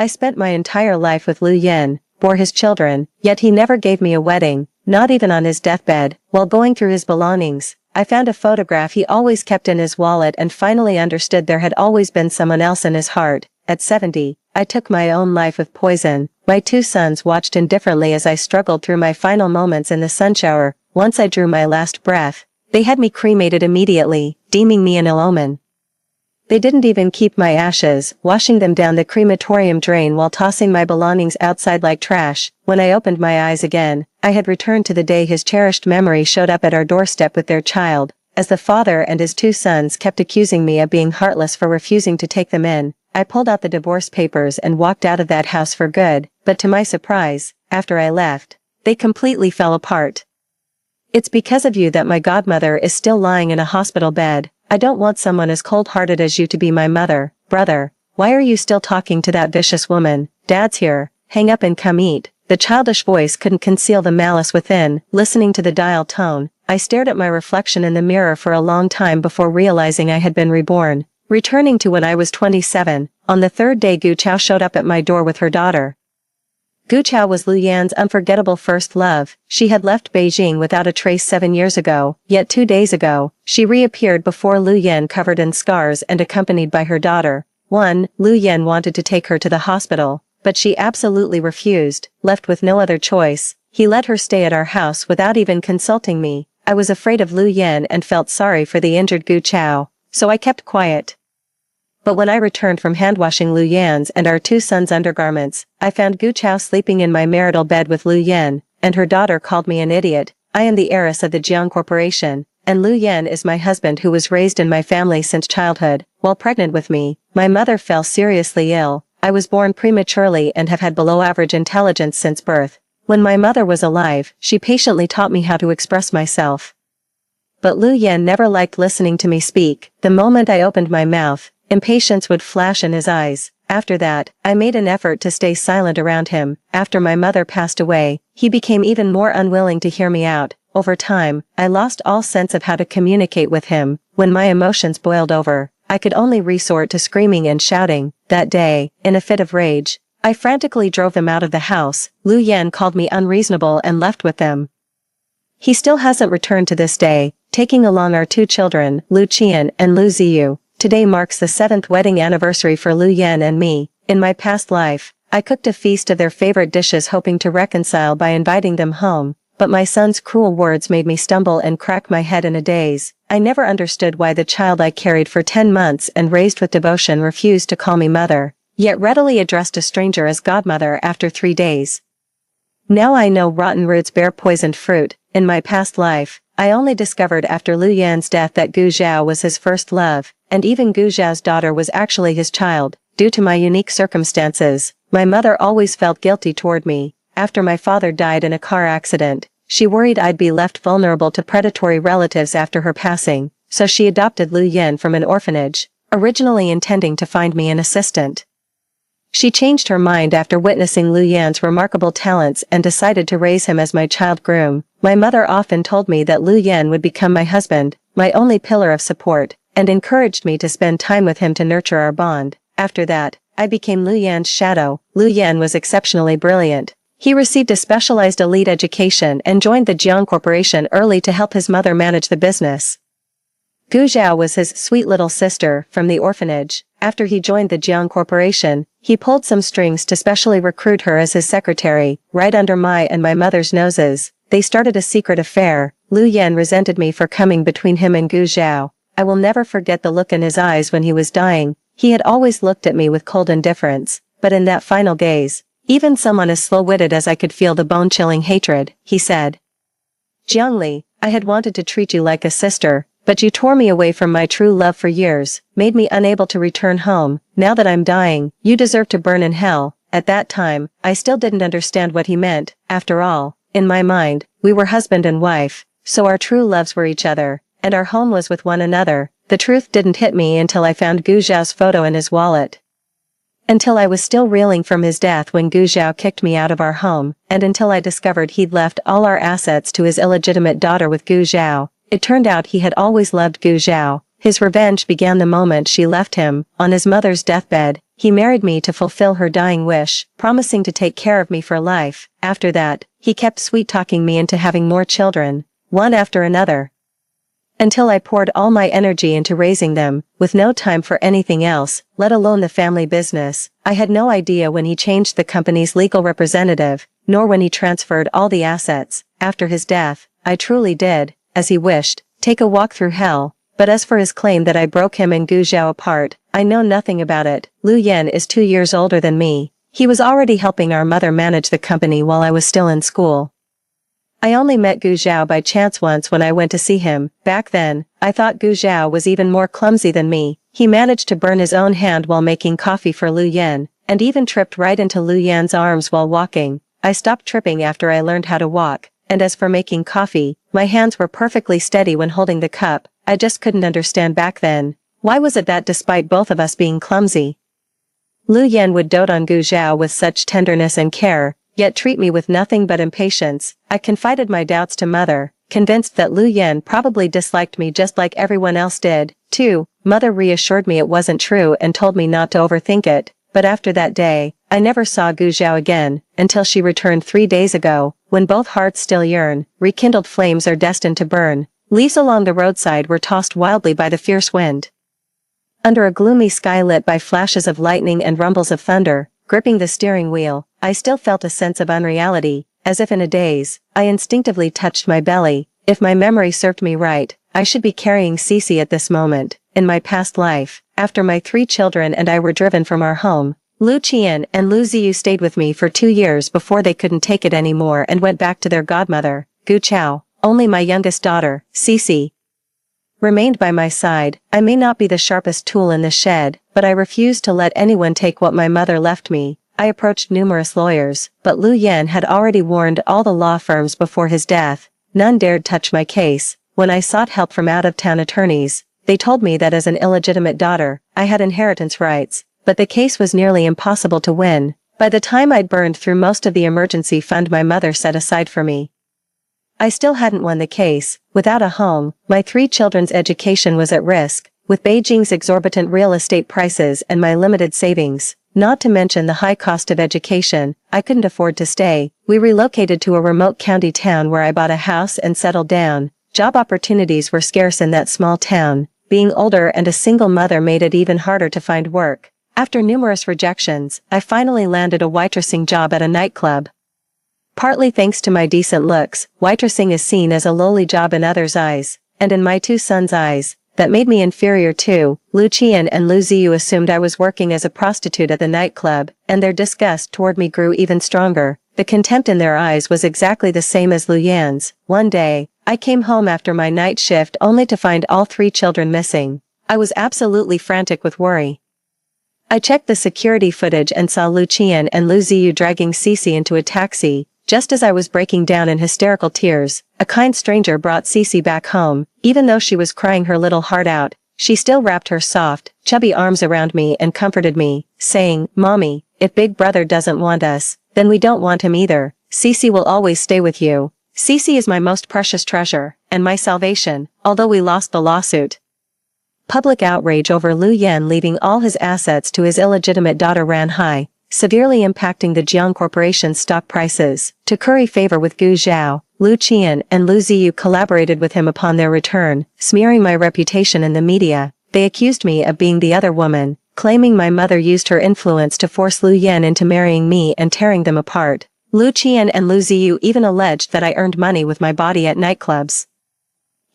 I spent my entire life with Lu Yan, bore his children, yet he never gave me a wedding, not even on his deathbed. While going through his belongings, I found a photograph he always kept in his wallet and finally understood there had always been someone else in his heart. At 70, I took my own life with poison. My 2 sons watched indifferently as I struggled through my final moments in the sunshower. Once I drew my last breath, they had me cremated immediately, deeming me an ill omen. They didn't even keep my ashes, washing them down the crematorium drain while tossing my belongings outside like trash. When I opened my eyes again, I had returned to the day his cherished memory showed up at our doorstep with their child. As the father and his 2 sons kept accusing me of being heartless for refusing to take them in, I pulled out the divorce papers and walked out of that house for good, but to my surprise, after I left, they completely fell apart. It's because of you that my godmother is still lying in a hospital bed. I don't want someone as cold-hearted as you to be my mother. Brother, why are you still talking to that vicious woman? Dad's here. Hang up and come eat. The childish voice couldn't conceal the malice within. Listening to the dial tone, I stared at my reflection in the mirror for a long time before realizing I had been reborn. Returning to when I was 27, on the 3rd day Gu Chao showed up at my door with her daughter. Gu Chao was Lu Yan's unforgettable first love. She had left Beijing without a trace 7 years ago, yet 2 days ago, she reappeared before Lu Yan covered in scars and accompanied by her daughter. Lu Yan wanted to take her to the hospital, but she absolutely refused. Left with no other choice, he let her stay at our house without even consulting me. I was afraid of Lu Yan and felt sorry for the injured Gu Chao, so I kept quiet. But when I returned from handwashing Lu Yan's and our 2 sons' undergarments, I found Gu Chao sleeping in my marital bed with Lu Yan, and her daughter called me an idiot. I am the heiress of the Jiang Corporation, and Lu Yan is my husband who was raised in my family since childhood. While pregnant with me, my mother fell seriously ill. I was born prematurely and have had below-average intelligence since birth. When my mother was alive, she patiently taught me how to express myself. But Lu Yan never liked listening to me speak. The moment I opened my mouth, impatience would flash in his eyes. After that, I made an effort to stay silent around him. After my mother passed away, he became even more unwilling to hear me out. Over time, I lost all sense of how to communicate with him. When my emotions boiled over, I could only resort to screaming and shouting. That day, in a fit of rage, I frantically drove them out of the house. Lu Yan called me unreasonable and left with them. He still hasn't returned to this day, taking along our 2 children, Lu Qian and Lu Ziyu. Today marks the 7th wedding anniversary for Lu Yan and me. In my past life, I cooked a feast of their favorite dishes hoping to reconcile by inviting them home, but my son's cruel words made me stumble and crack my head in a daze. I never understood why the child I carried for 10 months and raised with devotion refused to call me mother, yet readily addressed a stranger as godmother after 3 days. Now I know rotten roots bear poisoned fruit. In my past life, I only discovered after Lu Yan's death that Gu Zhao was his first love, and even Gu Zhao's daughter was actually his child. Due to my unique circumstances, my mother always felt guilty toward me. After my father died in a car accident, she worried I'd be left vulnerable to predatory relatives after her passing, so she adopted Lu Yan from an orphanage, originally intending to find me an assistant. She changed her mind after witnessing Lu Yan's remarkable talents and decided to raise him as my child groom. My mother often told me that Lu Yan would become my husband, my only pillar of support, and encouraged me to spend time with him to nurture our bond. After that, I became Lu Yan's shadow. Lu Yan was exceptionally brilliant. He received a specialized elite education and joined the Jiang Corporation early to help his mother manage the business. Gu Zhao was his sweet little sister from the orphanage. After he joined the Jiang Corporation, he pulled some strings to specially recruit her as his secretary, right under my and my mother's noses. They started a secret affair. Lu Yan resented me for coming between him and Gu Zhao. I will never forget the look in his eyes when he was dying. He had always looked at me with cold indifference, but in that final gaze, even someone as slow-witted as I could feel the bone-chilling hatred. He said, "Jiangli, I had wanted to treat you like a sister, but you tore me away from my true love for years, made me unable to return home. Now that I'm dying, you deserve to burn in hell." At that time, I still didn't understand what he meant. After all, in my mind, we were husband and wife, so our true loves were each other, and our home was with one another. The truth didn't hit me until I found Gu Zhao's photo in his wallet. Until I was still reeling from his death when Gu Zhao kicked me out of our home, and until I discovered he'd left all our assets to his illegitimate daughter with Gu Zhao. It turned out he had always loved Gu Zhao. His revenge began the moment she left him. On his mother's deathbed, he married me to fulfill her dying wish, promising to take care of me for life. After that, he kept sweet-talking me into having more children, one after another, until I poured all my energy into raising them, with no time for anything else, let alone the family business. I had no idea when he changed the company's legal representative, nor when he transferred all the assets. After his death, I truly did, as he wished, take a walk through hell. But as for his claim that I broke him and Gu Zhao apart, I know nothing about it. Lu Yan is 2 years older than me. He was already helping our mother manage the company while I was still in school. I only met Gu Zhao by chance once when I went to see him. Back then, I thought Gu Zhao was even more clumsy than me. He managed to burn his own hand while making coffee for Lu Yan, and even tripped right into Lu Yan's arms while walking. I stopped tripping after I learned how to walk, and as for making coffee, my hands were perfectly steady when holding the cup. I just couldn't understand back then. Why was it that despite both of us being clumsy, Lu Yan would dote on Gu Zhao with such tenderness and care, yet treat me with nothing but impatience? I confided my doubts to Mother, convinced that Lu Yan probably disliked me just like everyone else did, too. Mother reassured me it wasn't true and told me not to overthink it, but after that day, I never saw Gu Zhao again, until she returned 3 days ago, when both hearts still yearn, rekindled flames are destined to burn. Leaves along the roadside were tossed wildly by the fierce wind. Under a gloomy sky lit by flashes of lightning and rumbles of thunder, gripping the steering wheel, I still felt a sense of unreality. As if in a daze, I instinctively touched my belly. If my memory served me right, I should be carrying Cece at this moment. In my past life, after my 3 children and I were driven from our home, Lu Qian and Lu Ziyu stayed with me for 2 years before they couldn't take it anymore and went back to their godmother, Gu Chao. Only my youngest daughter, Cece, remained by my side. I may not be the sharpest tool in the shed, but I refused to let anyone take what my mother left me. I approached numerous lawyers, but Lu Yan had already warned all the law firms before his death. None dared touch my case. When I sought help from out-of-town attorneys, they told me that as an illegitimate daughter, I had inheritance rights, but the case was nearly impossible to win. By the time I'd burned through most of the emergency fund my mother set aside for me, I still hadn't won the case. Without a home, my 3 children's education was at risk, with Beijing's exorbitant real estate prices and my limited savings, not to mention the high cost of education, I couldn't afford to stay. We relocated to a remote county town where I bought a house and settled down. Job opportunities were scarce in that small town. Being older and a single mother made it even harder to find work. After numerous rejections, I finally landed a waitressing job at a nightclub. Partly thanks to my decent looks, waitressing is seen as a lowly job in others' eyes, and in my 2 sons' eyes, that made me inferior too. Lu Qian and Lu Ziyu assumed I was working as a prostitute at the nightclub, and their disgust toward me grew even stronger. The contempt in their eyes was exactly the same as Lu Yan's. One day, I came home after my night shift only to find all 3 children missing. I was absolutely frantic with worry. I checked the security footage and saw Lu Qian and Lu Ziyu dragging Cece into a taxi. Just as I was breaking down in hysterical tears, a kind stranger brought Cece back home. Even though she was crying her little heart out, she still wrapped her soft, chubby arms around me and comforted me, saying, "Mommy, if Big Brother doesn't want us, then we don't want him either. Cece will always stay with you. Cece is my most precious treasure, and my salvation, although we lost the lawsuit." Public outrage over Lu Yan leaving all his assets to his illegitimate daughter ran high, severely impacting the Jiang Corporation's stock prices. To curry favor with Gu Zhao, Lu Qian and Lu Ziyu collaborated with him upon their return, smearing my reputation in the media. They accused me of being the other woman, claiming my mother used her influence to force Lu Yan into marrying me and tearing them apart. Lu Qian and Lu Ziyu even alleged that I earned money with my body at nightclubs,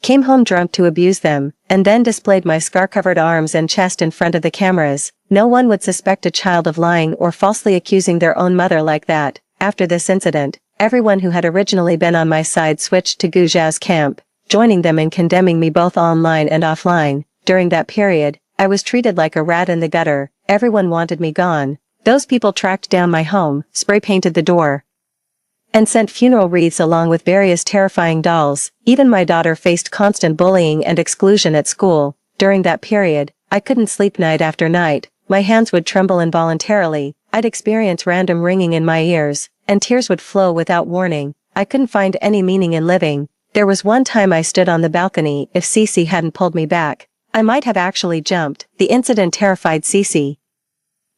came home drunk to abuse them, and then displayed my scar-covered arms and chest in front of the cameras. No one would suspect a child of lying or falsely accusing their own mother like that. After this incident, everyone who had originally been on my side switched to Gu Zhao's camp, joining them in condemning me both online and offline. During that period, I was treated like a rat in the gutter. Everyone wanted me gone. Those people tracked down my home, spray-painted the door, and sent funeral wreaths along with various terrifying dolls. Even my daughter faced constant bullying and exclusion at school. During that period, I couldn't sleep night after night. My hands would tremble involuntarily. I'd experience random ringing in my ears, and tears would flow without warning. I couldn't find any meaning in living. There was one time I stood on the balcony. If Cece hadn't pulled me back, I might have actually jumped. The incident terrified Cece.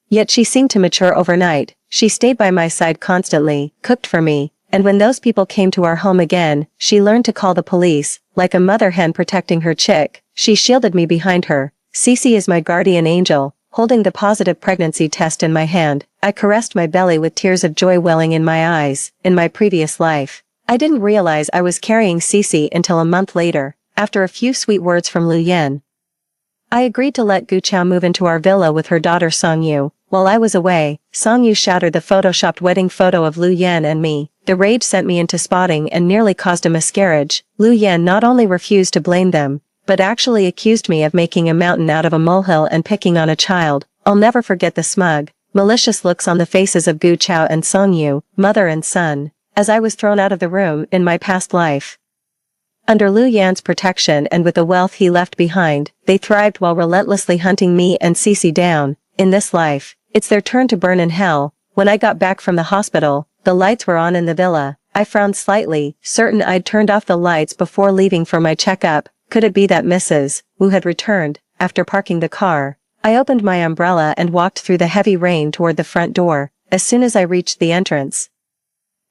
Yet she seemed to mature overnight. She stayed by my side constantly, cooked for me, and when those people came to our home again, she learned to call the police. Like a mother hen protecting her chick, she shielded me behind her. Cece is my guardian angel. Holding the positive pregnancy test in my hand, I caressed my belly with tears of joy welling in my eyes. In my previous life, I didn't realize I was carrying Cece until a month later, after a few sweet words from Lu Yan. I agreed to let Gu Chao move into our villa with her daughter Songyu. While I was away, Songyu shattered the photoshopped wedding photo of Lu Yan and me. The rage sent me into spotting and nearly caused a miscarriage. Lu Yan not only refused to blame them, but actually accused me of making a mountain out of a molehill and picking on a child. I'll never forget the smug, malicious looks on the faces of Gu Chao and Songyu, mother and son, as I was thrown out of the room in my past life. Under Lu Yan's protection and with the wealth he left behind, they thrived while relentlessly hunting me and Cece down. In this life, it's their turn to burn in hell. When I got back from the hospital, the lights were on in the villa. I frowned slightly, certain I'd turned off the lights before leaving for my checkup. Could it be that Mrs. Wu had returned, after parking the car? I opened my umbrella and walked through the heavy rain toward the front door. As soon as I reached the entrance,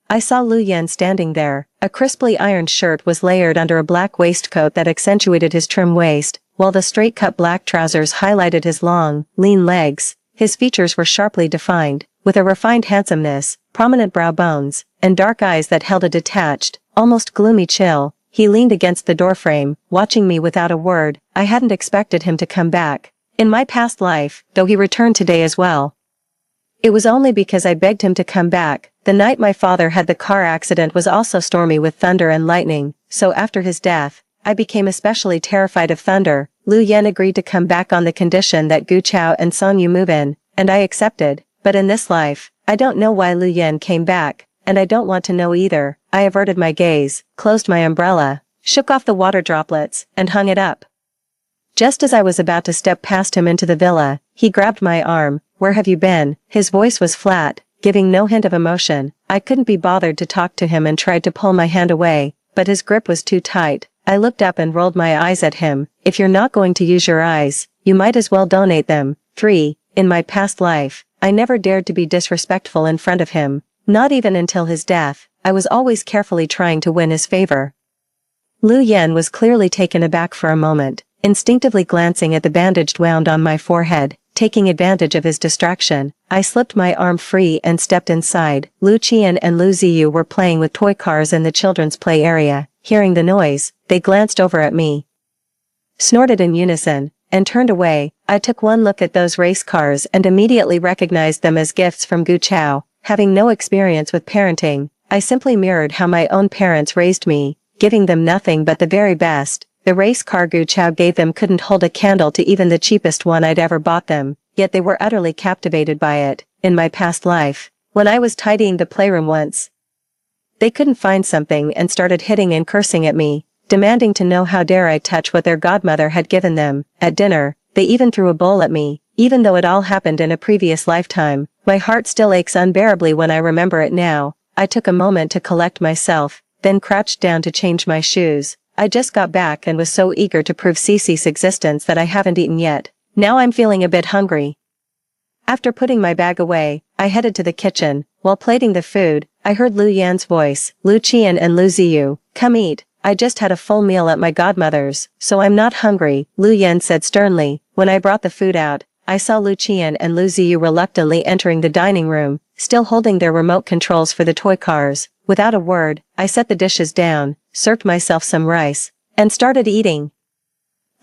I saw Lu Yan standing there. A crisply ironed shirt was layered under a black waistcoat that accentuated his trim waist, while the straight-cut black trousers highlighted his long, lean legs. His features were sharply defined, with a refined handsomeness, prominent brow bones, and dark eyes that held a detached, almost gloomy chill. He leaned against the doorframe, watching me without a word. I hadn't expected him to come back. In my past life, though he returned today as well. It was only because I begged him to come back. The night my father had the car accident was also stormy with thunder and lightning, so after his death, I became especially terrified of thunder. Lu Yan agreed to come back on the condition that Gu Chao and Songyu move in, and I accepted. But in this life, I don't know why Lu Yan came back, and I don't want to know either. I averted my gaze, closed my umbrella, shook off the water droplets, and hung it up. Just as I was about to step past him into the villa, he grabbed my arm. "Where have you been?" His voice was flat, giving no hint of emotion. I couldn't be bothered to talk to him and tried to pull my hand away, but his grip was too tight. I looked up and rolled my eyes at him. "If you're not going to use your eyes, you might as well donate them." 3. In my past life, I never dared to be disrespectful in front of him. Not even until his death. I was always carefully trying to win his favor. Lu Yan was clearly taken aback for a moment, instinctively glancing at the bandaged wound on my forehead. Taking advantage of his distraction, I slipped my arm free and stepped inside. Lu Qian and Lu Ziyu were playing with toy cars in the children's play area. Hearing the noise, they glanced over at me, snorted in unison, and turned away. I took one look at those race cars and immediately recognized them as gifts from Gu Chao. Having no experience with parenting, I simply mirrored how my own parents raised me, giving them nothing but the very best. The race car Gu Chao gave them couldn't hold a candle to even the cheapest one I'd ever bought them, yet they were utterly captivated by it. In my past life, when I was tidying the playroom once, they couldn't find something and started hitting and cursing at me, demanding to know how dare I touch what their godmother had given them. At dinner, they even threw a bowl at me, even though it all happened in a previous lifetime. My heart still aches unbearably when I remember it now. I took a moment to collect myself, then crouched down to change my shoes. I just got back and was so eager to prove Cece's existence that I haven't eaten yet. Now I'm feeling a bit hungry. After putting my bag away, I headed to the kitchen. While plating the food, I heard Lu Yan's voice. "Lu Qian and Lu Ziyu, come eat. I just had a full meal at my godmother's, so I'm not hungry," Lu Yan said sternly. When I brought the food out, I saw Lu Qian and Lu Ziyu reluctantly entering the dining room, still holding their remote controls for the toy cars. Without a word, I set the dishes down, served myself some rice, and started eating.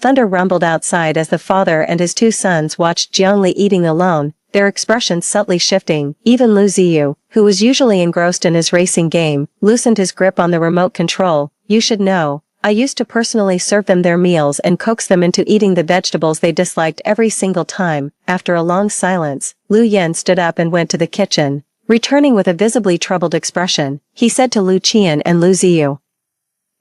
Thunder rumbled outside as the father and his two sons watched Jiangli eating alone, their expressions subtly shifting. Even Lu Ziyu, who was usually engrossed in his racing game, loosened his grip on the remote control. "You should know, I used to personally serve them their meals and coax them into eating the vegetables they disliked every single time." After a long silence, Lu Yan stood up and went to the kitchen. Returning with a visibly troubled expression, he said to Lu Qian and Lu Ziyu,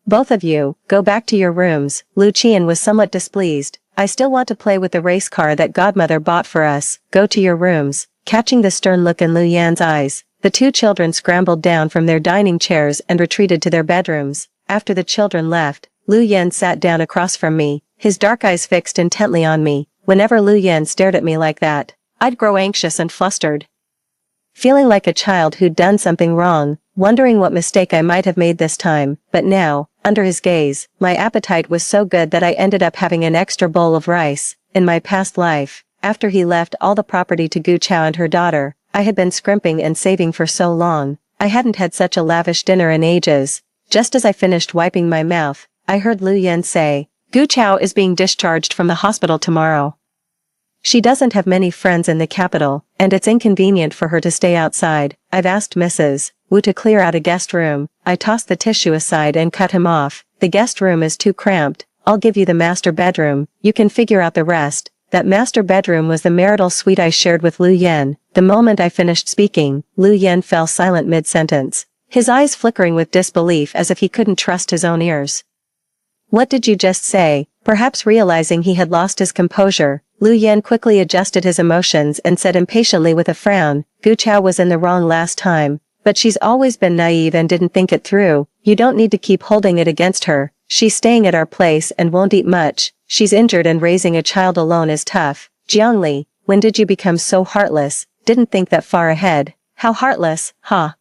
"Both of you, go back to your rooms." Lu Qian was somewhat displeased. "I still want to play with the race car that godmother bought for us." "Go to your rooms." Catching the stern look in Lu Yan's eyes, the two children scrambled down from their dining chairs and retreated to their bedrooms. After the children left, Lu Yan sat down across from me, his dark eyes fixed intently on me. Whenever Lu Yan stared at me like that, I'd grow anxious and flustered, feeling like a child who'd done something wrong, wondering what mistake I might have made this time. But now, under his gaze, my appetite was so good that I ended up having an extra bowl of rice. In my past life, after he left all the property to Gu Chao and her daughter, I had been scrimping and saving for so long. I hadn't had such a lavish dinner in ages. Just as I finished wiping my mouth, I heard Lu Yan say, "Gu Chao is being discharged from the hospital tomorrow. She doesn't have many friends in the capital, and it's inconvenient for her to stay outside. I've asked Mrs. Wu to clear out a guest room." I tossed the tissue aside and cut him off. "The guest room is too cramped. I'll give you the master bedroom. You can figure out the rest." That master bedroom was the marital suite I shared with Lu Yan. The moment I finished speaking, Lu Yan fell silent mid-sentence, his eyes flickering with disbelief as if he couldn't trust his own ears. "What did you just say?" Perhaps realizing he had lost his composure, Lu Yan quickly adjusted his emotions and said impatiently with a frown, "Gu Chao was in the wrong last time, but she's always been naive and didn't think it through. You don't need to keep holding it against her. She's staying at our place and won't eat much. She's injured and raising a child alone is tough." "Jiangli, when did you become so heartless? Didn't think that far ahead." "How heartless, huh?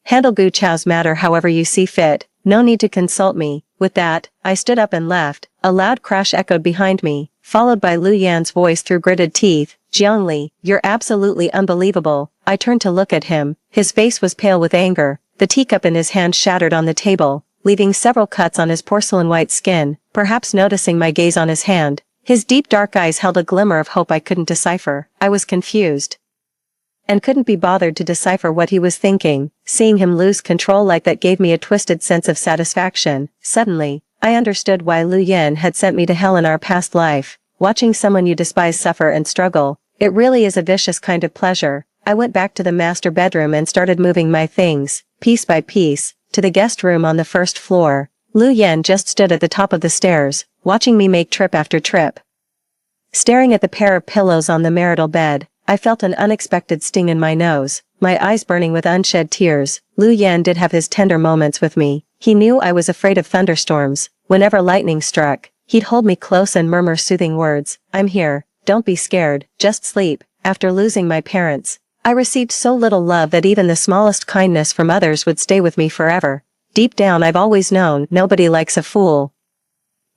Handle Gu Chao's matter however you see fit. No need to consult me." With that, I stood up and left. A loud crash echoed behind me, followed by Lu Yan's voice through gritted teeth, "Jiangli, you're absolutely unbelievable." I turned to look at him. His face was pale with anger. The teacup in his hand shattered on the table, leaving several cuts on his porcelain white skin. Perhaps noticing my gaze on his hand, his deep dark eyes held a glimmer of hope I couldn't decipher. I was confused and couldn't be bothered to decipher what he was thinking. Seeing him lose control like that gave me a twisted sense of satisfaction. Suddenly, I understood why Lu Yan had sent me to hell in our past life. Watching someone you despise suffer and struggle, it really is a vicious kind of pleasure. I went back to the master bedroom and started moving my things, piece by piece, to the guest room on the first floor. Lu Yan just stood at the top of the stairs, watching me make trip after trip. Staring at the pair of pillows on the marital bed, I felt an unexpected sting in my nose, my eyes burning with unshed tears. Lu Yan did have his tender moments with me. He knew I was afraid of thunderstorms. Whenever lightning struck, he'd hold me close and murmur soothing words. "I'm here, don't be scared, just sleep." After losing my parents, I received so little love that even the smallest kindness from others would stay with me forever. Deep down I've always known nobody likes a fool.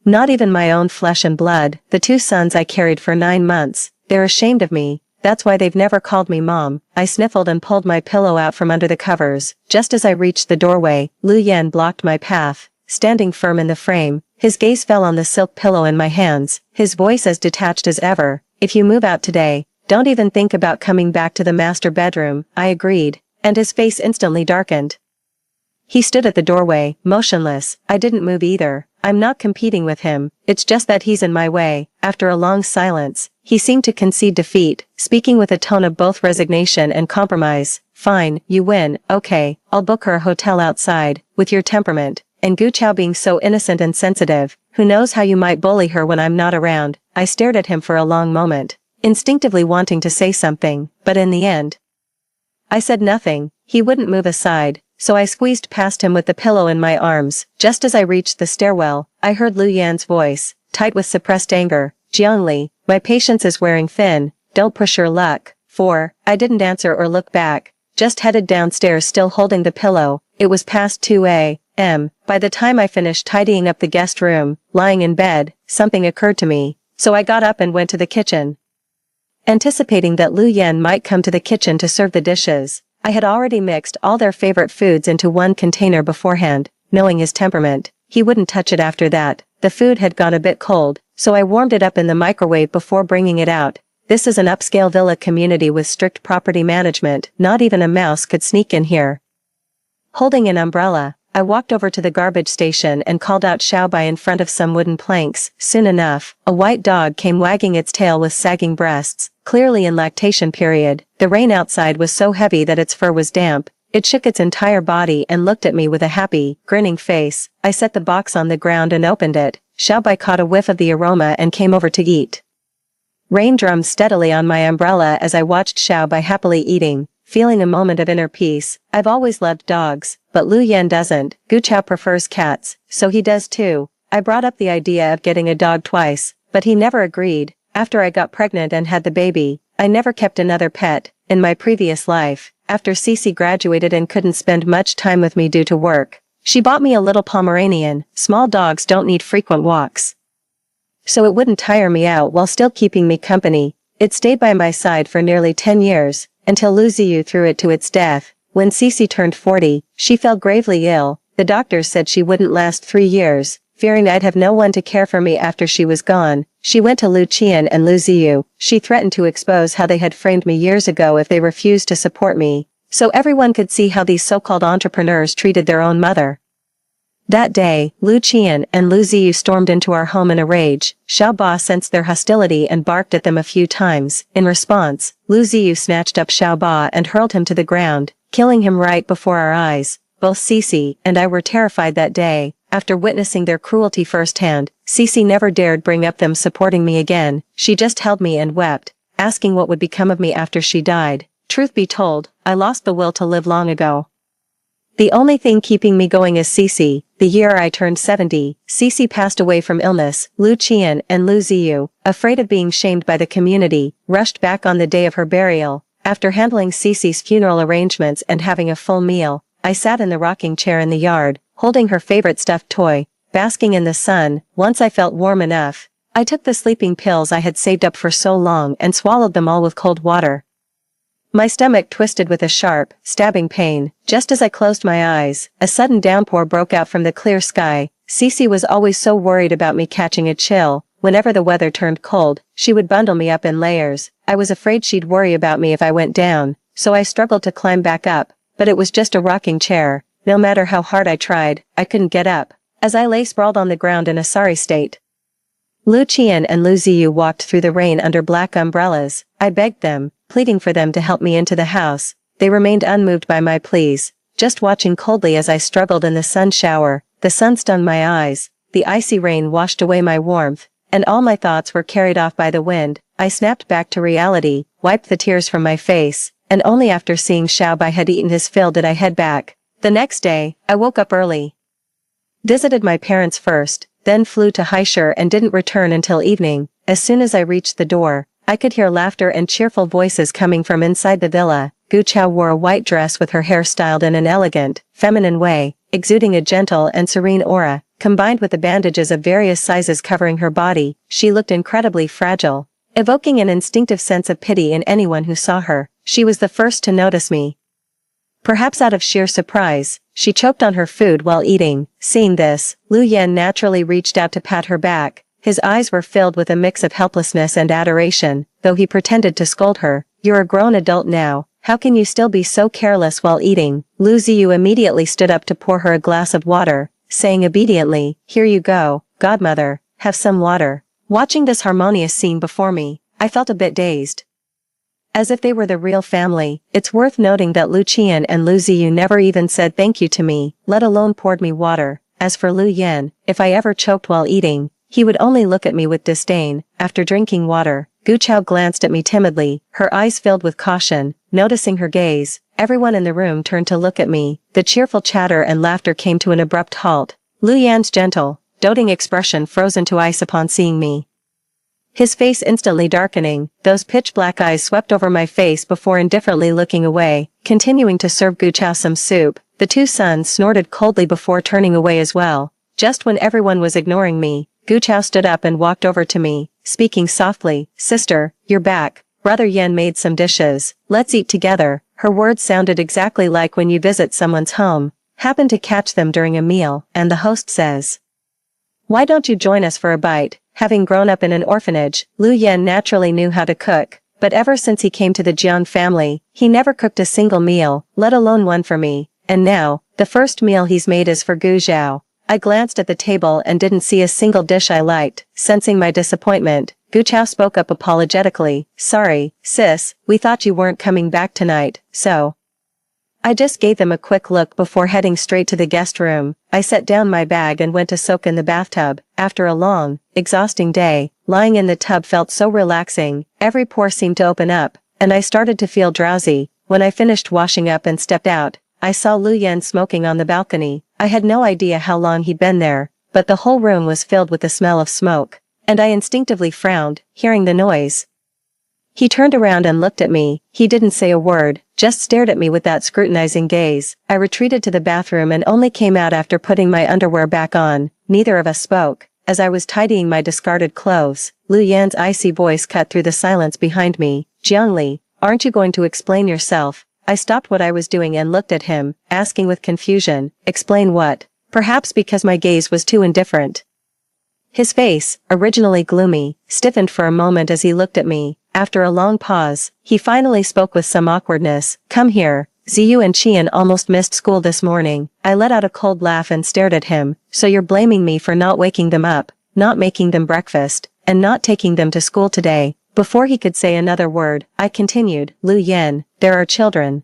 Not even my own flesh and blood, the two sons I carried for 9 months. They're ashamed of me. That's why they've never called me mom. I sniffled and pulled my pillow out from under the covers. Just as I reached the doorway, Lu Yan blocked my path. Standing firm in the frame, his gaze fell on the silk pillow in my hands, his voice as detached as ever. "If you move out today, don't even think about coming back to the master bedroom." I agreed, and his face instantly darkened. He stood at the doorway, motionless. I didn't move either. I'm not competing with him, it's just that he's in my way. After a long silence, he seemed to concede defeat, speaking with a tone of both resignation and compromise. "Fine, you win. Okay, I'll book her a hotel outside. With your temperament, and Gu Chao being so innocent and sensitive, who knows how you might bully her when I'm not around." I stared at him for a long moment, instinctively wanting to say something, but in the end, I said nothing. He wouldn't move aside, so I squeezed past him with the pillow in my arms. Just as I reached the stairwell, I heard Lu Yan's voice, tight with suppressed anger. "Jiangli, my patience is wearing thin. Don't push your luck." I didn't answer or look back, just headed downstairs still holding the pillow. It was past 2 a.m. By the time I finished tidying up the guest room, lying in bed, something occurred to me, so I got up and went to the kitchen. Anticipating that Lu Yan might come to the kitchen to serve the dishes, I had already mixed all their favorite foods into one container beforehand. Knowing his temperament, he wouldn't touch it after that. The food had gone a bit cold, so I warmed it up in the microwave before bringing it out. This is an upscale villa community with strict property management. Not even a mouse could sneak in here. Holding an umbrella, I walked over to the garbage station and called out Xiaobai in front of some wooden planks. Soon enough, a white dog came wagging its tail with sagging breasts, clearly in lactation period. The rain outside was so heavy that its fur was damp. It shook its entire body and looked at me with a happy, grinning face. I set the box on the ground and opened it. Xiaobai caught a whiff of the aroma and came over to eat. Rain drummed steadily on my umbrella as I watched Xiaobai happily eating, feeling a moment of inner peace. I've always loved dogs, but Lu Yan doesn't. Gu Chao prefers cats, so he does too. I brought up the idea of getting a dog twice, but he never agreed. After I got pregnant and had the baby, I never kept another pet. In my previous life, after Cece graduated and couldn't spend much time with me due to work, she bought me a little Pomeranian. Small dogs don't need frequent walks, so it wouldn't tire me out while still keeping me company. It stayed by my side for nearly 10 years, until Luziu threw it to its death. When Cece turned 40, she fell gravely ill. The doctors said she wouldn't last 3 years. Fearing I'd have no one to care for me after she was gone, she went to Lu Qian and Lu Ziyu. She threatened to expose how they had framed me years ago if they refused to support me, so everyone could see how these so-called entrepreneurs treated their own mother. That day, Lu Qian and Lu Ziyu stormed into our home in a rage. Xiao Ba sensed their hostility and barked at them a few times. In response, Lu Ziyu snatched up Xiao Ba and hurled him to the ground, killing him right before our eyes. Both Cece and I were terrified that day. After witnessing their cruelty firsthand, Cece never dared bring up them supporting me again. She just held me and wept, asking what would become of me after she died. Truth be told, I lost the will to live long ago. The only thing keeping me going is Cece. The year I turned 70, Cece passed away from illness. Lu Qian and Lu Ziyu, afraid of being shamed by the community, rushed back on the day of her burial. After handling Cece's funeral arrangements and having a full meal, I sat in the rocking chair in the yard, holding her favorite stuffed toy, basking in the sun. Once I felt warm enough, I took the sleeping pills I had saved up for so long and swallowed them all with cold water. My stomach twisted with a sharp, stabbing pain. Just as I closed my eyes, a sudden downpour broke out from the clear sky. Cece was always so worried about me catching a chill. Whenever the weather turned cold, she would bundle me up in layers. I was afraid she'd worry about me if I went down, so I struggled to climb back up, but it was just a rocking chair. No matter how hard I tried, I couldn't get up, as I lay sprawled on the ground in a sorry state. Lu Qian and Lu Ziyu walked through the rain under black umbrellas. I begged them, pleading for them to help me into the house. They remained unmoved by my pleas, just watching coldly as I struggled in the sun shower. The sun stung my eyes, the icy rain washed away my warmth, and all my thoughts were carried off by the wind. I snapped back to reality, wiped the tears from my face, and only after seeing Xiao Bai had eaten his fill did I head back. The next day, I woke up early, visited my parents first, then flew to Haishur and didn't return until evening. As soon as I reached the door, I could hear laughter and cheerful voices coming from inside the villa. Gu Chao wore a white dress with her hair styled in an elegant, feminine way, exuding a gentle and serene aura. Combined with the bandages of various sizes covering her body, she looked incredibly fragile, evoking an instinctive sense of pity in anyone who saw her. She was the first to notice me. Perhaps out of sheer surprise, she choked on her food while eating. Seeing this, Lu Yan naturally reached out to pat her back. His eyes were filled with a mix of helplessness and adoration, though he pretended to scold her. "You're a grown adult now, how can you still be so careless while eating?" Lu Ziyu immediately stood up to pour her a glass of water, saying obediently, "Here you go, godmother, have some water." Watching this harmonious scene before me, I felt a bit dazed. As if they were the real family. It's worth noting that Lu Qian and Lu Ziyu never even said thank you to me, let alone poured me water. As for Lu Yan, if I ever choked while eating, he would only look at me with disdain. After drinking water, Gu Chao glanced at me timidly, her eyes filled with caution. Noticing her gaze, everyone in the room turned to look at me. The cheerful chatter and laughter came to an abrupt halt. Lu Yan's gentle, doting expression froze into ice upon seeing me, his face instantly darkening. Those pitch-black eyes swept over my face before indifferently looking away, continuing to serve Gu Chao some soup. The two sons snorted coldly before turning away as well. Just when everyone was ignoring me, Gu Chao stood up and walked over to me, speaking softly, "Sister, you're back. Brother Yan made some dishes. Let's eat together." Her words sounded exactly like when you visit someone's home, happen to catch them during a meal, and the host says, "Why don't you join us for a bite?" Having grown up in an orphanage, Lu Yan naturally knew how to cook, but ever since he came to the Jiang family, he never cooked a single meal, let alone one for me. And now, the first meal he's made is for Gu Zhao. I glanced at the table and didn't see a single dish I liked. Sensing my disappointment, Gu Chao spoke up apologetically, "Sorry, sis, we thought you weren't coming back tonight, so." I just gave them a quick look before heading straight to the guest room. I set down my bag and went to soak in the bathtub. After a long, exhausting day, lying in the tub felt so relaxing. Every pore seemed to open up, and I started to feel drowsy. When I finished washing up and stepped out, I saw Lu Yan smoking on the balcony. I had no idea how long he'd been there, but the whole room was filled with the smell of smoke, and I instinctively frowned, hearing the noise. He turned around and looked at me. He didn't say a word, just stared at me with that scrutinizing gaze. I retreated to the bathroom and only came out after putting my underwear back on. Neither of us spoke. As I was tidying my discarded clothes, Lu Yan's icy voice cut through the silence behind me. Jiangli, aren't you going to explain yourself? I stopped what I was doing and looked at him, asking with confusion, explain what? Perhaps because my gaze was too indifferent. His face, originally gloomy, stiffened for a moment as he looked at me. After a long pause, he finally spoke with some awkwardness. Come here. Ziyu and Qian almost missed school this morning. I let out a cold laugh and stared at him. So you're blaming me for not waking them up, not making them breakfast, and not taking them to school today. Before he could say another word, I continued, Lu Yan, there are children.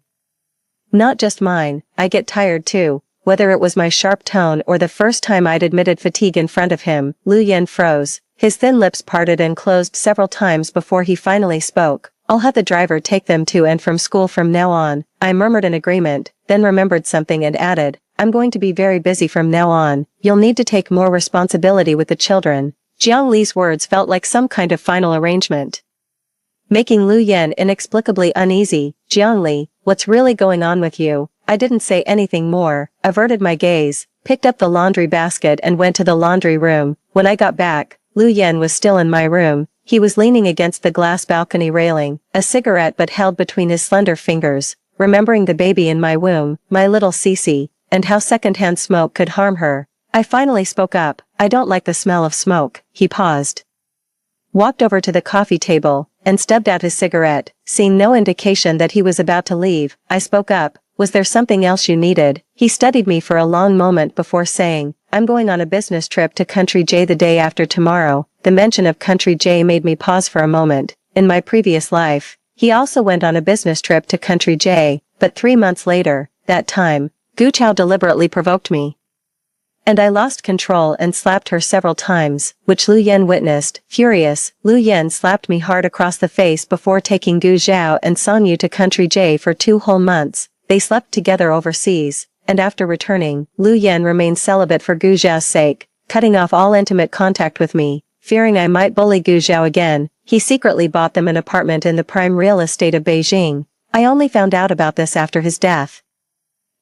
Not just mine, I get tired too. Whether it was my sharp tone or the first time I'd admitted fatigue in front of him, Lu Yan froze. His thin lips parted and closed several times before he finally spoke. I'll have the driver take them to and from school from now on. I murmured in agreement, then remembered something and added, I'm going to be very busy from now on. You'll need to take more responsibility with the children. Jiang Li's words felt like some kind of final arrangement, making Lu Yan inexplicably uneasy. Jiang Li, what's really going on with you? I didn't say anything more, averted my gaze, picked up the laundry basket and went to the laundry room. When I got back, Lu Yan was still in my room. He was leaning against the glass balcony railing, a cigarette but held between his slender fingers, remembering the baby in my womb, my little Cece, and how secondhand smoke could harm her. I finally spoke up, I don't like the smell of smoke. He paused, walked over to the coffee table, and stubbed out his cigarette. Seeing no indication that he was about to leave, I spoke up, was there something else you needed? He studied me for a long moment before saying, I'm going on a business trip to Country J the day after tomorrow. The mention of Country J made me pause for a moment. In my previous life, he also went on a business trip to Country J, but 3 months later, that time, Gu Chao deliberately provoked me, and I lost control and slapped her several times, which Lu Yan witnessed. Furious, Lu Yan slapped me hard across the face before taking Gu Zhao and Song Yu to Country J for 2 whole months. They slept together overseas, and after returning, Lu Yan remained celibate for Gu Zhao's sake, cutting off all intimate contact with me. Fearing I might bully Gu Zhao again, he secretly bought them an apartment in the prime real estate of Beijing. I only found out about this after his death.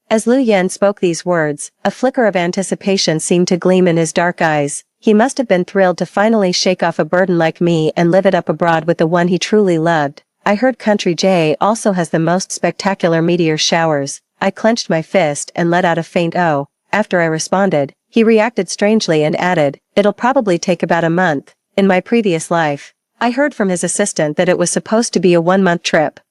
As Lu Yan spoke these words, a flicker of anticipation seemed to gleam in his dark eyes. He must have been thrilled to finally shake off a burden like me and live it up abroad with the one he truly loved. I heard Country J also has the most spectacular meteor showers. I clenched my fist and let out a faint "oh." After I responded, he reacted strangely and added, it'll probably take about a month. In my previous life, I heard from his assistant that it was supposed to be a 1-month trip.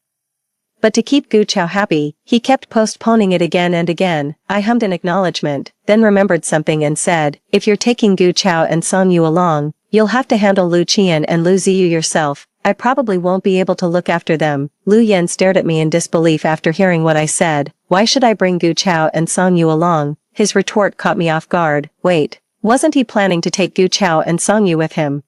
But to keep Gu Chao happy, he kept postponing it again and again. I hummed in acknowledgement, then remembered something and said, if you're taking Gu Chao and Song Yu along, you'll have to handle Lu Qian and Lu Ziyu yourself. I probably won't be able to look after them. Lu Yan stared at me in disbelief after hearing what I said. Why should I bring Gu Chao and Song Yu along? His retort caught me off guard. Wait, wasn't he planning to take Gu Chao and Song Yu with him?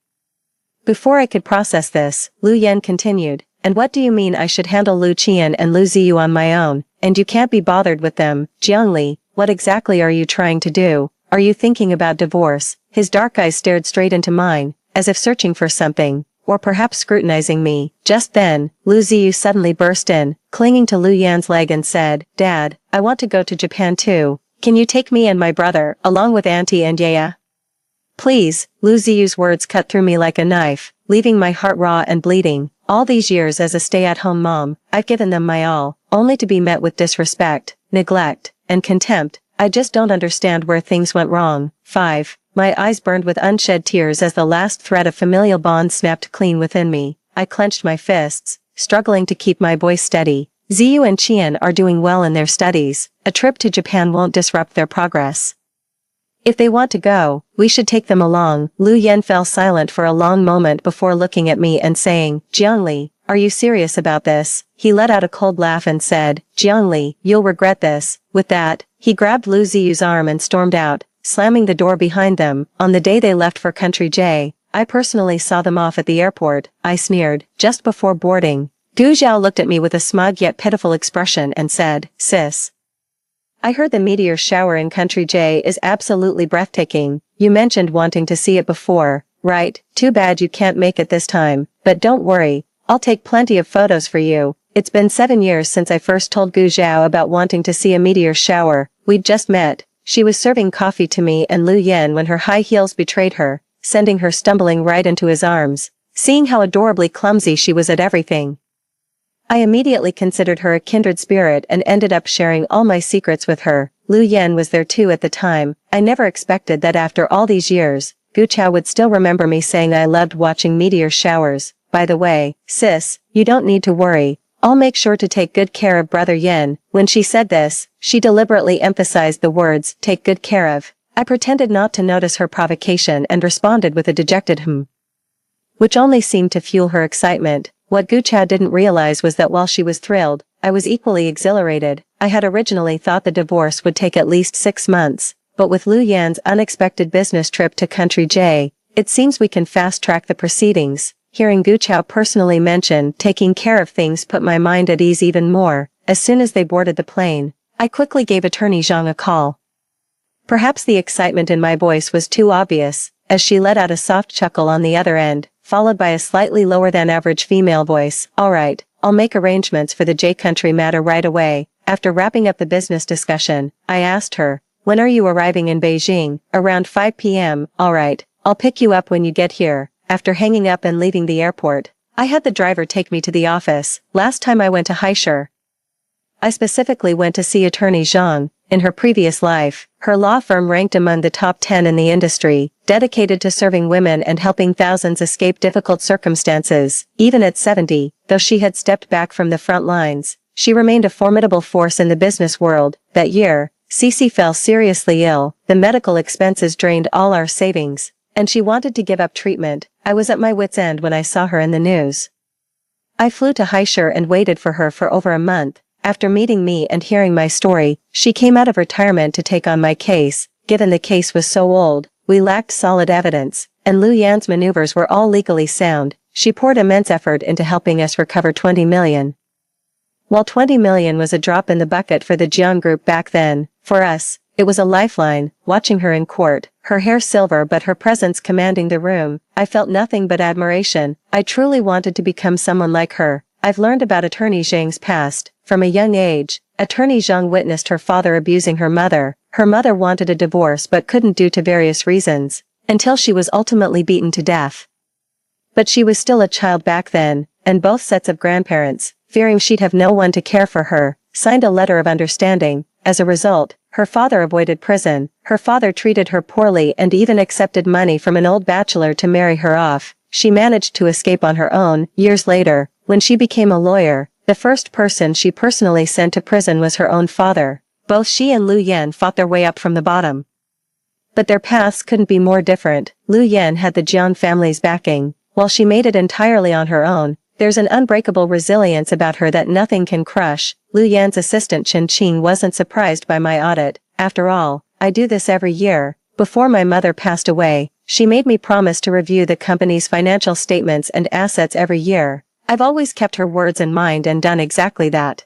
Before I could process this, Lu Yan continued, and what do you mean I should handle Lu Qian and Lu Ziyu on my own, and you can't be bothered with them? Jiangli, what exactly are you trying to do? Are you thinking about divorce? His dark eyes stared straight into mine, as if searching for something, or perhaps scrutinizing me. Just then, Lu Ziyu suddenly burst in, clinging to Lu Yan's leg and said, Dad, I want to go to Japan too. Can you take me and my brother, along with Auntie and Yaya? Please. Lu Ziyu's words cut through me like a knife, leaving my heart raw and bleeding. All these years as a stay-at-home mom, I've given them my all, only to be met with disrespect, neglect, and contempt. I just don't understand where things went wrong. 5. My eyes burned with unshed tears as the last thread of familial bond snapped clean within me. I clenched my fists, struggling to keep my voice steady. Ziyu and Qian are doing well in their studies. A trip to Japan won't disrupt their progress. If they want to go, we should take them along. Lu Yan fell silent for a long moment before looking at me and saying, Jiangli, are you serious about this? He let out a cold laugh and said, Jiangli, you'll regret this. With that, he grabbed Lu Ziyu's arm and stormed out, slamming the door behind them. On the day they left for Country J, I personally saw them off at the airport. I sneered, just before boarding. Gu Zhao looked at me with a smug yet pitiful expression and said, Sis, I heard the meteor shower in Country J is absolutely breathtaking. You mentioned wanting to see it before, right? Too bad you can't make it this time, but don't worry, I'll take plenty of photos for you. It's been 7 years since I first told Gu Zhao about wanting to see a meteor shower. We'd just met. She was serving coffee to me and Lu Yan when her high heels betrayed her, sending her stumbling right into his arms. Seeing how adorably clumsy she was at everything, I immediately considered her a kindred spirit and ended up sharing all my secrets with her. Lu Yan was there too at the time. I never expected that after all these years, Gu Chao would still remember me saying I loved watching meteor showers. By the way, sis, you don't need to worry. I'll make sure to take good care of Brother Yen. When she said this, she deliberately emphasized the words, take good care of. I pretended not to notice her provocation and responded with a dejected which only seemed to fuel her excitement. What Gu Chao didn't realize was that while she was thrilled, I was equally exhilarated. I had originally thought the divorce would take at least 6 months, but with Lu Yan's unexpected business trip to Country J, it seems we can fast-track the proceedings. Hearing Gu Chao personally mention taking care of things put my mind at ease even more. As soon as they boarded the plane, I quickly gave Attorney Zhang a call. Perhaps the excitement in my voice was too obvious, as she let out a soft chuckle on the other end, followed by a slightly lower than average female voice. All right, I'll make arrangements for the J Country matter right away. After wrapping up the business discussion, I asked her, when are you arriving in Beijing? Around 5 p.m. All right, I'll pick you up when you get here. After hanging up and leaving the airport, I had the driver take me to the office. Last time I went to Haishur, I specifically went to see Attorney Zhang. In her previous life, her law firm ranked among the top 10 in the industry, dedicated to serving women and helping thousands escape difficult circumstances. Even at 70, though she had stepped back from the front lines, she remained a formidable force in the business world. That year, Cece fell seriously ill, the medical expenses drained all our savings, and she wanted to give up treatment. I was at my wit's end when I saw her in the news. I flew to Haishur and waited for her for over a month. After meeting me and hearing my story, she came out of retirement to take on my case. Given the case was so old, we lacked solid evidence, and Lu Yan's maneuvers were all legally sound. She poured immense effort into helping us recover 20 million. While 20 million was a drop in the bucket for the Jiang Group back then, for us, it was a lifeline. Watching her in court, her hair silver but her presence commanding the room, I felt nothing but admiration. I truly wanted to become someone like her. I've learned about Attorney Zhang's past. From a young age, Attorney Zhang witnessed her father abusing her mother. Her mother wanted a divorce but couldn't due to various reasons, until she was ultimately beaten to death. But she was still a child back then, and both sets of grandparents, fearing she'd have no one to care for her, signed a letter of understanding. As a result, her father avoided prison. Her father treated her poorly and even accepted money from an old bachelor to marry her off. She managed to escape on her own. Years later, when she became a lawyer, the first person she personally sent to prison was her own father. Both she and Lu Yan fought their way up from the bottom. But their paths couldn't be more different. Lu Yan had the Jiang family's backing, while she made it entirely on her own. There's an unbreakable resilience about her that nothing can crush. Lu Yan's assistant Chen Qing wasn't surprised by my audit. After all, I do this every year. Before my mother passed away, she made me promise to review the company's financial statements and assets every year. I've always kept her words in mind and done exactly that.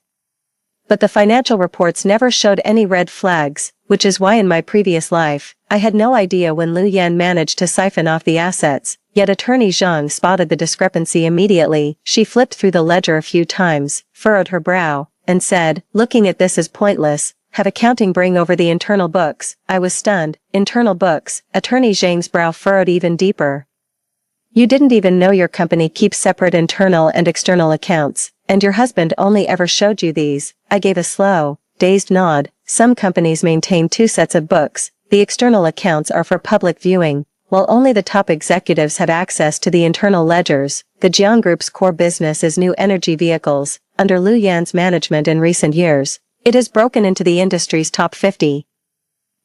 But the financial reports never showed any red flags, which is why in my previous life, I had no idea when Lu Yan managed to siphon off the assets, yet Attorney Zhang spotted the discrepancy immediately. She flipped through the ledger a few times, furrowed her brow, and said, looking at this is pointless. Have accounting bring over the internal books. I was stunned. Internal books. Attorney Zhang's brow furrowed even deeper. You didn't even know your company keeps separate internal and external accounts, and your husband only ever showed you these. I gave a slow, dazed nod. Some companies maintain 2 sets of books. The external accounts are for public viewing, while only the top executives have access to the internal ledgers. The Jiang Group's core business is new energy vehicles. Under Lu Yan's management in recent years, it has broken into the industry's top 50.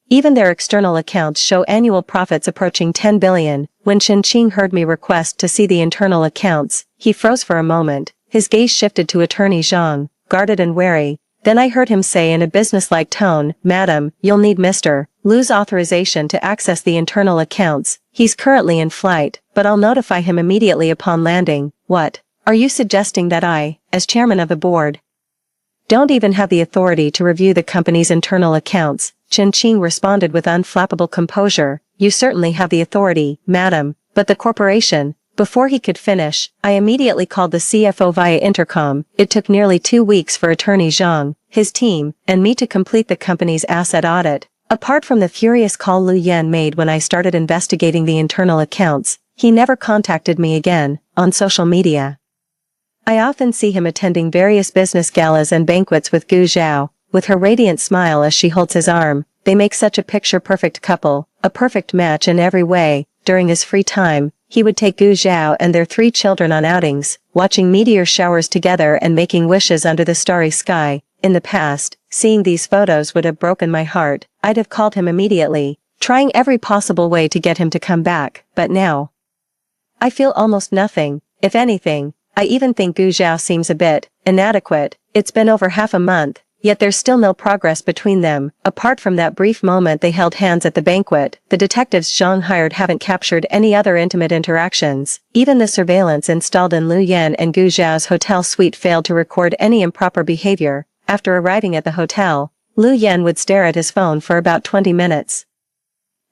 Even their external accounts show annual profits approaching 10 billion. When Chen Qing heard me request to see the internal accounts, he froze for a moment. His gaze shifted to Attorney Zhang, guarded and wary. Then I heard him say in a businesslike tone, Madam, you'll need Mr. Lu's authorization to access the internal accounts. He's currently in flight, but I'll notify him immediately upon landing. What? Are you suggesting that I, as chairman of the board, don't even have the authority to review the company's internal accounts? Chen Qing responded with unflappable composure. You certainly have the authority, madam, but the corporation, Before he could finish, I immediately called the CFO via intercom. It took nearly 2 weeks for attorney Zhang, his team, and me to complete the company's asset audit. Apart from the furious call Lu Yan made when I started investigating the internal accounts, he never contacted me again, on social media. I often see him attending various business galas and banquets with Gu Zhao, with her radiant smile as she holds his arm. They make such a picture-perfect couple, a perfect match in every way. During his free time, he would take Gu Zhao and their 3 children on outings, watching meteor showers together and making wishes under the starry sky. In the past, seeing these photos would have broken my heart. I'd have called him immediately, trying every possible way to get him to come back, but now I feel almost nothing. If anything, I even think Gu Zhao seems a bit inadequate. It's been over half a month, yet there's still no progress between them. Apart from that brief moment they held hands at the banquet, the detectives Zhang hired haven't captured any other intimate interactions. Even the surveillance installed in Lu Yan and Gu Zhao's hotel suite failed to record any improper behavior. After arriving at the hotel, Lu Yan would stare at his phone for about 20 minutes,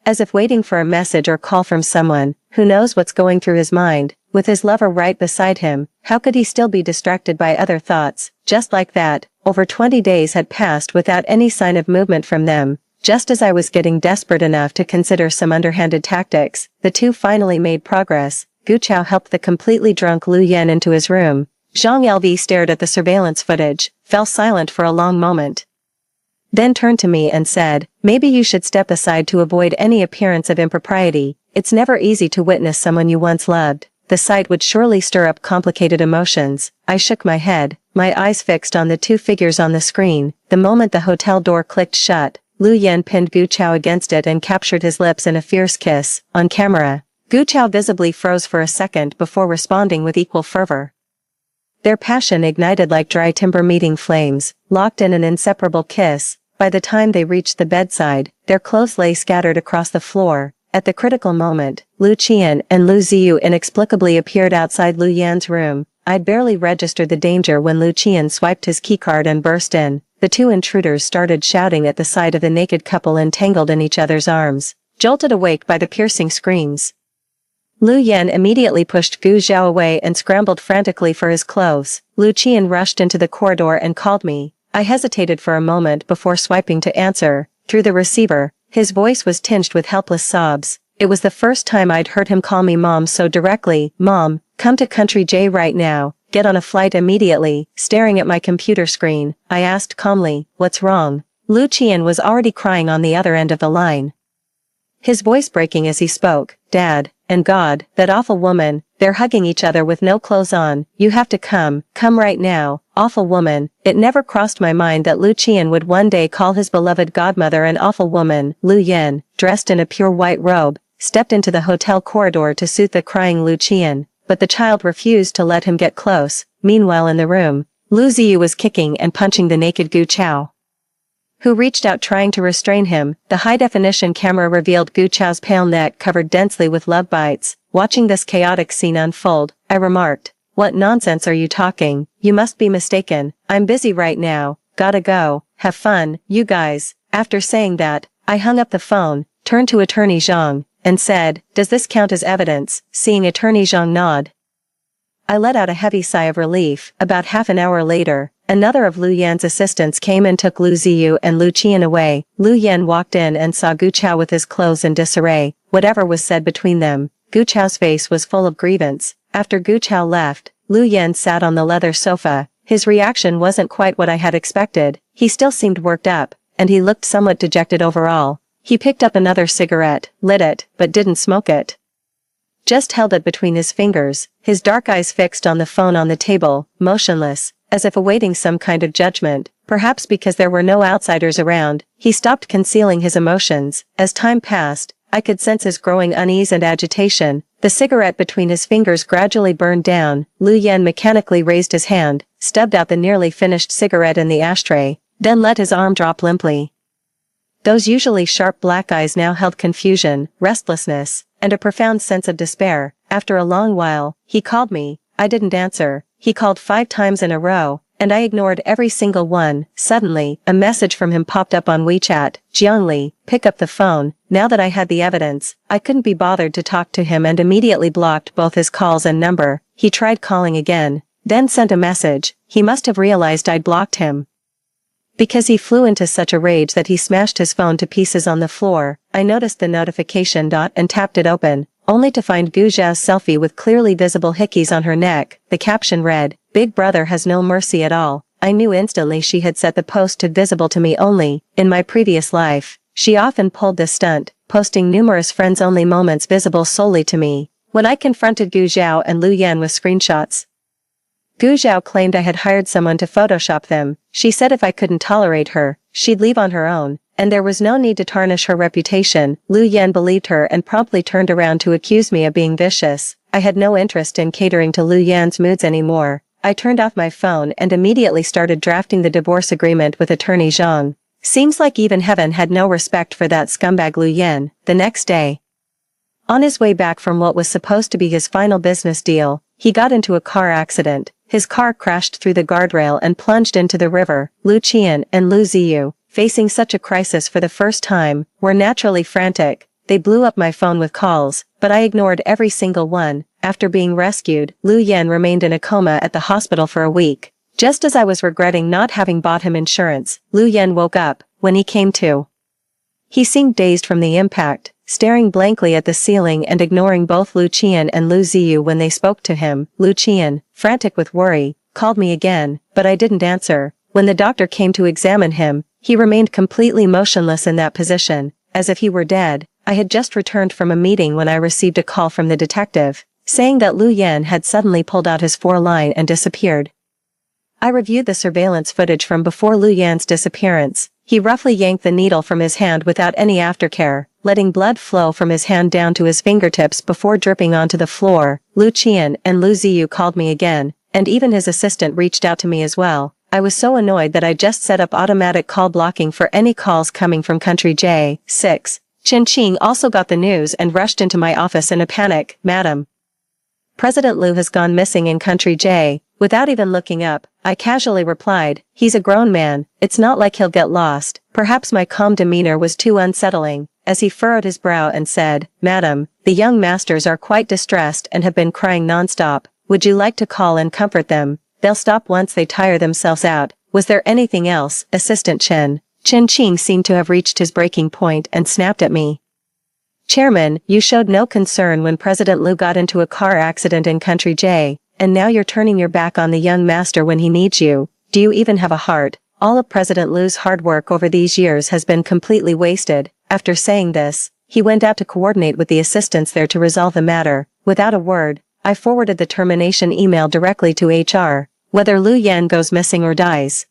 as if waiting for a message or call from someone. Who knows what's going through his mind? With his lover right beside him, how could he still be distracted by other thoughts? Just like that, over 20 days had passed without any sign of movement from them. Just as I was getting desperate enough to consider some underhanded tactics, the two finally made progress. Gu Chao helped the completely drunk Lu Yan into his room. Zhang LV stared at the surveillance footage, fell silent for a long moment, then turned to me and said, "Maybe you should step aside to avoid any appearance of impropriety. It's never easy to witness someone you once loved. The sight would surely stir up complicated emotions." I shook my head, my eyes fixed on the 2 figures on the screen. The moment the hotel door clicked shut, Lu Yan pinned Gu Chao against it and captured his lips in a fierce kiss. On camera, Gu Chao visibly froze for a second before responding with equal fervor. Their passion ignited like dry timber meeting flames, locked in an inseparable kiss. By the time they reached the bedside, their clothes lay scattered across the floor. At the critical moment, Lu Qian and Lu Ziyu inexplicably appeared outside Lu Yan's room. I'd barely registered the danger when Lu Qian swiped his keycard and burst in. The 2 intruders started shouting at the sight of the naked couple entangled in each other's arms, jolted awake by the piercing screams. Lu Yan immediately pushed Gu Zhao away and scrambled frantically for his clothes. Lu Qian rushed into the corridor and called me. I hesitated for a moment before swiping to answer. Through the receiver, his voice was tinged with helpless sobs. It was the first time I'd heard him call me Mom so directly. "Mom, come to Country J right now. Get on a flight immediately." Staring at my computer screen, I asked calmly, "What's wrong?" Lu Qian was already crying on the other end of the line, his voice breaking as he spoke. "Dad, and God, that awful woman, they're hugging each other with no clothes on. You have to come right now." Awful woman. It never crossed my mind that Lu Qian would one day call his beloved godmother an awful woman. Lu Yan, dressed in a pure white robe, stepped into the hotel corridor to soothe the crying Lu Qian, but the child refused to let him get close. Meanwhile in the room, Lu Ziyu was kicking and punching the naked Gu Chao, who reached out trying to restrain him. The high-definition camera revealed Gu Chao's pale neck covered densely with love bites. Watching this chaotic scene unfold, I remarked, "What nonsense are you talking? You must be mistaken. I'm busy right now. Gotta go. Have fun, you guys." After saying that, I hung up the phone, turned to Attorney Zhang, and said, "Does this count as evidence?" Seeing Attorney Zhang nod, I let out a heavy sigh of relief. About half an hour later, another of Lu Yan's assistants came and took Lu Ziyu and Lu Qian away. Lu Yan walked in and saw Gu Chao with his clothes in disarray. Whatever was said between them, Gu Chao's face was full of grievance. After Gu Chao left, Lu Yan sat on the leather sofa. His reaction wasn't quite what I had expected. He still seemed worked up, and he looked somewhat dejected overall. He picked up another cigarette, lit it, but didn't smoke it. Just held it between his fingers, his dark eyes fixed on the phone on the table, motionless, as if awaiting some kind of judgment. Perhaps because there were no outsiders around, he stopped concealing his emotions. As time passed, I could sense his growing unease and agitation. The cigarette between his fingers gradually burned down. Lu Yan mechanically raised his hand, stubbed out the nearly finished cigarette in the ashtray, then let his arm drop limply. Those usually sharp black eyes now held confusion, restlessness, and a profound sense of despair. After a long while, he called me. I didn't answer. He called 5 times in a row. and I ignored every single one. Suddenly, a message from him popped up on WeChat. Jiangli, pick up the phone. Now that I had the evidence, I couldn't be bothered to talk to him and immediately blocked both his calls and number. He tried calling again, then sent a message. He must have realized I'd blocked him, because he flew into such a rage that he smashed his phone to pieces on the floor. I noticed the notification dot and tapped it open, only to find Gu Zhao's selfie with clearly visible hickeys on her neck. The caption read, "Big Brother has no mercy at all." I knew instantly she had set the post to visible to me only. In my previous life, she often pulled this stunt, posting numerous friends-only moments visible solely to me. When I confronted Gu Zhao and Lu Yan with screenshots, Gu Zhao claimed I had hired someone to Photoshop them. She said if I couldn't tolerate her, she'd leave on her own, and there was no need to tarnish her reputation. Lu Yan believed her and promptly turned around to accuse me of being vicious. I had no interest in catering to Lu Yan's moods anymore. I turned off my phone and immediately started drafting the divorce agreement with attorney Zhang. Seems like even heaven had no respect for that scumbag Lu Yan. The next day, on his way back from what was supposed to be his final business deal, he got into a car accident. His car crashed through the guardrail and plunged into the river. Lu Qian and Lu Ziyu, facing such a crisis for the first time, were naturally frantic. They blew up my phone with calls, but I ignored every single one. After being rescued, Lu Yan remained in a coma at the hospital for a week. Just as I was regretting not having bought him insurance, Lu Yan woke up. When he came to, he seemed dazed from the impact, staring blankly at the ceiling and ignoring both Lu Qian and Lu Ziyu when they spoke to him. Lu Qian, frantic with worry, called me again, but I didn't answer. When the doctor came to examine him, he remained completely motionless in that position, as if he were dead. I had just returned from a meeting when I received a call from the detective, saying that Lu Yan had suddenly pulled out his foreline and disappeared. I reviewed the surveillance footage from before Lu Yan's disappearance. He roughly yanked the needle from his hand without any aftercare, letting blood flow from his hand down to his fingertips before dripping onto the floor. Lu Qian and Lu Ziyu called me again, and even his assistant reached out to me as well. I was so annoyed that I just set up automatic call blocking for any calls coming from country J6. Chen Qing also got the news and rushed into my office in a panic. "Madam, President Lu has gone missing in country J." Without even looking up, I casually replied, "He's a grown man, it's not like he'll get lost." Perhaps my calm demeanor was too unsettling, as he furrowed his brow and said, "Madam, the young masters are quite distressed and have been crying non-stop. Would you like to call and comfort them? They'll stop once they tire themselves out." Was there anything else? Assistant Chen Qing seemed to have reached his breaking point and snapped at me. "Chairman, you showed no concern when President Lu got into a car accident in country J. And now you're turning your back on the young master when he needs you. Do you even have a heart? All of President Lu's hard work over these years has been completely wasted." After saying this, he went out to coordinate with the assistants there to resolve the matter. Without a word, I forwarded the termination email directly to HR. Whether Lu Yan goes missing or dies,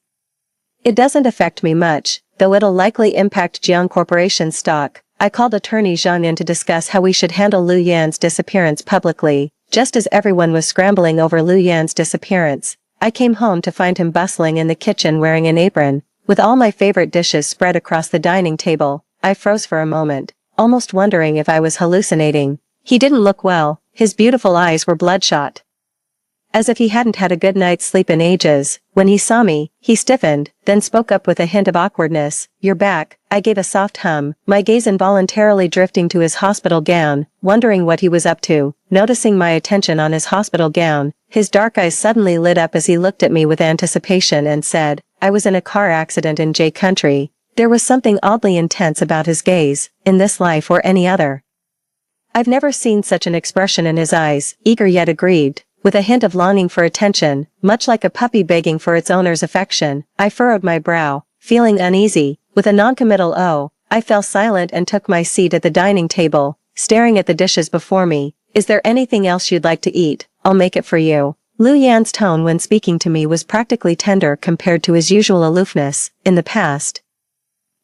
it doesn't affect me much, though it'll likely impact Jiang Corporation's stock. I called attorney Zhang in to discuss how we should handle Lu Yan's disappearance publicly. Just as everyone was scrambling over Lu Yan's disappearance, I came home to find him bustling in the kitchen wearing an apron, with all my favorite dishes spread across the dining table. I froze for a moment, almost wondering if I was hallucinating. He didn't look well, his beautiful eyes were bloodshot, as if he hadn't had a good night's sleep in ages. When he saw me, he stiffened, then spoke up with a hint of awkwardness. "You're back." I gave a soft hum, my gaze involuntarily drifting to his hospital gown, wondering what he was up to. Noticing my attention on his hospital gown, his dark eyes suddenly lit up as he looked at me with anticipation and said, "I was in a car accident in J country." There was something oddly intense about his gaze, in this life or any other. I've never seen such an expression in his eyes, eager yet aggrieved, with a hint of longing for attention, much like a puppy begging for its owner's affection. I furrowed my brow, feeling uneasy. With a noncommittal "oh," I fell silent and took my seat at the dining table, staring at the dishes before me. "Is there anything else you'd like to eat? I'll make it for you." Lu Yan's tone when speaking to me was practically tender compared to his usual aloofness. In the past,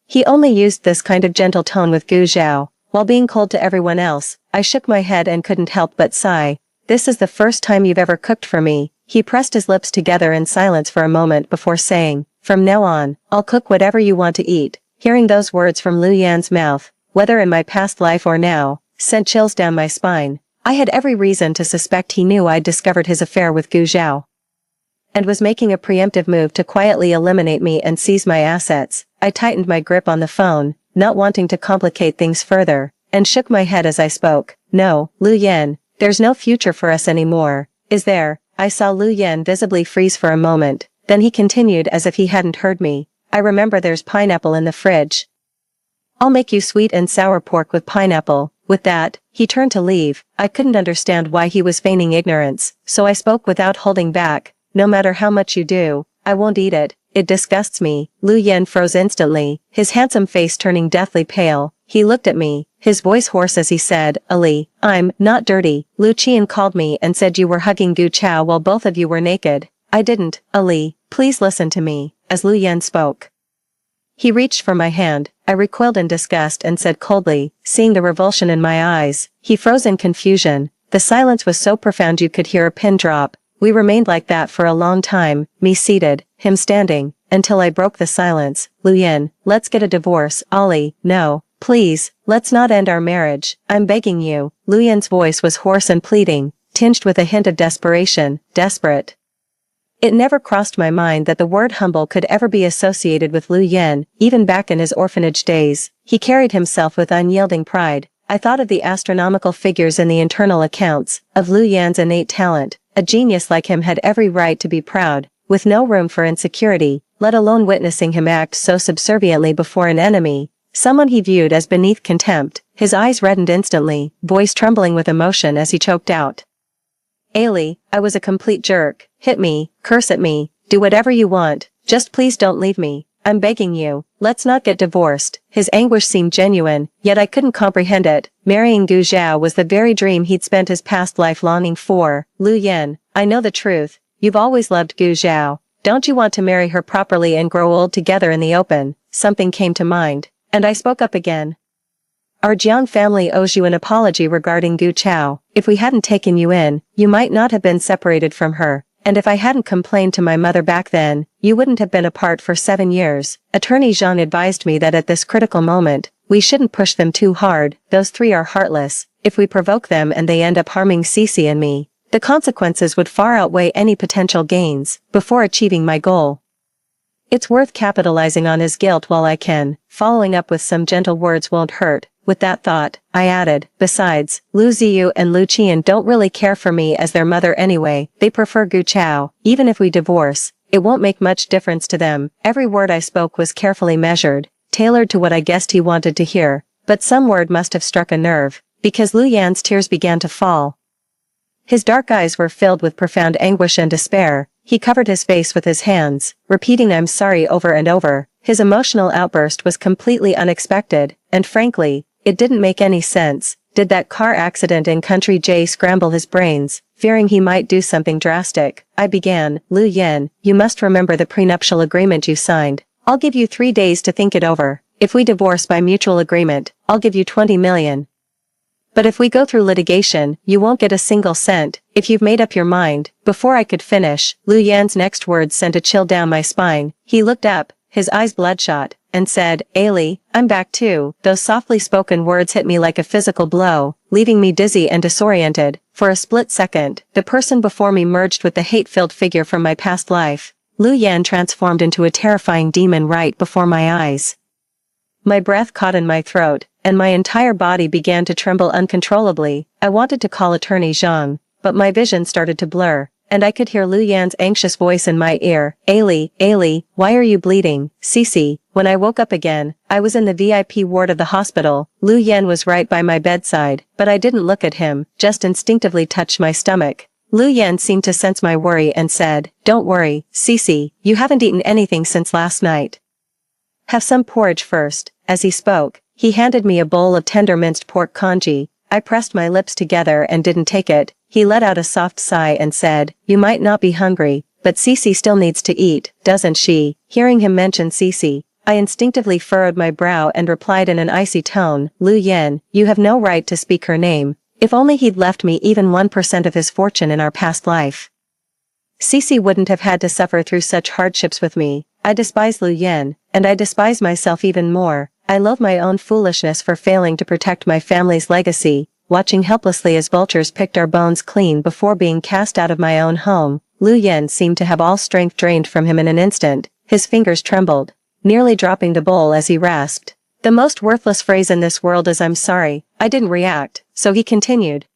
he only used this kind of gentle tone with Gu Zhao. While being cold to everyone else, I shook my head and couldn't help but sigh. "This is the first time you've ever cooked for me." He pressed his lips together in silence for a moment before saying, "From now on, I'll cook whatever you want to eat." Hearing those words from Lu Yan's mouth, whether in my past life or now, sent chills down my spine. I had every reason to suspect he knew I'd discovered his affair with Gu Zhao. and was making a preemptive move to quietly eliminate me and seize my assets. I tightened my grip on the phone, not wanting to complicate things further, and shook my head as I spoke. No, Lu Yan, there's no future for us anymore, is there? I saw Lu Yan visibly freeze for a moment, then he continued as if he hadn't heard me. I remember there's pineapple in the fridge. I'll make you sweet and sour pork with pineapple. With that, he turned to leave. I couldn't understand why he was feigning ignorance, so I spoke without holding back. No matter how much you do, I won't eat it. It disgusts me. Lu Yan froze instantly, his handsome face turning deathly pale. He looked at me, his voice hoarse as he said, Ali, I'm not dirty. Lu Qian called me and said you were hugging Gu Chao while both of you were naked. I didn't, Ali, please listen to me, as Lu Yan spoke. He reached for my hand. I recoiled in disgust and said coldly, seeing the revulsion in my eyes. He froze in confusion. The silence was so profound you could hear a pin drop. We remained like that for a long time, me seated, him standing, until I broke the silence. Lu Yan, let's get a divorce. Ali, no, please, let's not end our marriage. I'm begging you. Lu Yan's voice was hoarse and pleading, tinged with a hint of desperation, desperate. It never crossed my mind that the word humble could ever be associated with Lu Yan, even back in his orphanage days. He carried himself with unyielding pride. I thought of the astronomical figures in the internal accounts, of Lu Yan's innate talent. A genius like him had every right to be proud, with no room for insecurity, let alone witnessing him act so subserviently before an enemy, someone he viewed as beneath contempt. His eyes reddened instantly, voice trembling with emotion as he choked out. Ali, I was a complete jerk. Hit me, curse at me, do whatever you want, just please don't leave me. I'm begging you, let's not get divorced. His anguish seemed genuine, yet I couldn't comprehend it. Marrying Gu Zhao was the very dream he'd spent his past life longing for. Lu Yan, I know the truth. You've always loved Gu Zhao. Don't you want to marry her properly and grow old together in the open? Something came to mind, and I spoke up again. Our Jiang family owes you an apology regarding Gu Chao. If we hadn't taken you in, you might not have been separated from her. And if I hadn't complained to my mother back then, you wouldn't have been apart for 7 years. Attorney Zhang advised me that at this critical moment, we shouldn't push them too hard. Those three are heartless. If we provoke them and they end up harming Cici and me, the consequences would far outweigh any potential gains. Before achieving my goal, it's worth capitalizing on his guilt while I can. Following up with some gentle words won't hurt. With that thought, I added, besides, Lu Ziyu and Lu Qian don't really care for me as their mother anyway. They prefer Gu Chao. Even if we divorce, it won't make much difference to them. Every word I spoke was carefully measured, tailored to what I guessed he wanted to hear. But some word must have struck a nerve, because Lu Yan's tears began to fall. His dark eyes were filled with profound anguish and despair. He covered his face with his hands, repeating I'm sorry over and over. His emotional outburst was completely unexpected, and frankly, it didn't make any sense. Did that car accident in Country J scramble his brains, fearing he might do something drastic? I began, Lu Yan, you must remember the prenuptial agreement you signed. I'll give you 3 days to think it over. If we divorce by mutual agreement, I'll give you 20 million. But if we go through litigation, you won't get a single cent. If you've made up your mind. Before I could finish, Lu Yan's next words sent a chill down my spine. He looked up, his eyes bloodshot, and said, Ali, I'm back too. Those softly spoken words hit me like a physical blow, leaving me dizzy and disoriented. For a split second, the person before me merged with the hate-filled figure from my past life. Lu Yan transformed into a terrifying demon right before my eyes. My breath caught in my throat, and my entire body began to tremble uncontrollably. I wanted to call Attorney Zhang, but my vision started to blur, and I could hear Lu Yan's anxious voice in my ear. Ali, why are you bleeding? Cici. When I woke up again, I was in the VIP ward of the hospital. Lu Yan was right by my bedside, but I didn't look at him, just instinctively touched my stomach. Lu Yan seemed to sense my worry and said, Don't worry, Cici, you haven't eaten anything since last night. Have some porridge first. As he spoke, he handed me a bowl of tender minced pork congee. I pressed my lips together and didn't take it. He let out a soft sigh and said, You might not be hungry, but Cici still needs to eat, doesn't she? Hearing him mention Cici, I instinctively furrowed my brow and replied in an icy tone, Lu Yan, you have no right to speak her name. If only he'd left me even 1% of his fortune in our past life. Cici wouldn't have had to suffer through such hardships with me. I despise Lu Yan, and I despise myself even more. I loathe my own foolishness for failing to protect my family's legacy, watching helplessly as vultures picked our bones clean before being cast out of my own home. Lu Yan seemed to have all strength drained from him in an instant. His fingers trembled, nearly dropping the bowl as he rasped. The most worthless phrase in this world is "I'm sorry." I didn't react, so he continued.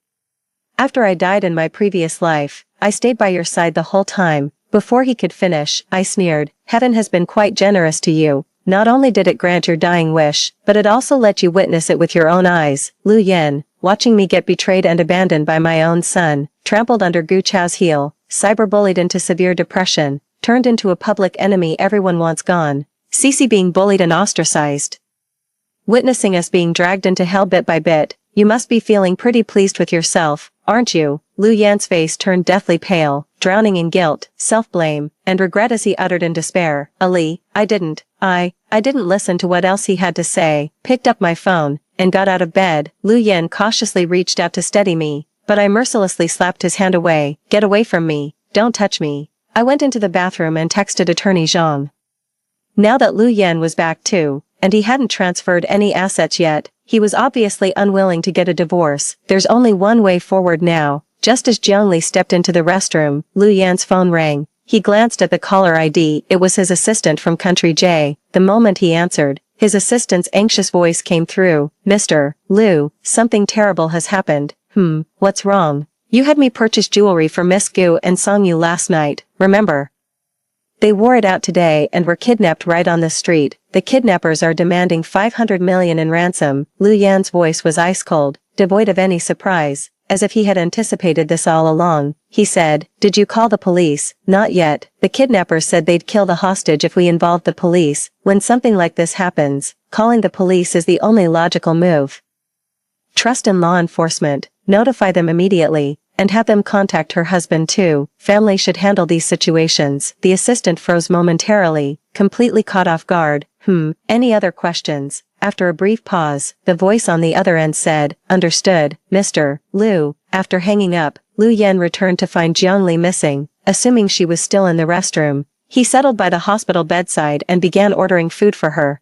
After I died in my previous life, I stayed by your side the whole time. Before he could finish, I sneered, "Heaven has been quite generous to you. Not only did it grant your dying wish, but it also let you witness it with your own eyes." Lu Yan, watching me get betrayed and abandoned by my own son, trampled under Gu Chao's heel, cyberbullied into severe depression, turned into a public enemy everyone wants gone, Cece being bullied and ostracized. Witnessing us being dragged into hell bit by bit, you must be feeling pretty pleased with yourself, aren't you? Lu Yan's face turned deathly pale, drowning in guilt, self-blame, and regret as he uttered in despair, "Ali, I didn't listen to what else he had to say," picked up my phone, and got out of bed. Lu Yan cautiously reached out to steady me, but I mercilessly slapped his hand away. "Get away from me, don't touch me." I went into the bathroom and texted attorney Zhang. Now that Lu Yan was back too, and he hadn't transferred any assets yet, he was obviously unwilling to get a divorce. There's only one way forward now. Just as Jiangli stepped into the restroom, Lu Yan's phone rang. He glanced at the caller ID. It was his assistant from Country J. The moment he answered, his assistant's anxious voice came through. "Mr. Lu, something terrible has happened." What's wrong?" "You had me purchase jewelry for Miss Gu and Song Yu last night, remember? They wore it out today and were kidnapped right on the street. The kidnappers are demanding 500 million in ransom." Lu Yan's voice was ice cold, devoid of any surprise, as if he had anticipated this all along. He said, "Did you call the police?" "Not yet. The kidnappers said they'd kill the hostage if we involved the police. When something like this happens, calling the police is the only logical move. Trust in law enforcement, notify them immediately, and have them contact her husband too. Family should handle these situations." The assistant froze momentarily, completely caught off guard. Any other questions?" After a brief pause, the voice on the other end said, "Understood, Mr. Lu." After hanging up, Lu Yan returned to find Jiangli missing, assuming she was still in the restroom. He settled by the hospital bedside and began ordering food for her.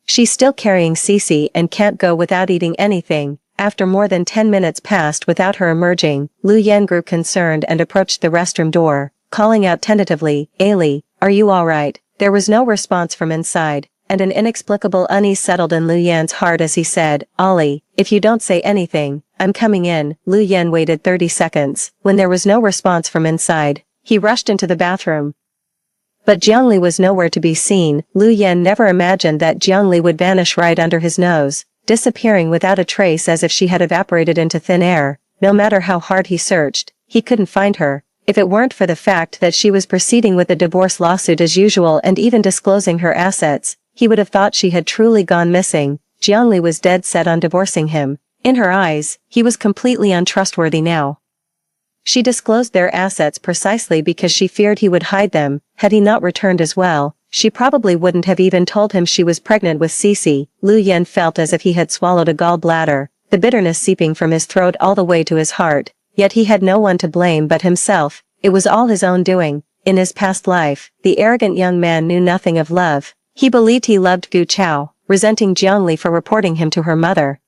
She's still carrying Cece and can't go without eating anything. After more than 10 minutes passed without her emerging, Lu Yan grew concerned and approached the restroom door, calling out tentatively, "Ali, are you alright?" There was no response from inside, and an inexplicable unease settled in Lu Yan's heart as he said, "Ali, if you don't say anything, I'm coming in." Lu Yan waited 30 seconds. When there was no response from inside, he rushed into the bathroom. But Jiangli was nowhere to be seen. Lu Yan never imagined that Jiangli would vanish right under his nose, disappearing without a trace as if she had evaporated into thin air. No matter how hard he searched, he couldn't find her. If it weren't for the fact that she was proceeding with the divorce lawsuit as usual and even disclosing her assets, he would have thought she had truly gone missing. Jiangli was dead set on divorcing him. In her eyes, he was completely untrustworthy now. She disclosed their assets precisely because she feared he would hide them. Had he not returned as well, she probably wouldn't have even told him she was pregnant with Cece. Lu Yan felt as if he had swallowed a gallbladder, the bitterness seeping from his throat all the way to his heart. Yet he had no one to blame but himself. It was all his own doing. In his past life, the arrogant young man knew nothing of love. He believed he loved Gu Chao, resenting Jiangli for reporting him to her mother,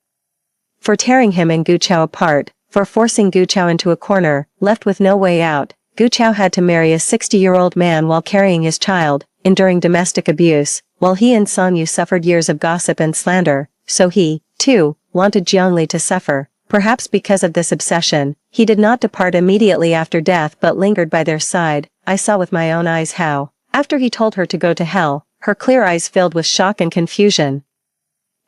for tearing him and Gu Chao apart, for forcing Gu Chao into a corner. Left with no way out, Gu Chao had to marry a 60-year-old man while carrying his child, enduring domestic abuse, while he and Song Yu suffered years of gossip and slander. So he, too, wanted Jiangli to suffer. Perhaps because of this obsession, he did not depart immediately after death but lingered by their side. I saw with my own eyes how, after he told her to go to hell, her clear eyes filled with shock and confusion.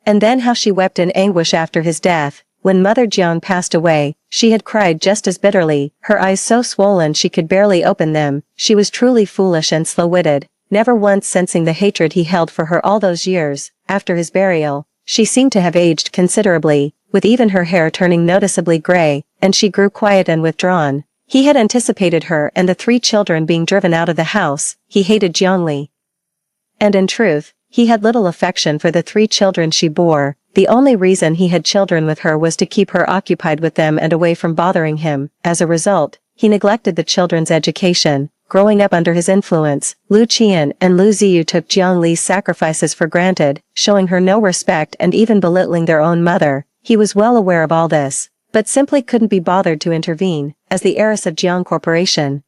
And then how she wept in anguish after his death. When Mother Jiang passed away, she had cried just as bitterly, her eyes so swollen she could barely open them. She was truly foolish and slow-witted, never once sensing the hatred he held for her all those years. After his burial, she seemed to have aged considerably, with even her hair turning noticeably gray, and she grew quiet and withdrawn. He had anticipated her and the 3 children being driven out of the house. He hated Jiangli. And in truth, he had little affection for the 3 children she bore. The only reason he had children with her was to keep her occupied with them and away from bothering him. As a result, he neglected the children's education. Growing up under his influence, Lu Qian and Lu Ziyu took Jiangli's sacrifices for granted, showing her no respect and even belittling their own mother. He was well aware of all this, but simply couldn't be bothered to intervene, as the heiress of Jiang Corporation.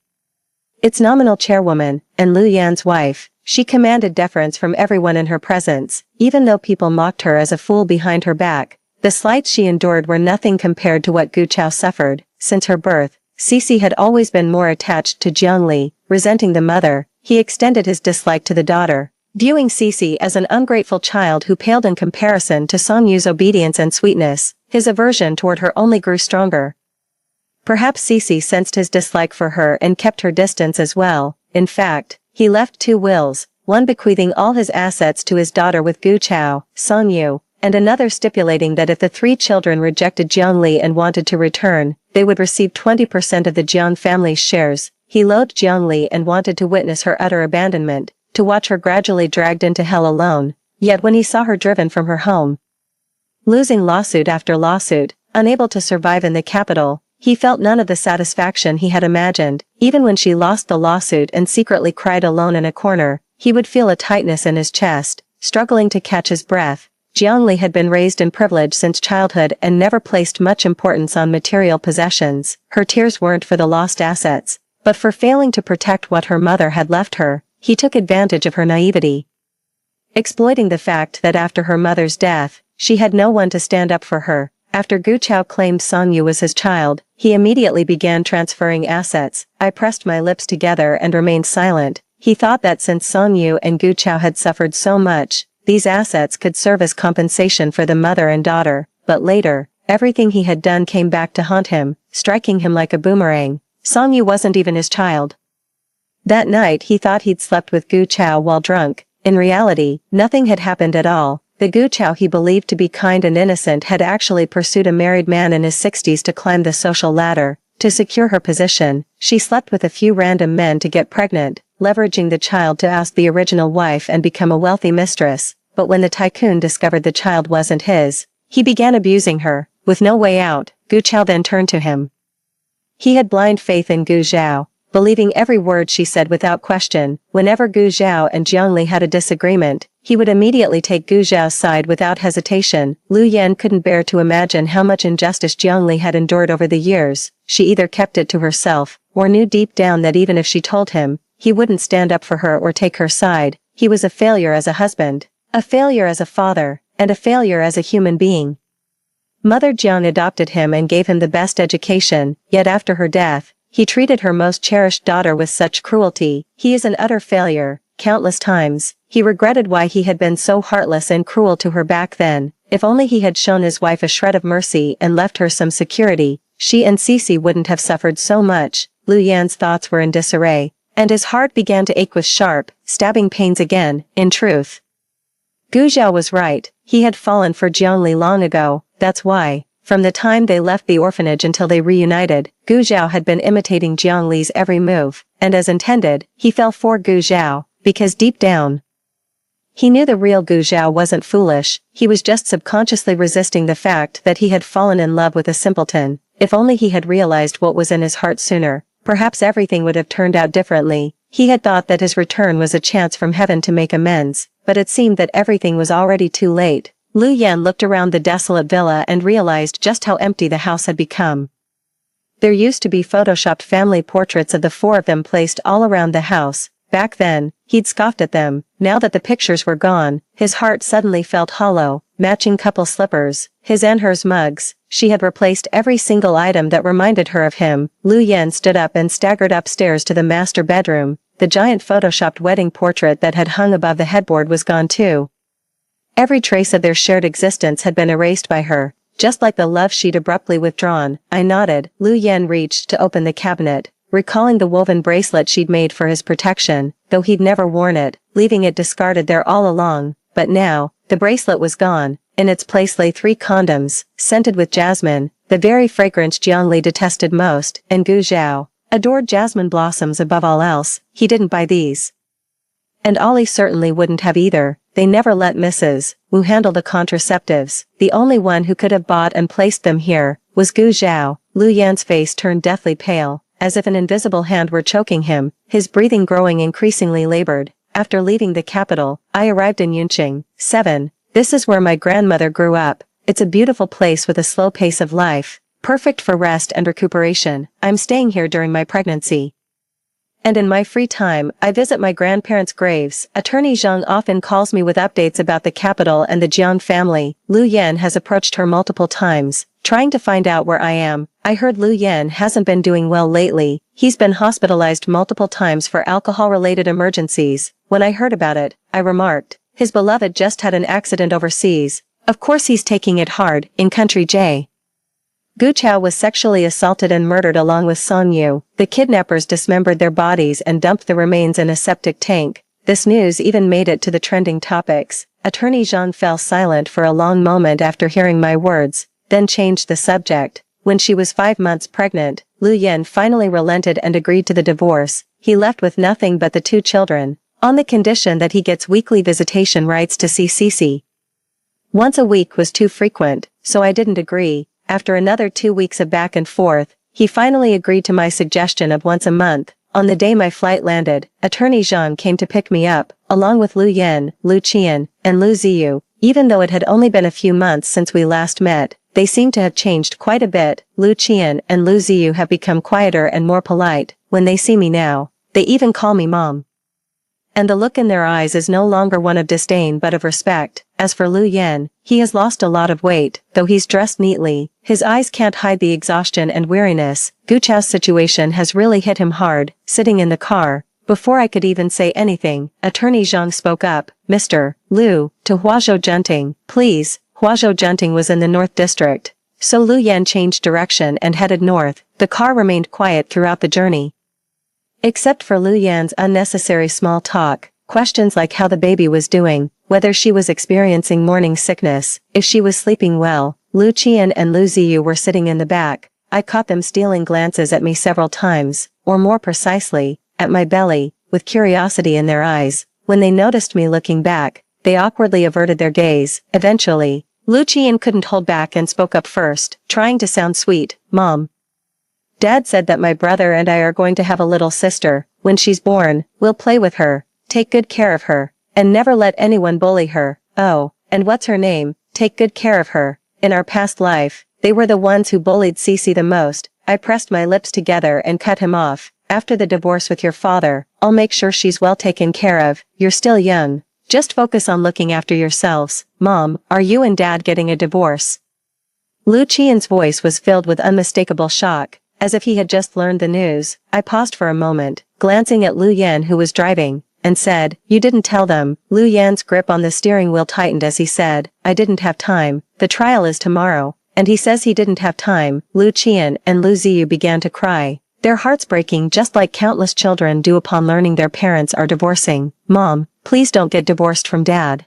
its nominal chairwoman, and Lu Yan's wife. She commanded deference from everyone in her presence, even though people mocked her as a fool behind her back. The slights she endured were nothing compared to what Gu Chao suffered. Since her birth, Cece had always been more attached to Jiangli, resenting the mother. He extended his dislike to the daughter, viewing Cece as an ungrateful child who paled in comparison to Song Yu's obedience and sweetness. His aversion toward her only grew stronger. Perhaps Cece sensed his dislike for her and kept her distance as well. In fact, he left 2 wills, one bequeathing all his assets to his daughter with Gu Chao, Song Yu, and another stipulating that if the 3 children rejected Jiangli and wanted to return, they would receive 20% of the Jiang family's shares. He loathed Jiangli and wanted to witness her utter abandonment, to watch her gradually dragged into hell alone. Yet when he saw her driven from her home, losing lawsuit after lawsuit, unable to survive in the capital, he felt none of the satisfaction he had imagined. Even when she lost the lawsuit and secretly cried alone in a corner, he would feel a tightness in his chest, struggling to catch his breath. Jiangli had been raised in privilege since childhood and never placed much importance on material possessions. Her tears weren't for the lost assets, but for failing to protect what her mother had left her. He took advantage of her naivety, exploiting the fact that after her mother's death, she had no one to stand up for her. After Gu Chao claimed Song Yu was his child, he immediately began transferring assets. I pressed my lips together and remained silent. He thought that since Song Yu and Gu Chao had suffered so much, these assets could serve as compensation for the mother and daughter. But later, everything he had done came back to haunt him, striking him like a boomerang. Song Yu wasn't even his child. That night he thought he'd slept with Gu Chao while drunk. In reality, nothing had happened at all. The Gu Chao he believed to be kind and innocent had actually pursued a married man in his 60s to climb the social ladder. To secure her position, she slept with a few random men to get pregnant, leveraging the child to oust the original wife and become a wealthy mistress. But when the tycoon discovered the child wasn't his, he began abusing her. With no way out, Gu Chao then turned to him. He had blind faith in Gu Zhao, believing every word she said without question. Whenever Gu Zhao and Jiangli had a disagreement, he would immediately take Gu Zhao's side without hesitation. Lu Yan couldn't bear to imagine how much injustice Jiangli had endured over the years. She either kept it to herself, or knew deep down that even if she told him, he wouldn't stand up for her or take her side. He was a failure as a husband, a failure as a father, and a failure as a human being. Mother Jiang adopted him and gave him the best education, yet after her death, he treated her most cherished daughter with such cruelty. He is an utter failure. Countless times, he regretted why he had been so heartless and cruel to her back then. If only he had shown his wife a shred of mercy and left her some security, she and Cece wouldn't have suffered so much. Lu Yan's thoughts were in disarray, and his heart began to ache with sharp, stabbing pains again. In truth, Gu Zhao was right. He had fallen for Jiangli long ago. That's why, from the time they left the orphanage until they reunited, Gu Zhao had been imitating Jiangli's every move, and as intended, he fell for Gu Zhao, because deep down, he knew the real Gu Zhao wasn't foolish. He was just subconsciously resisting the fact that he had fallen in love with a simpleton. If only he had realized what was in his heart sooner, perhaps everything would have turned out differently. He had thought that his return was a chance from heaven to make amends, but it seemed that everything was already too late. Lu Yan looked around the desolate villa and realized just how empty the house had become. There used to be photoshopped family portraits of the 4 of them placed all around the house. Back then, he'd scoffed at them. Now that the pictures were gone, his heart suddenly felt hollow. Matching couple slippers, his and hers mugs, she had replaced every single item that reminded her of him. Lu Yan stood up and staggered upstairs to the master bedroom. The giant photoshopped wedding portrait that had hung above the headboard was gone too. Every trace of their shared existence had been erased by her, just like the love she'd abruptly withdrawn. I nodded. Lu Yan reached to open the cabinet, recalling the woven bracelet she'd made for his protection, though he'd never worn it, leaving it discarded there all along. But now, the bracelet was gone. In its place lay 3 condoms, scented with jasmine, the very fragrance Jiangli detested most, and Gu Zhao adored jasmine blossoms above all else. He didn't buy these. And Ollie certainly wouldn't have either. They never let Mrs. Wu handle the contraceptives. The only one who could have bought and placed them here was Gu Zhao. Lu Yan's face turned deathly pale, as if an invisible hand were choking him, his breathing growing increasingly labored. After leaving the capital, I arrived in Yunqing. 7. This is where my grandmother grew up. It's a beautiful place with a slow pace of life, perfect for rest and recuperation. I'm staying here during my pregnancy. And in my free time, I visit my grandparents' graves. Attorney Zhang often calls me with updates about the capital and the Jiang family. Lu Yan has approached her multiple times, trying to find out where I am. I heard Lu Yan hasn't been doing well lately. He's been hospitalized multiple times for alcohol-related emergencies. When I heard about it, I remarked, his beloved just had an accident overseas. Of course he's taking it hard, in country J. Gu Chao was sexually assaulted and murdered along with Song Yu. The kidnappers dismembered their bodies and dumped the remains in a septic tank. This news even made it to the trending topics. Attorney Zhang fell silent for a long moment after hearing my words, then changed the subject. When she was 5 months pregnant, Lu Yan finally relented and agreed to the divorce. He left with nothing but the 2 children, on the condition that he gets weekly visitation rights to see Cici. Once a week was too frequent, so I didn't agree. After another 2 weeks of back and forth, he finally agreed to my suggestion of once a month. On the day my flight landed, Attorney Zhang came to pick me up, along with Lu Yan, Lu Qian, and Lu Ziyu. Even though it had only been a few months since we last met, they seem to have changed quite a bit. Lu Qian and Lu Ziyu have become quieter and more polite. When they see me now, they even call me mom. And the look in their eyes is no longer one of disdain but of respect. As for Lu Yan, he has lost a lot of weight, though he's dressed neatly. His eyes can't hide the exhaustion and weariness. Gu Chao's situation has really hit him hard. Sitting in the car, before I could even say anything, Attorney Zhang spoke up, Mr. Lu, to Huazhou Junting, please. Huazhou Junting was in the North District. So Lu Yan changed direction and headed north. The car remained quiet throughout the journey. Except for Lu Yan's unnecessary small talk, questions like how the baby was doing, whether she was experiencing morning sickness, if she was sleeping well. Lu Qian and Lu Ziyu were sitting in the back. I caught them stealing glances at me several times, or more precisely, at my belly, with curiosity in their eyes. When they noticed me looking back, they awkwardly averted their gaze. Eventually, Lu Qian couldn't hold back and spoke up first, trying to sound sweet. Mom. Dad said that my brother and I are going to have a little sister. When she's born, we'll play with her, take good care of her, and never let anyone bully her. Oh, and what's her name? Take good care of her. In our past life, they were the ones who bullied Cici the most. I pressed my lips together and cut him off. After the divorce with your father, I'll make sure she's well taken care of. You're still young. Just focus on looking after yourselves. Mom, are you and Dad getting a divorce? Lu Qian's voice was filled with unmistakable shock. As if he had just learned the news, I paused for a moment, glancing at Lu Yan who was driving, and said, You didn't tell them. Lu Yan's grip on the steering wheel tightened as he said, I didn't have time. The trial is tomorrow. And he says he didn't have time. Lu Qian and Lu Ziyu began to cry. Their hearts breaking just like countless children do upon learning their parents are divorcing. Mom, please don't get divorced from Dad.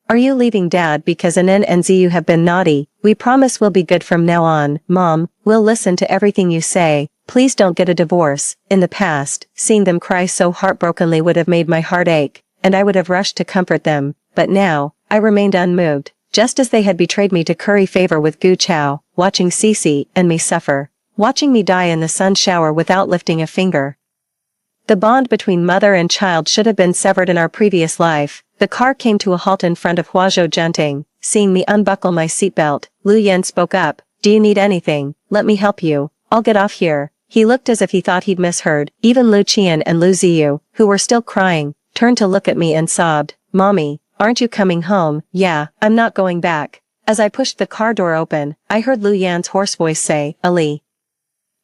Are you leaving Dad because Anin and Ziyu have been naughty? We promise we'll be good from now on. Mom, we'll listen to everything you say. Please don't get a divorce. In the past, seeing them cry so heartbrokenly would have made my heart ache, and I would have rushed to comfort them. But now, I remained unmoved, just as they had betrayed me to curry favor with Gu Chao, watching Cici and me suffer, watching me die in the sun shower without lifting a finger. The bond between mother and child should have been severed in our previous life. The car came to a halt in front of Huazhou Junting. Seeing me unbuckle my seatbelt, Lu Yan spoke up, Do you need anything? Let me help you. I'll get off here. He looked as if he thought he'd misheard. Even Lu Qian and Lu Ziyu, who were still crying, turned to look at me and sobbed, Mommy, aren't you coming home? Yeah, I'm not going back. As I pushed the car door open, I heard Lu Yan's hoarse voice say, Ali.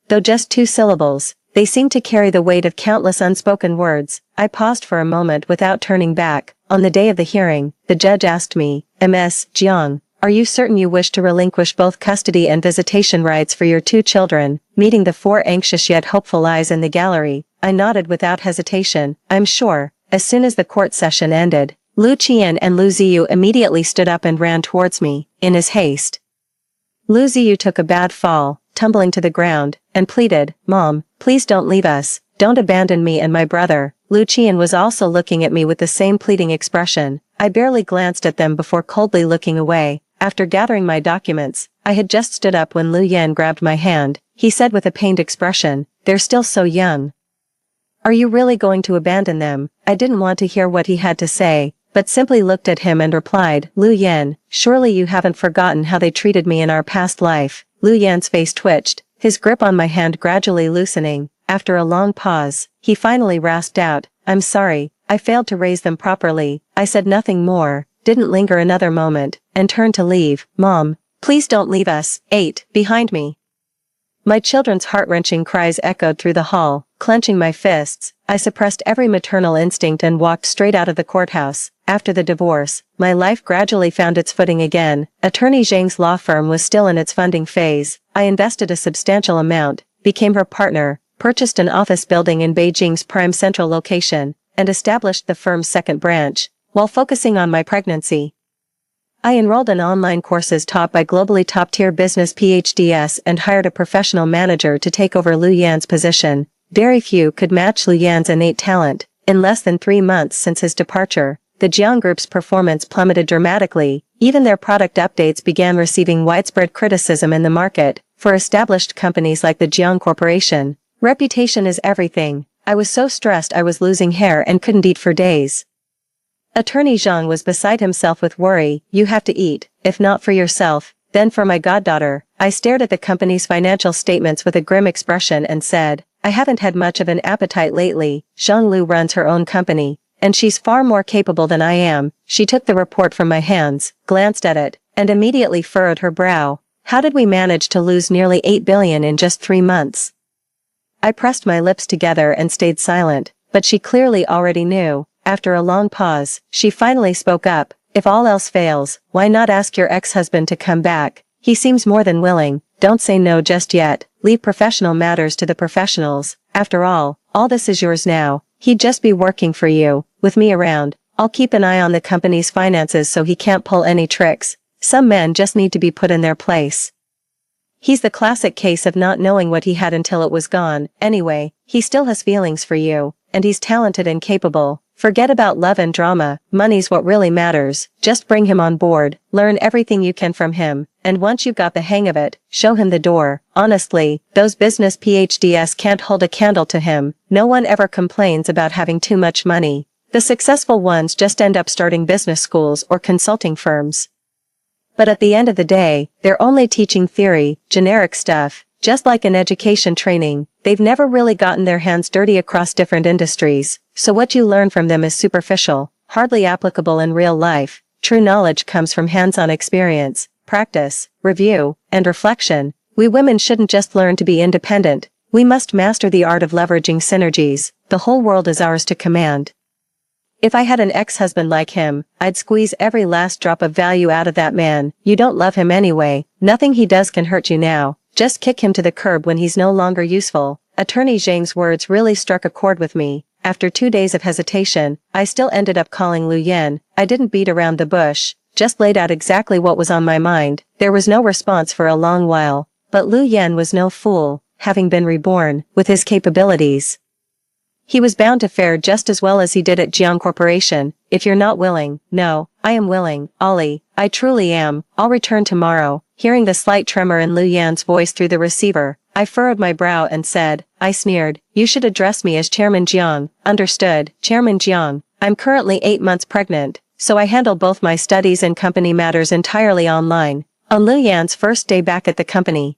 Though just 2 syllables, they seemed to carry the weight of countless unspoken words. I paused for a moment without turning back. On the day of the hearing, the judge asked me, Ms. Jiang, are you certain you wish to relinquish both custody and visitation rights for your 2 children? Meeting the 4 anxious yet hopeful eyes in the gallery, I nodded without hesitation. I'm sure. As soon as the court session ended, Lu Qian and Lu Ziyu immediately stood up and ran towards me, in his haste. Lu Ziyu took a bad fall, tumbling to the ground, and pleaded, Mom, please don't leave us. Don't abandon me and my brother. Lu Qian was also looking at me with the same pleading expression. I barely glanced at them before coldly looking away. After gathering my documents, I had just stood up when Lu Yan grabbed my hand. He said with a pained expression, They're still so young. Are you really going to abandon them? I didn't want to hear what he had to say, but simply looked at him and replied, Lu Yan, surely you haven't forgotten how they treated me in our past life. Lu Yan's face twitched, his grip on my hand gradually loosening. After a long pause, he finally rasped out, "I'm sorry, I failed to raise them properly." I said nothing more, didn't linger another moment, and turned to leave. "Mom, please don't leave us." 8. Behind me. My children's heart-wrenching cries echoed through the hall. Clenching my fists, I suppressed every maternal instinct and walked straight out of the courthouse. After the divorce, my life gradually found its footing again. Attorney Zhang's law firm was still in its funding phase. I invested a substantial amount, became her partner, purchased an office building in Beijing's prime central location, and established the firm's second branch, while focusing on my pregnancy. I enrolled in online courses taught by globally top-tier business PhDs and hired a professional manager to take over Lu Yan's position. Very few could match Lu Yan's innate talent. In less than 3 months since his departure, the Jiang Group's performance plummeted dramatically. Even their product updates began receiving widespread criticism in the market. For established companies like the Jiang Corporation, reputation is everything. I was so stressed I was losing hair and couldn't eat for days. Attorney Zhang was beside himself with worry. "You have to eat, if not for yourself, then for my goddaughter." I stared at the company's financial statements with a grim expression and said, "I haven't had much of an appetite lately." Zhang Lu runs her own company, and she's far more capable than I am. She took the report from my hands, glanced at it, and immediately furrowed her brow. "How did we manage to lose nearly 8 billion in just 3 months? I pressed my lips together and stayed silent, but she clearly already knew. After a long pause, she finally spoke up. "If all else fails, why not ask your ex-husband to come back? He seems more than willing. Don't say no just yet. Leave professional matters to the professionals. After all this is yours now. He'd just be working for you. With me around, I'll keep an eye on the company's finances so he can't pull any tricks. Some men just need to be put in their place." He's the classic case of not knowing what he had until it was gone. Anyway, he still has feelings for you, and he's talented and capable. Forget about love and drama, money's what really matters. Just bring him on board, learn everything you can from him, and once you've got the hang of it, show him the door. Honestly, those business PhDs can't hold a candle to him. No one ever complains about having too much money. The successful ones just end up starting business schools or consulting firms. But at the end of the day, they're only teaching theory, generic stuff. Just like in education training, they've never really gotten their hands dirty across different industries, so what you learn from them is superficial, hardly applicable in real life. True knowledge comes from hands-on experience, practice, review, and reflection. We women shouldn't just learn to be independent, we must master the art of leveraging synergies. The whole world is ours to command. If I had an ex-husband like him, I'd squeeze every last drop of value out of that man. You don't love him anyway, nothing he does can hurt you now. Just kick him to the curb when he's no longer useful. Attorney Zhang's words really struck a chord with me. After 2 days of hesitation, I still ended up calling Lu Yan. I didn't beat around the bush, just laid out exactly what was on my mind. There was no response for a long while, but Lu Yan was no fool, having been reborn, with his capabilities. He was bound to fare just as well as he did at Jiang Corporation. "If you're not willing." "No, I am willing, Ollie. I truly am. I'll return tomorrow." Hearing the slight tremor in Lu Yan's voice through the receiver, I furrowed my brow and said, I sneered, "You should address me as Chairman Jiang." "Understood, Chairman Jiang. I'm currently 8 months pregnant, so I handle both my studies and company matters entirely online." On Lu Yan's first day back at the company,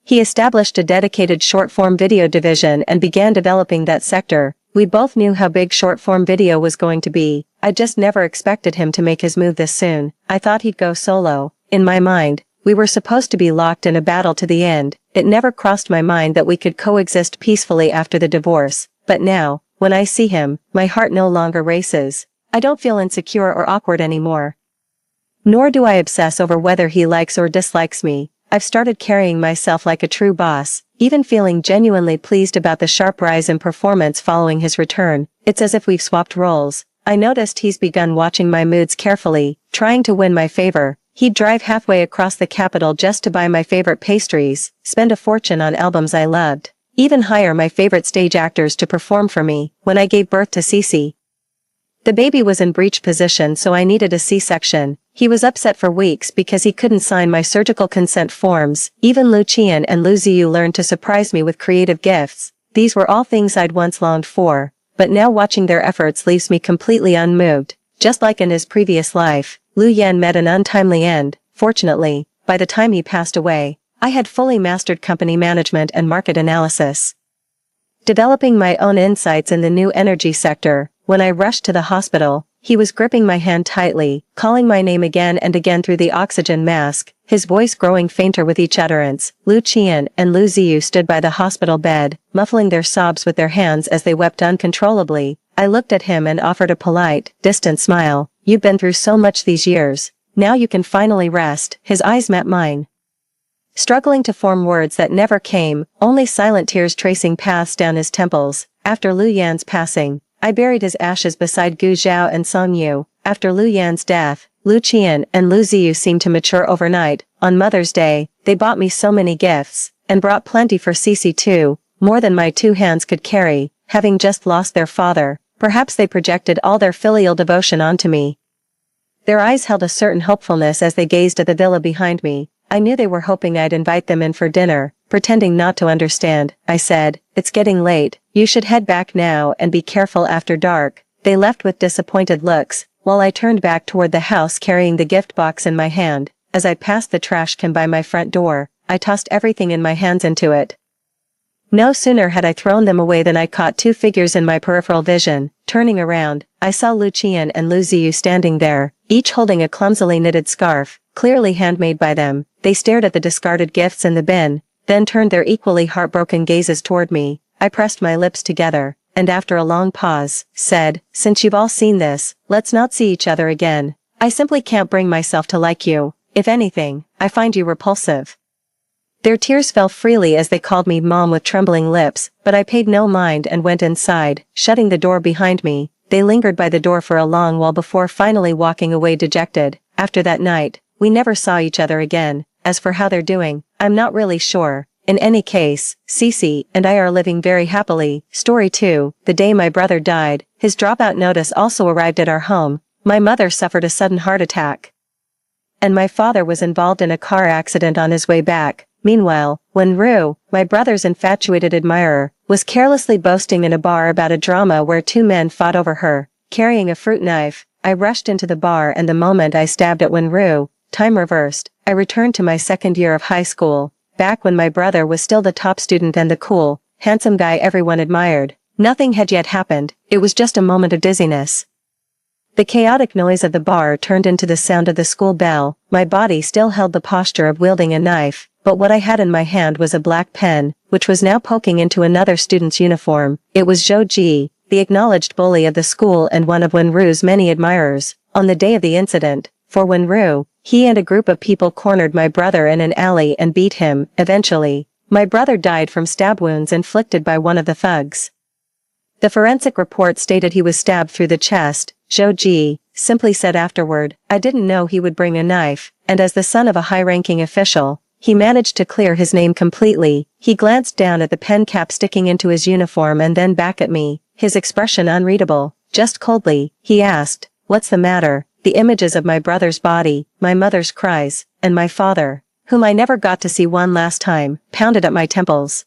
he established a dedicated short-form video division and began developing that sector. We both knew how big short-form video was going to be. I just never expected him to make his move this soon. I thought he'd go solo. In my mind, we were supposed to be locked in a battle to the end. It never crossed my mind that we could coexist peacefully after the divorce. But now, when I see him, my heart no longer races. I don't feel insecure or awkward anymore. Nor do I obsess over whether he likes or dislikes me. I've started carrying myself like a true boss, even feeling genuinely pleased about the sharp rise in performance following his return. It's as if we've swapped roles. I noticed he's begun watching my moods carefully, trying to win my favor. He'd drive halfway across the capital just to buy my favorite pastries, spend a fortune on albums I loved, even hire my favorite stage actors to perform for me. When I gave birth to Cece, the baby was in breech position, so I needed a C-section. He was upset for weeks because he couldn't sign my surgical consent forms. Even Lu Qian and Lu Ziyu learned to surprise me with creative gifts. These were all things I'd once longed for, but now watching their efforts leaves me completely unmoved. Just like in his previous life, Lu Yan met an untimely end. Fortunately, by the time he passed away, I had fully mastered company management and market analysis. developing my own insights in the new energy sector. When I rushed to the hospital, he was gripping my hand tightly, calling my name again and again through the oxygen mask, his voice growing fainter with each utterance. Lu Qian and Lu Ziyu stood by the hospital bed, muffling their sobs with their hands as they wept uncontrollably. I looked at him and offered a polite, distant smile. You've been through so much these years. Now you can finally rest. His eyes met mine, struggling to form words that never came, only silent tears tracing paths down his temples. After Lu Yan's passing, I buried his ashes beside Gu Zhao and Song Yu. After Lu Yan's death, Lu Qian and Lu Ziyu seemed to mature overnight. On Mother's Day, they bought me so many gifts, and brought plenty for Cece too, more than my 2 hands could carry, having just lost their father. Perhaps they projected all their filial devotion onto me. Their eyes held a certain hopefulness as they gazed at the villa behind me. I knew they were hoping I'd invite them in for dinner. Pretending not to understand, I said, "It's getting late. You should head back now and be careful after dark." They left with disappointed looks, while I turned back toward the house carrying the gift box in my hand. As I passed the trash can by my front door, I tossed everything in my hands into it. No sooner had I thrown them away than I caught 2 figures in my peripheral vision. Turning around, I saw Lu Qian and Lu Ziyu standing there, each holding a clumsily knitted scarf, clearly handmade by them. They stared at the discarded gifts in the bin, then turned their equally heartbroken gazes toward me. I pressed my lips together, and after a long pause, said, "Since you've all seen this, let's not see each other again. I simply can't bring myself to like you. If anything, I find you repulsive." Their tears fell freely as they called me Mom with trembling lips, but I paid no mind and went inside, shutting the door behind me. They lingered by the door for a long while before finally walking away dejected. After that night, we never saw each other again. As for how they're doing, I'm not really sure. In any case, Cece and I are living very happily. Story 2. The day my brother died, his dropout notice also arrived at our home. My mother suffered a sudden heart attack, and my father was involved in a car accident on his way back. Meanwhile, Wenru, my brother's infatuated admirer, was carelessly boasting in a bar about a drama where 2 men fought over her. Carrying a fruit knife, I rushed into the bar, and the moment I stabbed at Wenru, time reversed. I returned to my 2nd year of high school, back when my brother was still the top student and the cool, handsome guy everyone admired. Nothing had yet happened, it was just a moment of dizziness. The chaotic noise of the bar turned into the sound of the school bell. My body still held the posture of wielding a knife, but what I had in my hand was a black pen, which was now poking into another student's uniform. It was Zhou Ji, the acknowledged bully of the school and one of Wenru's many admirers. On the day of the incident, for Wenru, he and a group of people cornered my brother in an alley and beat him. Eventually, my brother died from stab wounds inflicted by one of the thugs. The forensic report stated he was stabbed through the chest. Zhou Ji simply said afterward, "I didn't know he would bring a knife," and as the son of a high-ranking official, he managed to clear his name completely. He glanced down at the pen cap sticking into his uniform and then back at me, his expression unreadable. Just coldly, he asked, "What's the matter?" The images of my brother's body, my mother's cries, and my father, whom I never got to see one last time, pounded at my temples.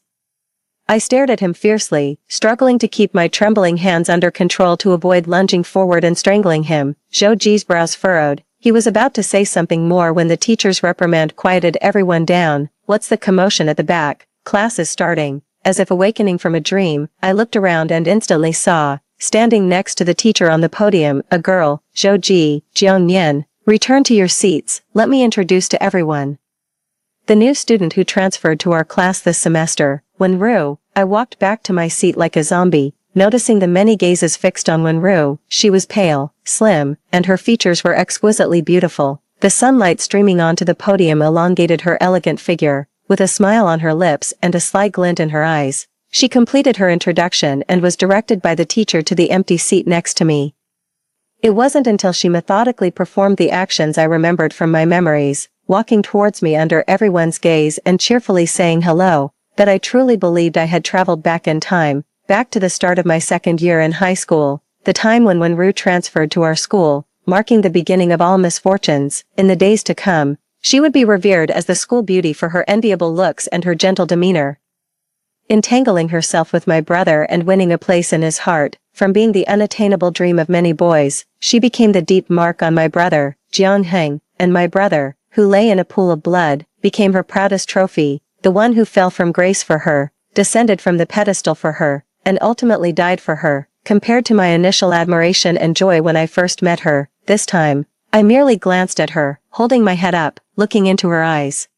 I stared at him fiercely, struggling to keep my trembling hands under control to avoid lunging forward and strangling him. Zhou Ji's brows furrowed. He was about to say something more when the teacher's reprimand quieted everyone down. "What's the commotion at the back? Class is starting." As if awakening from a dream, I looked around and instantly saw, standing next to the teacher on the podium, a girl. "Zhou Ji, Jiang Nian, return to your seats. Let me introduce to everyone the new student who transferred to our class this semester, Wenru." I walked back to my seat like a zombie, noticing the many gazes fixed on Wenru. She was pale, slim, and her features were exquisitely beautiful. The sunlight streaming onto the podium elongated her elegant figure, with a smile on her lips and a sly glint in her eyes. She completed her introduction and was directed by the teacher to the empty seat next to me. It wasn't until she methodically performed the actions I remembered from my memories, walking towards me under everyone's gaze and cheerfully saying hello, that I truly believed I had traveled back in time, back to the start of my 2nd year in high school, the time when Wenru transferred to our school, marking the beginning of all misfortunes. In the days to come, she would be revered as the school beauty for her enviable looks and her gentle demeanor. Entangling herself with my brother and winning a place in his heart, from being the unattainable dream of many boys, she became the deep mark on my brother, Jiang Heng, and my brother, who lay in a pool of blood, became her proudest trophy, the one who fell from grace for her, descended from the pedestal for her. and ultimately died for her, compared to my initial admiration and joy when I first met her. This time, I merely glanced at her, holding my head up, looking into her eyes.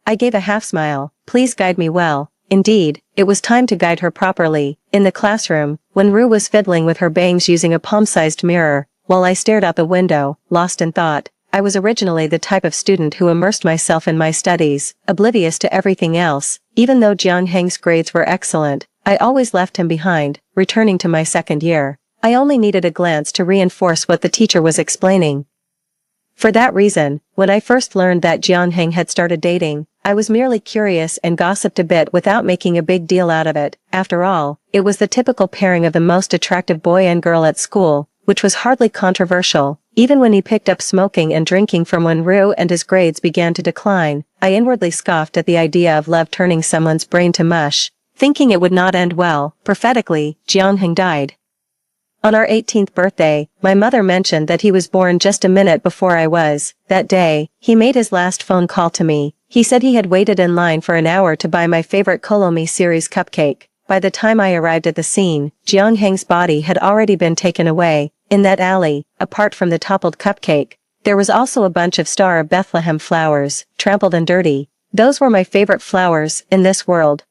I gave a half smile. Please guide me well. Indeed, it was time to guide her properly. In the classroom, when Rue was fiddling with her bangs using a palm-sized mirror, while I stared out the window, lost in thought. I was originally the type of student who immersed myself in my studies, oblivious to everything else. Even though Jian Heng's grades were excellent, I always left him behind, returning to my second year. I only needed a glance to reinforce what the teacher was explaining. For that reason, when I first learned that Jian Heng had started dating, I was merely curious and gossiped a bit without making a big deal out of it. After all, it was the typical pairing of the most attractive boy and girl at school, which was hardly controversial. Even when he picked up smoking and drinking from when Rue and his grades began to decline, I inwardly scoffed at the idea of love turning someone's brain to mush. Thinking it would not end well, prophetically, Jian Heng died. On our 18th birthday, my mother mentioned that he was born just a minute before I was. That day, he made his last phone call to me. He said he had waited in line for an hour to buy my favorite Kolomi series cupcake. By the time I arrived at the scene, Jian Heng's body had already been taken away. In that alley, apart from the toppled cupcake, there was also a bunch of Star of Bethlehem flowers, trampled and dirty. Those were my favorite flowers in this world.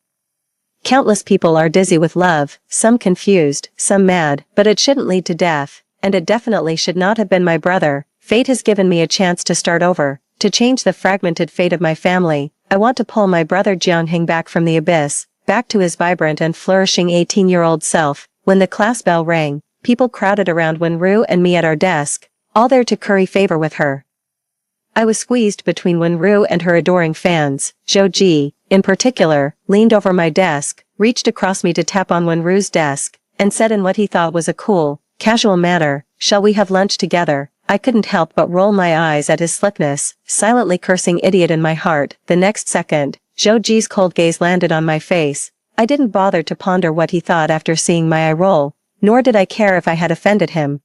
Countless people are dizzy with love, some confused, some mad, but it shouldn't lead to death, and it definitely should not have been my brother. Fate has given me a chance to start over, to change the fragmented fate of my family. I want to pull my brother Jian Heng back from the abyss, back to his vibrant and flourishing 18-year-old self. When the class bell rang, people crowded around Wenru and me at our desk, all there to curry favor with her. I was squeezed between Wenru and her adoring fans. Zhou Ji, in particular, leaned over my desk, reached across me to tap on Wenru's desk, and said in what he thought was a cool, casual manner, "Shall we have lunch together?" I couldn't help but roll my eyes at his slickness, silently cursing idiot in my heart. The next second, Zhou Ji's cold gaze landed on my face. I didn't bother to ponder what he thought after seeing my eye roll, nor did I care if I had offended him.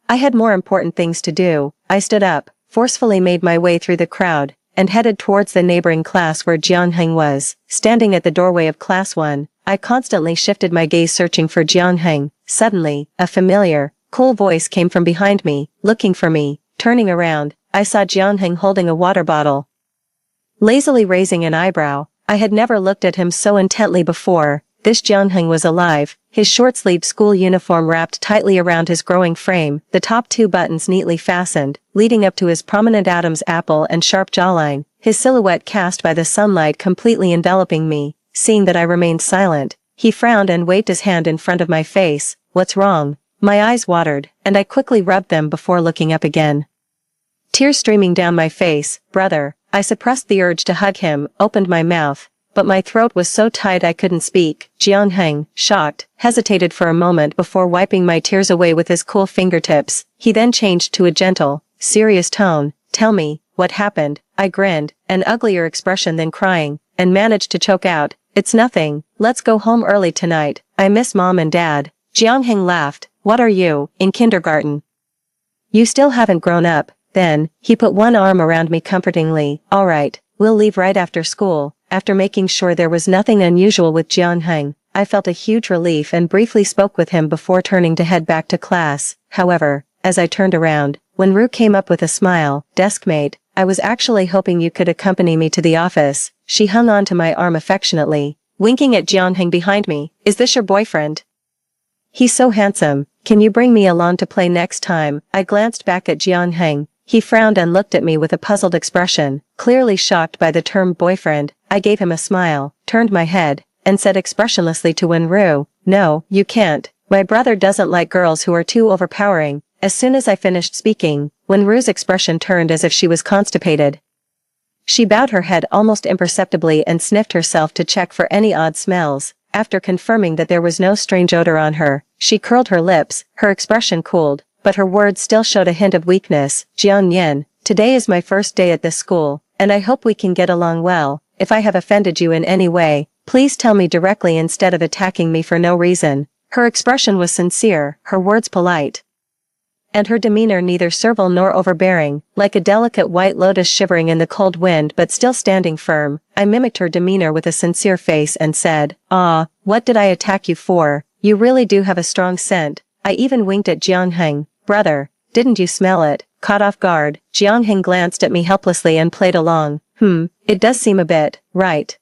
I had more important things to do. I stood up, forcefully made my way through the crowd, and headed towards the neighboring class where Jian Heng was. Standing at the doorway of Class 1, I constantly shifted my gaze searching for Jian Heng. Suddenly, a familiar, cool voice came from behind me, looking for me. Turning around, I saw Jian Heng holding a water bottle. Lazily raising an eyebrow, I had never looked at him so intently before. This Jian Heng was alive, his short-sleeved school uniform wrapped tightly around his growing frame, the top two buttons neatly fastened, leading up to his prominent Adam's apple and sharp jawline, his silhouette cast by the sunlight completely enveloping me. Seeing that I remained silent, he frowned and waved his hand in front of my face. "What's wrong?" My eyes watered, and I quickly rubbed them before looking up again. Tears streaming down my face. "Brother." I suppressed the urge to hug him, opened my mouth, but my throat was so tight I couldn't speak. Jian Heng, shocked, hesitated for a moment before wiping my tears away with his cool fingertips. He then changed to a gentle, serious tone. "Tell me, what happened?" I grinned, an uglier expression than crying, and managed to choke out, "It's nothing. Let's go home early tonight. I miss Mom and Dad." Jian Heng laughed. "What are you, in kindergarten? You still haven't grown up." Then, he put one arm around me comfortingly. "All right, we'll leave right after school." After making sure there was nothing unusual with Jian Heng, I felt a huge relief and briefly spoke with him before turning to head back to class. However, as I turned around, when Ru came up with a smile, "Deskmate, I was actually hoping you could accompany me to the office." She hung on to my arm affectionately, winking at Jian Heng behind me. "Is this your boyfriend? He's so handsome. Can you bring me along to play next time?" I glanced back at Jian Heng. He frowned and looked at me with a puzzled expression, clearly shocked by the term boyfriend. I gave him a smile, turned my head, and said expressionlessly to Wenru, "No, you can't. My brother doesn't like girls who are too overpowering." As soon as I finished speaking, Wenru's expression turned as if she was constipated. She bowed her head almost imperceptibly and sniffed herself to check for any odd smells. After confirming that there was no strange odor on her, she curled her lips, her expression cooled, but her words still showed a hint of weakness. "Jian Yen, today is my first day at this school, and I hope we can get along well. If I have offended you in any way, please tell me directly instead of attacking me for no reason." Her expression was sincere, her words polite. and her demeanor neither servile nor overbearing, like a delicate white lotus shivering in the cold wind but still standing firm. I mimicked her demeanor with a sincere face and said, "Ah, what did I attack you for? You really do have a strong scent." I even winked at Jiangheng. "Brother, didn't you smell it?" Caught off guard, Jiangheng glanced at me helplessly and played along. It does seem a bit, right?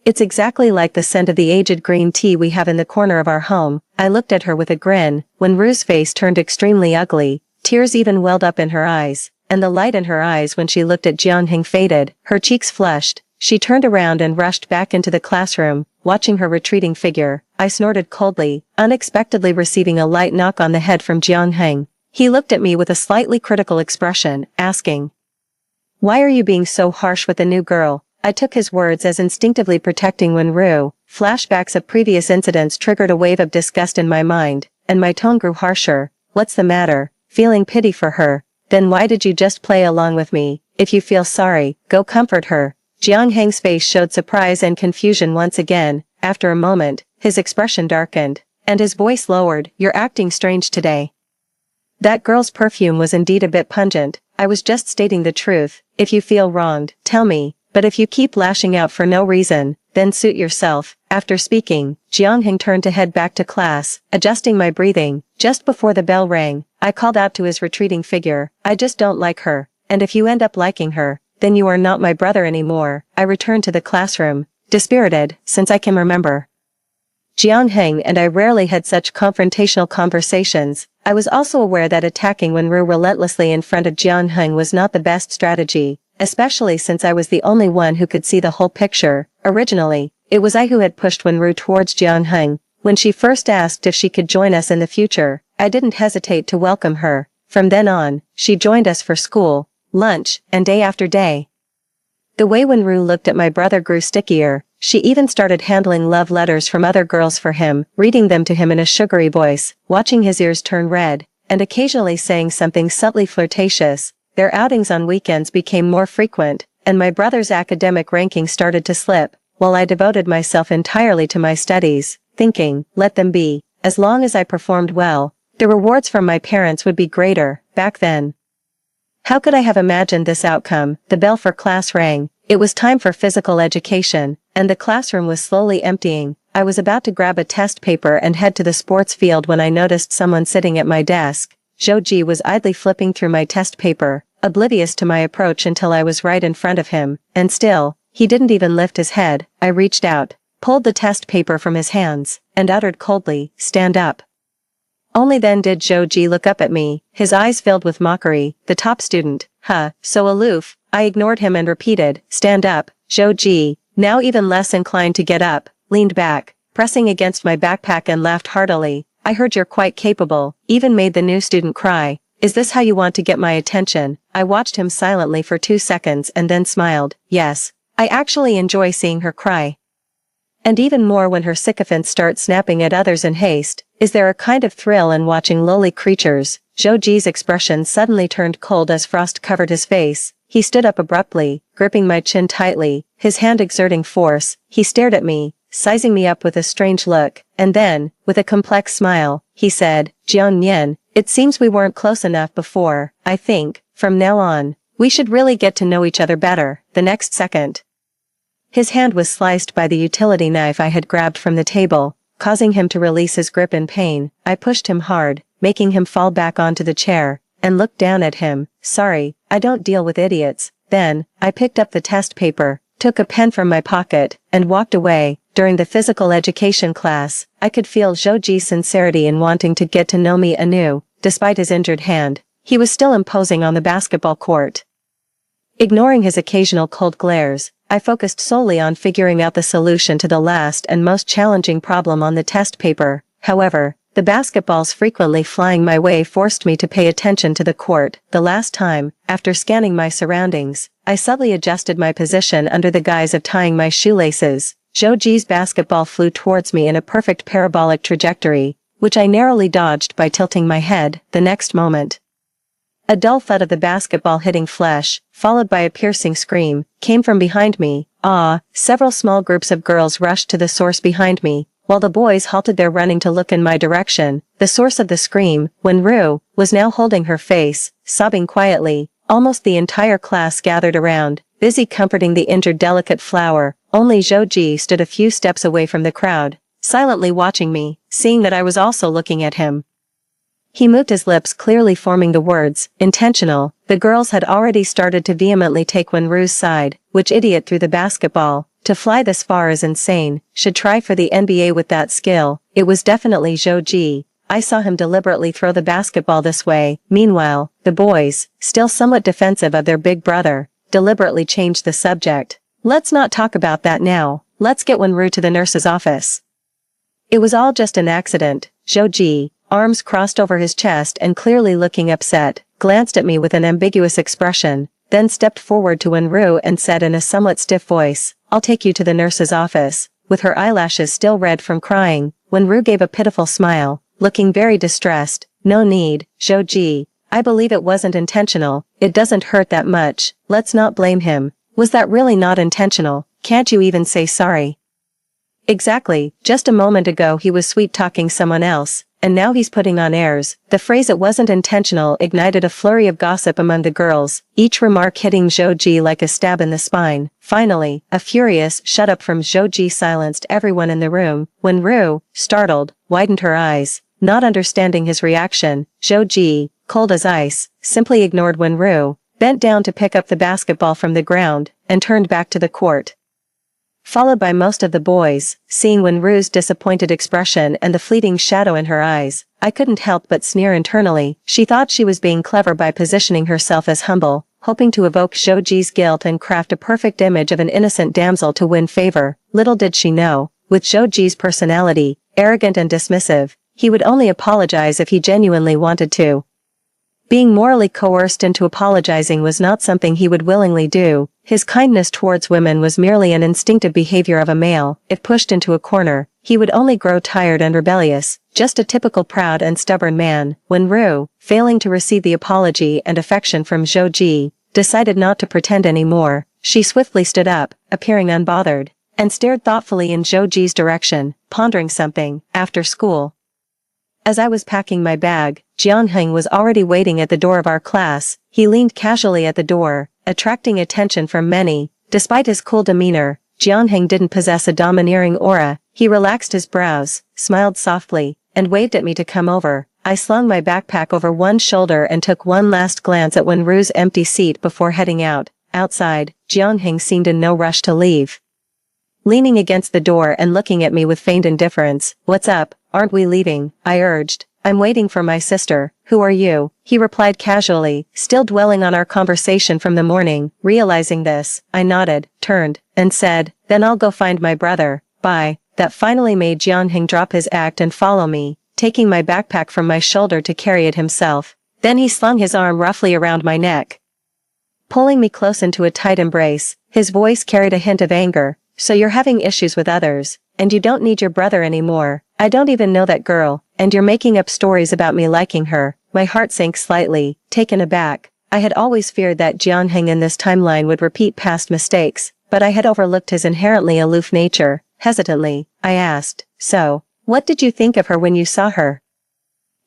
It's exactly like the scent of the aged green tea we have in the corner of our home." I looked at her with a grin. When Ru's face turned extremely ugly, tears even welled up in her eyes, and the light in her eyes when she looked at Jiangheng faded. Her cheeks flushed. She turned around and rushed back into the classroom, watching her retreating figure. I snorted coldly, unexpectedly receiving a light knock on the head from Jiangheng. He looked at me with a slightly critical expression, asking, "Why are you being so harsh with the new girl?" I took his words as instinctively protecting Wenru. Flashbacks of previous incidents triggered a wave of disgust in my mind, and my tone grew harsher. "What's the matter?" Feeling pity for her. "Then why did you just play along with me? If you feel sorry, go comfort her." Jiangheng's face showed surprise and confusion once again. After a moment, his expression darkened, and his voice lowered. "You're acting strange today. That girl's perfume was indeed a bit pungent. I was just stating the truth. If you feel wronged, tell me. But if you keep lashing out for no reason, then suit yourself." After speaking, Jiangheng turned to head back to class, adjusting my breathing. Just before the bell rang, I called out to his retreating figure, "I just don't like her, and if you end up liking her, then you are not my brother anymore." I returned to the classroom, dispirited, since I can remember. Jiangheng and I rarely had such confrontational conversations. I was also aware that attacking Wenru relentlessly in front of Jiangheng was not the best strategy, especially since I was the only one who could see the whole picture. Originally, it was I who had pushed Wenru towards Jiangheng. When she first asked if she could join us in the future, I didn't hesitate to welcome her. From then on, she joined us for school, lunch, and day after day. The way Wenru looked at my brother grew stickier. She even started handling love letters from other girls for him, reading them to him in a sugary voice, watching his ears turn red, and occasionally saying something subtly flirtatious. Their outings on weekends became more frequent, and my brother's academic ranking started to slip, while I devoted myself entirely to my studies, thinking, let them be. As long as I performed well, the rewards from my parents would be greater. Back then, how could I have imagined this outcome? The bell for class rang. It was time for physical education, and the classroom was slowly emptying. I was about to grab a test paper and head to the sports field when I noticed someone sitting at my desk. Zhou was idly flipping through my test paper, oblivious to my approach until I was right in front of him, and still, he didn't even lift his head. I reached out, pulled the test paper from his hands, and uttered coldly, "Stand up." Only then did Zhou look up at me, his eyes filled with mockery. The top student, so aloof. I ignored him and repeated, "Stand up." Zhou, now even less inclined to get up, leaned back, pressing against my backpack and laughed heartily. "I heard you're quite capable," even made the new student cry. "Is this how you want to get my attention?" I watched him silently for 2 seconds and then smiled. Yes, I actually enjoy seeing her cry. And even more when her sycophants start snapping at others in haste. Is there a kind of thrill in watching lowly creatures? Zhou expression suddenly turned cold as frost covered his face. He stood up abruptly, gripping my chin tightly, his hand exerting force. He stared at me, sizing me up with a strange look, and then, with a complex smile, he said, "Jian Nian, it seems we weren't close enough before. I think, from now on, we should really get to know each other better." The next second, his hand was sliced by the utility knife I had grabbed from the table, causing him to release his grip in pain. I pushed him hard, making him fall back onto the chair, and looked down at him. "Sorry, I don't deal with idiots." Then, I picked up the test paper, took a pen from my pocket, and walked away. During the physical education class, I could feel Zhou's sincerity in wanting to get to know me anew. Despite his injured hand, he was still imposing on the basketball court. Ignoring his occasional cold glares, I focused solely on figuring out the solution to the last and most challenging problem on the test paper. However, the basketballs frequently flying my way forced me to pay attention to the court. The last time, after scanning my surroundings, I subtly adjusted my position under the guise of tying my shoelaces. Zhou's basketball flew towards me in a perfect parabolic trajectory, which I narrowly dodged by tilting my head. The next moment, a dull thud of the basketball hitting flesh, followed by a piercing scream, came from behind me. Several small groups of girls rushed to the source behind me, while the boys halted their running to look in my direction. The source of the scream, Wenru, was now holding her face, sobbing quietly. Almost the entire class gathered around, busy comforting the injured delicate flower. Only Zhou stood a few steps away from the crowd, silently watching me, seeing that I was also looking at him. He moved his lips, clearly forming the words, intentional. The girls had already started to vehemently take Wenru's side. Which idiot threw the basketball? To fly this far is insane, should try for the NBA with that skill. It was definitely Zhou. I saw him deliberately throw the basketball this way. Meanwhile, the boys, still somewhat defensive of their big brother, deliberately changed the subject. Let's not talk about that now, let's get Wenru to the nurse's office. It was all just an accident. Zhou, arms crossed over his chest and clearly looking upset, glanced at me with an ambiguous expression, then stepped forward to Wenru and said in a somewhat stiff voice, "I'll take you to the nurse's office." With her eyelashes still red from crying, Wenru gave a pitiful smile, looking very distressed. "No need, Zhou. I believe it wasn't intentional. It doesn't hurt that much. Let's not blame him. Was that really not intentional? Can't you even say sorry?" Exactly, just a moment ago he was sweet-talking someone else, and now he's putting on airs. The phrase "it wasn't intentional" ignited a flurry of gossip among the girls, each remark hitting Zhou like a stab in the spine. Finally, a furious "shut up" from Zhou silenced everyone in the room. Wenru, startled, widened her eyes, not understanding his reaction. Zhou, cold as ice, simply ignored Wenru, bent down to pick up the basketball from the ground, and turned back to the court. Followed by most of the boys, seeing Wenru's disappointed expression and the fleeting shadow in her eyes, I couldn't help but sneer internally. She thought she was being clever by positioning herself as humble, hoping to evoke Zhou's guilt and craft a perfect image of an innocent damsel to win favor. Little did she know, with Zhou's personality, arrogant and dismissive, he would only apologize if he genuinely wanted to. Being morally coerced into apologizing was not something he would willingly do. His kindness towards women was merely an instinctive behavior of a male. If pushed into a corner, he would only grow tired and rebellious, just a typical proud and stubborn man. Wenru, failing to receive the apology and affection from Zhou, decided not to pretend anymore. She swiftly stood up, appearing unbothered, and stared thoughtfully in Zhou's direction, pondering something. After school, as I was packing my bag, Jianheng was already waiting at the door of our class. He leaned casually at the door, attracting attention from many. Despite his cool demeanor, Jianheng didn't possess a domineering aura. He relaxed his brows, smiled softly, and waved at me to come over. I slung my backpack over one shoulder and took one last glance at Wenru's empty seat before heading out. Outside, Jianheng seemed in no rush to leave. Leaning against the door and looking at me with feigned indifference, "What's up, aren't we leaving?" I urged. "I'm waiting for my sister." "Who are you?" he replied casually, still dwelling on our conversation from the morning. Realizing this, I nodded, turned, and said, "Then I'll go find my brother. Bye." That finally made Jianheng drop his act and follow me, taking my backpack from my shoulder to carry it himself. Then he slung his arm roughly around my neck, pulling me close into a tight embrace. His voice carried a hint of anger. "So you're having issues with others, and you don't need your brother anymore. I don't even know that girl, and you're making up stories about me liking her." My heart sank slightly, taken aback. I had always feared that Jianheng in this timeline would repeat past mistakes, but I had overlooked his inherently aloof nature. Hesitantly, I asked, "So, what did you think of her when you saw her?"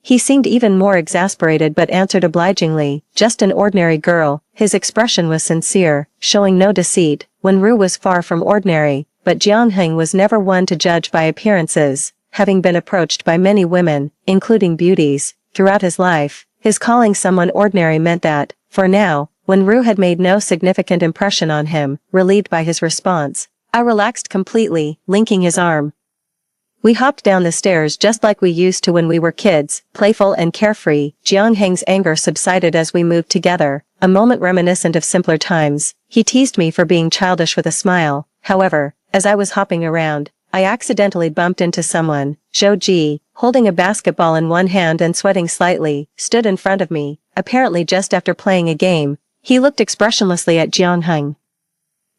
He seemed even more exasperated but answered obligingly, "Just an ordinary girl." His expression was sincere, showing no deceit. Wenru was far from ordinary, but Jianheng was never one to judge by appearances, having been approached by many women, including beauties, throughout his life. His calling someone ordinary meant that, for now, Wenru had made no significant impression on him. Relieved by his response, I relaxed completely, linking his arm. We hopped down the stairs just like we used to when we were kids, playful and carefree. Jianheng's anger subsided as we moved together, a moment reminiscent of simpler times. He teased me for being childish with a smile. However, as I was hopping around, I accidentally bumped into someone. Zhou, holding a basketball in one hand and sweating slightly, stood in front of me, apparently just after playing a game. He looked expressionlessly at Jianheng,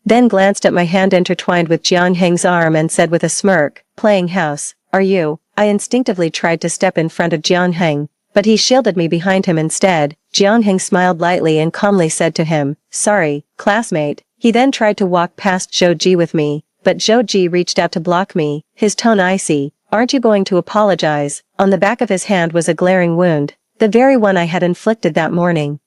then glanced at my hand intertwined with Jianheng's arm and said with a smirk, "Playing house, are you?" I instinctively tried to step in front of Jianheng, but he shielded me behind him instead. Jianheng smiled lightly and calmly said to him, "Sorry, classmate." He then tried to walk past Zhou with me, but Zhou Ji reached out to block me, his tone icy. Aren't you going to apologize? On the back of his hand was a glaring wound, the very one I had inflicted that morning.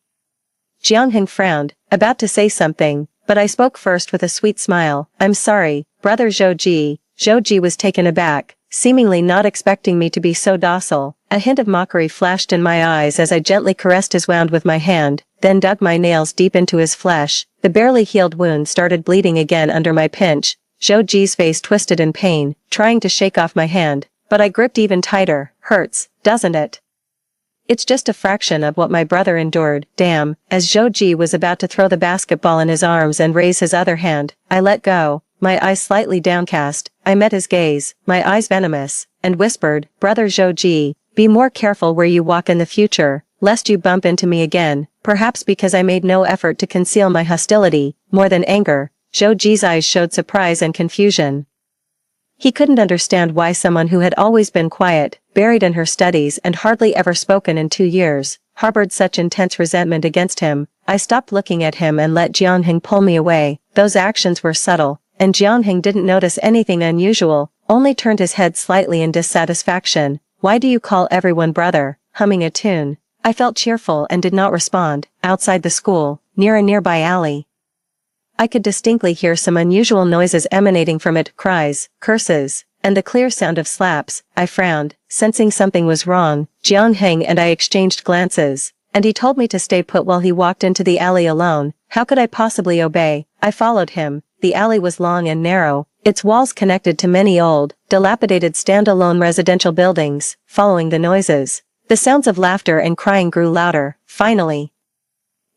Jiangheng frowned, about to say something, but I spoke first with a sweet smile. I'm sorry, brother Zhou Ji. Zhou Ji was taken aback, seemingly not expecting me to be so docile. A hint of mockery flashed in my eyes as I gently caressed his wound with my hand, then dug my nails deep into his flesh. The barely healed wound started bleeding again under my pinch. Zhou Ji's face twisted in pain, trying to shake off my hand, but I gripped even tighter. Hurts, doesn't it? It's just a fraction of what my brother endured. Damn. As Zhou Ji was about to throw the basketball in his arms and raise his other hand, I let go, my eyes slightly downcast. I met his gaze, my eyes venomous, and whispered, Brother Zhou Ji, be more careful where you walk in the future, lest you bump into me again. Perhaps because I made no effort to conceal my hostility, more than anger, Zhou Ji's eyes showed surprise and confusion. He couldn't understand why someone who had always been quiet, buried in her studies and hardly ever spoken in 2 years, harbored such intense resentment against him. I stopped looking at him and let Jianheng pull me away. Those actions were subtle, and Jianheng didn't notice anything unusual, only turned his head slightly in dissatisfaction. Why do you call everyone brother? Humming a tune. I felt cheerful and did not respond. Outside the school, near a nearby alley, I could distinctly hear some unusual noises emanating from it, cries, curses, and the clear sound of slaps. I frowned, sensing something was wrong. Jianheng and I exchanged glances, and he told me to stay put while he walked into the alley alone. How could I possibly obey? I followed him. The alley was long and narrow, its walls connected to many old, dilapidated standalone residential buildings. Following the noises, the sounds of laughter and crying grew louder. Finally,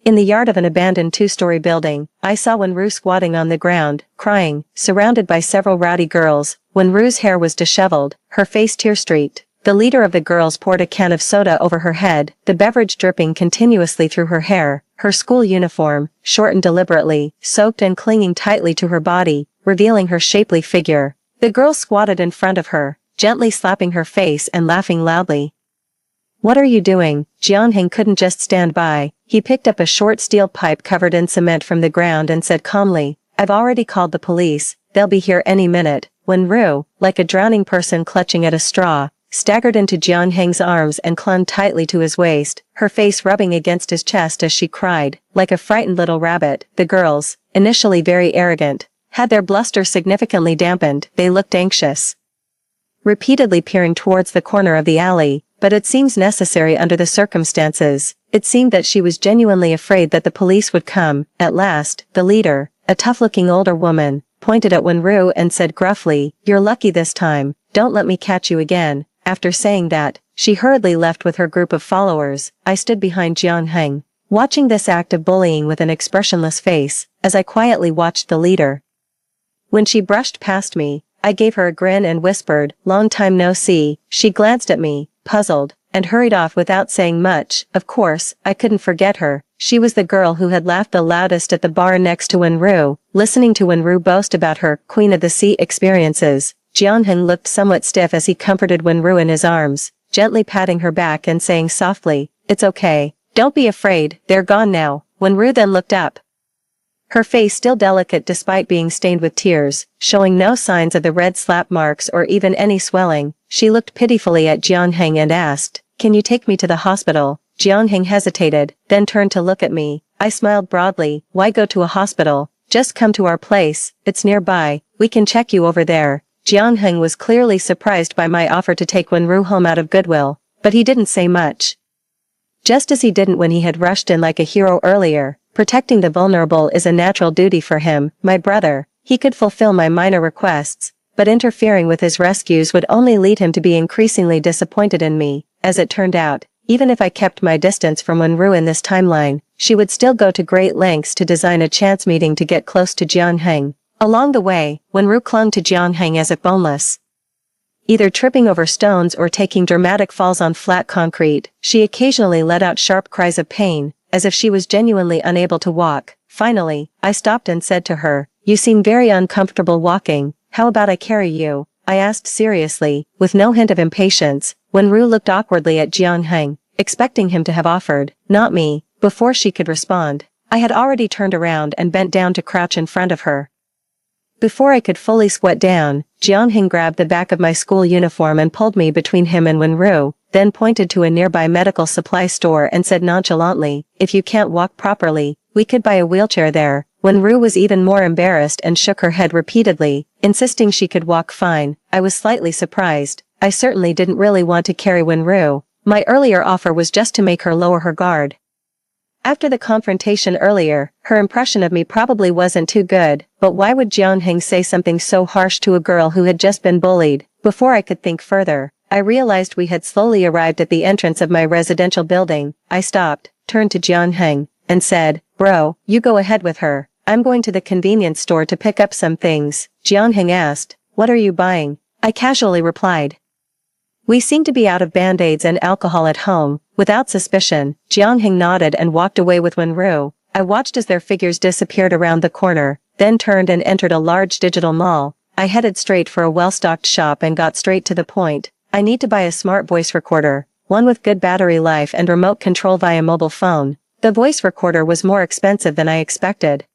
in the yard of an abandoned 2-story building, I saw Wenru squatting on the ground, crying, surrounded by several rowdy girls. Wenru's hair was disheveled, her face tear-streaked. The leader of the girls poured a can of soda over her head, the beverage dripping continuously through her hair. Her school uniform, shortened deliberately, soaked and clinging tightly to her body, revealing her shapely figure. The girls squatted in front of her, gently slapping her face and laughing loudly. What are you doing? Jianheng couldn't just stand by. He picked up a short steel pipe covered in cement from the ground and said calmly, I've already called the police, they'll be here any minute. Wenru, like a drowning person clutching at a straw, staggered into Jianheng's arms and clung tightly to his waist, her face rubbing against his chest as she cried, like a frightened little rabbit. The girls, initially very arrogant, had their bluster significantly dampened. They looked anxious, repeatedly peering towards the corner of the alley, but it seems necessary under the circumstances. It seemed that she was genuinely afraid that the police would come. At last, the leader, a tough-looking older woman, pointed at Wenru and said gruffly, You're lucky this time, don't let me catch you again. After saying that, she hurriedly left with her group of followers. I stood behind Jianheng, watching this act of bullying with an expressionless face, as I quietly watched the leader. When she brushed past me, I gave her a grin and whispered, Long time no see. She glanced at me, puzzled, and hurried off without saying much. Of course, I couldn't forget her. She was the girl who had laughed the loudest at the bar next to Wenru. Listening to Wenru boast about her Queen of the Sea experiences, Jianheng looked somewhat stiff as he comforted Wenru in his arms, gently patting her back and saying softly, It's okay. Don't be afraid, they're gone now. Wenru then looked up, her face still delicate despite being stained with tears, showing no signs of the red slap marks or even any swelling. She looked pitifully at Jianheng and asked, Can you take me to the hospital? Jianheng hesitated, then turned to look at me. I smiled broadly. Why go to a hospital? Just come to our place, it's nearby, we can check you over there. Jianheng was clearly surprised by my offer to take Wenru home out of goodwill, but he didn't say much. Just as he didn't when he had rushed in like a hero earlier. Protecting the vulnerable is a natural duty for him, my brother. He could fulfill my minor requests, but interfering with his rescues would only lead him to be increasingly disappointed in me. As it turned out, even if I kept my distance from Wenru in this timeline, she would still go to great lengths to design a chance meeting to get close to Jianheng. Along the way, Wenru clung to Jianheng as if boneless, either tripping over stones or taking dramatic falls on flat concrete. She occasionally let out sharp cries of pain, as if she was genuinely unable to walk. Finally, I stopped and said to her, You seem very uncomfortable walking, how about I carry you? I asked seriously, with no hint of impatience. Wenru looked awkwardly at Jianheng, expecting him to have offered, not me. Before she could respond, I had already turned around and bent down to crouch in front of her. Before I could fully sweat down, Jiangheng grabbed the back of my school uniform and pulled me between him and Wenru, then pointed to a nearby medical supply store and said nonchalantly, "If you can't walk properly, we could buy a wheelchair there." Wenru was even more embarrassed and shook her head repeatedly, insisting she could walk fine. I was slightly surprised. I certainly didn't really want to carry Wenru. My earlier offer was just to make her lower her guard. After the confrontation earlier, her impression of me probably wasn't too good, but why would Jiangheng say something so harsh to a girl who had just been bullied? Before I could think further, I realized we had slowly arrived at the entrance of my residential building. I stopped, turned to Jiangheng, and said, "Bro, you go ahead with her. I'm going to the convenience store to pick up some things." Jiangheng asked, "What are you buying?" I casually replied, "We seem to be out of band-aids and alcohol at home." Without suspicion, Jiangheng nodded and walked away with Wenru. I watched as their figures disappeared around the corner, then turned and entered a large digital mall. I headed straight for a well-stocked shop and got straight to the point. I need to buy a smart voice recorder, one with good battery life and remote control via mobile phone. The voice recorder was more expensive than I expected,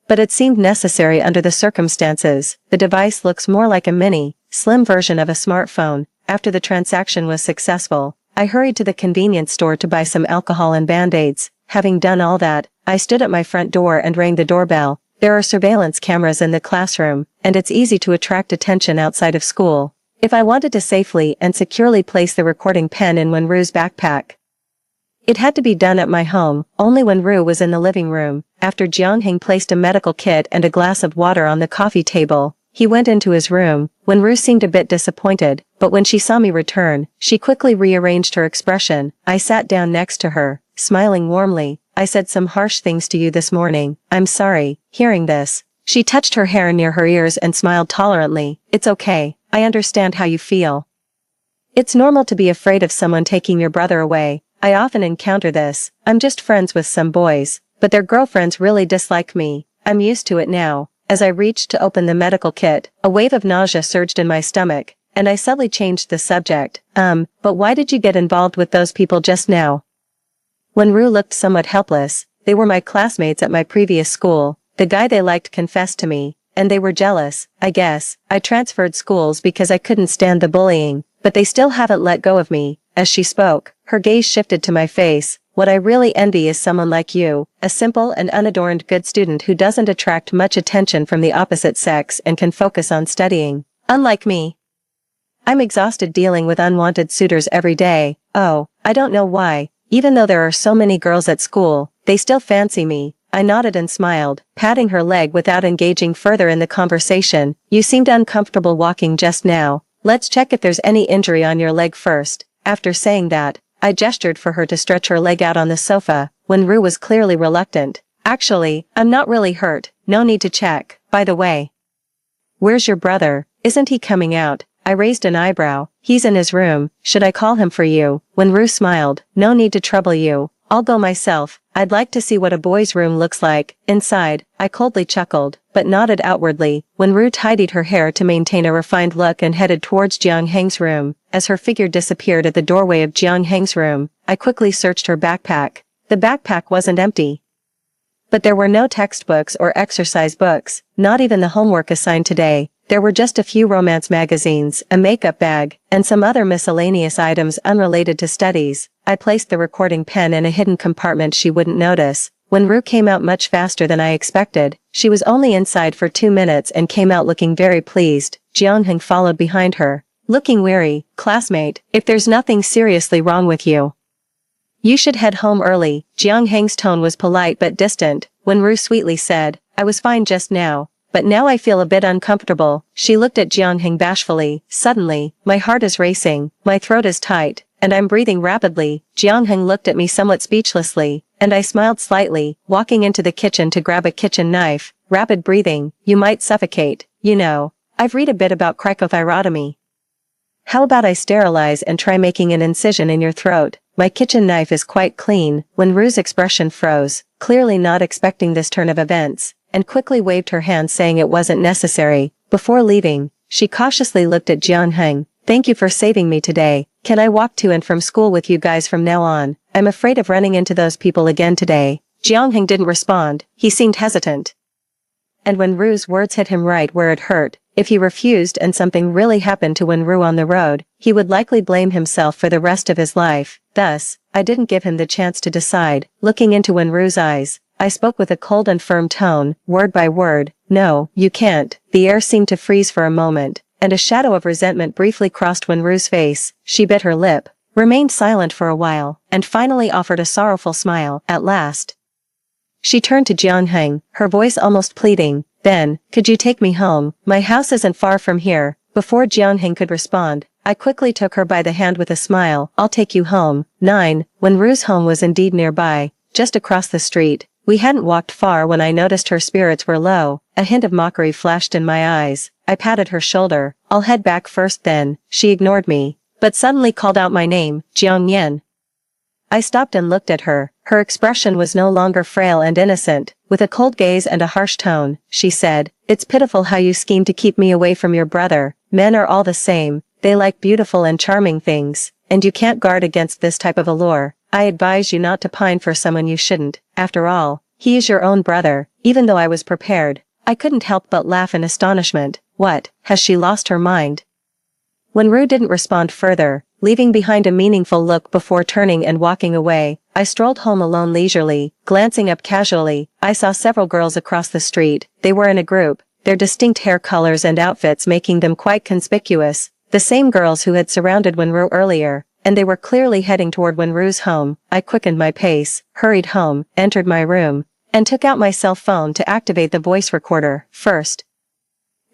but it seemed necessary under the circumstances. The device looks more like a mini, slim version of a smartphone. After the transaction was successful, I hurried to the convenience store to buy some alcohol and band-aids. Having done all that, I stood at my front door and rang the doorbell. There are surveillance cameras in the classroom, and it's easy to attract attention outside of school. If I wanted to safely and securely place the recording pen in Wenru's backpack, it had to be done at my home. Only Wenru was in the living room. After Jiangheng placed a medical kit and a glass of water on the coffee table, he went into his room. Wenru seemed a bit disappointed, but when she saw me return, she quickly rearranged her expression. I sat down next to her, smiling warmly. "I said some harsh things to you this morning. I'm sorry." Hearing this, she touched her hair near her ears and smiled tolerantly. "It's okay. I understand how you feel. It's normal to be afraid of someone taking your brother away. I often encounter this. I'm just friends with some boys, but their girlfriends really dislike me. I'm used to it now." As I reached to open the medical kit, a wave of nausea surged in my stomach, and I suddenly changed the subject. But why did you get involved with those people just now?" Wenru looked somewhat helpless. "They were my classmates at my previous school. The guy they liked confessed to me, and they were jealous, I guess. I transferred schools because I couldn't stand the bullying, but they still haven't let go of me." As she spoke, her gaze shifted to my face. "What I really envy is someone like you, a simple and unadorned good student who doesn't attract much attention from the opposite sex and can focus on studying. Unlike me. I'm exhausted dealing with unwanted suitors every day. Oh, I don't know why. Even though there are so many girls at school, they still fancy me." I nodded and smiled, patting her leg without engaging further in the conversation. "You seemed uncomfortable walking just now. Let's check if there's any injury on your leg first." After saying that, I gestured for her to stretch her leg out on the sofa. Wenru was clearly reluctant. "Actually, I'm not really hurt. No need to check. By the way, where's your brother? Isn't he coming out?" I raised an eyebrow. "He's in his room. Should I call him for you?" Wenru smiled. "No need to trouble you. I'll go myself. I'd like to see what a boy's room looks like inside." I coldly chuckled, but nodded outwardly. Wenru tidied her hair to maintain a refined look and headed towards Jiangheng's room. As her figure disappeared at the doorway of Jiangheng's room, I quickly searched her backpack. The backpack wasn't empty, but there were no textbooks or exercise books, not even the homework assigned today. There were just a few romance magazines, a makeup bag, and some other miscellaneous items unrelated to studies. I placed the recording pen in a hidden compartment she wouldn't notice. Wenru came out much faster than I expected. She was only inside for 2 minutes and came out looking very pleased. Jiangheng followed behind her, looking weary. "Classmate, if there's nothing seriously wrong with you, you should head home early." Jiangheng's tone was polite but distant. Wenru sweetly said, "I was fine just now, but now I feel a bit uncomfortable." She looked at Jiangheng bashfully. Suddenly, my heart is racing, my throat is tight, and I'm breathing rapidly. Jiangheng looked at me somewhat speechlessly, and I smiled slightly, walking into the kitchen to grab a kitchen knife. "Rapid breathing, you might suffocate. You know, I've read a bit about cricothyrotomy. How about I sterilize and try making an incision in your throat? My kitchen knife is quite clean." Wenru's expression froze, clearly not expecting this turn of events, and quickly waved her hand saying it wasn't necessary. Before leaving, she cautiously looked at Jiangheng. "Thank you for saving me today. Can I walk to and from school with you guys from now on? I'm afraid of running into those people again today." Jiangheng didn't respond. He seemed hesitant. And Wenru's words hit him right where it hurt. If he refused and something really happened to Wenru on the road, he would likely blame himself for the rest of his life. Thus, I didn't give him the chance to decide. Looking into Wenru's eyes, I spoke with a cold and firm tone, word by word. No, you can't. The air seemed to freeze for a moment, and a shadow of resentment briefly crossed Wenru's face. She bit her lip, remained silent for a while, and finally offered a sorrowful smile. At last, she turned to Jianheng, her voice almost pleading. Then, could you take me home? My house isn't far from here. Before Jianheng could respond, I quickly took her by the hand with a smile. I'll take you home. 9. Wenru's home was indeed nearby, just across the street. We hadn't walked far when I noticed her spirits were low. A hint of mockery flashed in my eyes. I patted her shoulder. I'll head back first then. She ignored me, but suddenly called out my name, Jiang Yan. I stopped and looked at her. Her expression was no longer frail and innocent. With a cold gaze and a harsh tone, she said, "It's pitiful how you scheme to keep me away from your brother. Men are all the same. They like beautiful and charming things, and you can't guard against this type of allure. I advise you not to pine for someone you shouldn't. After all, he is your own brother." Even though I was prepared, I couldn't help but laugh in astonishment. What, has she lost her mind? Wenru didn't respond further, leaving behind a meaningful look before turning and walking away. I strolled home alone leisurely, glancing up casually. I saw several girls across the street. They were in a group, their distinct hair colors and outfits making them quite conspicuous. The same girls who had surrounded Wenru earlier, and they were clearly heading toward Wenru's home. I quickened my pace, hurried home, entered my room, and took out my cell phone to activate the voice recorder. First,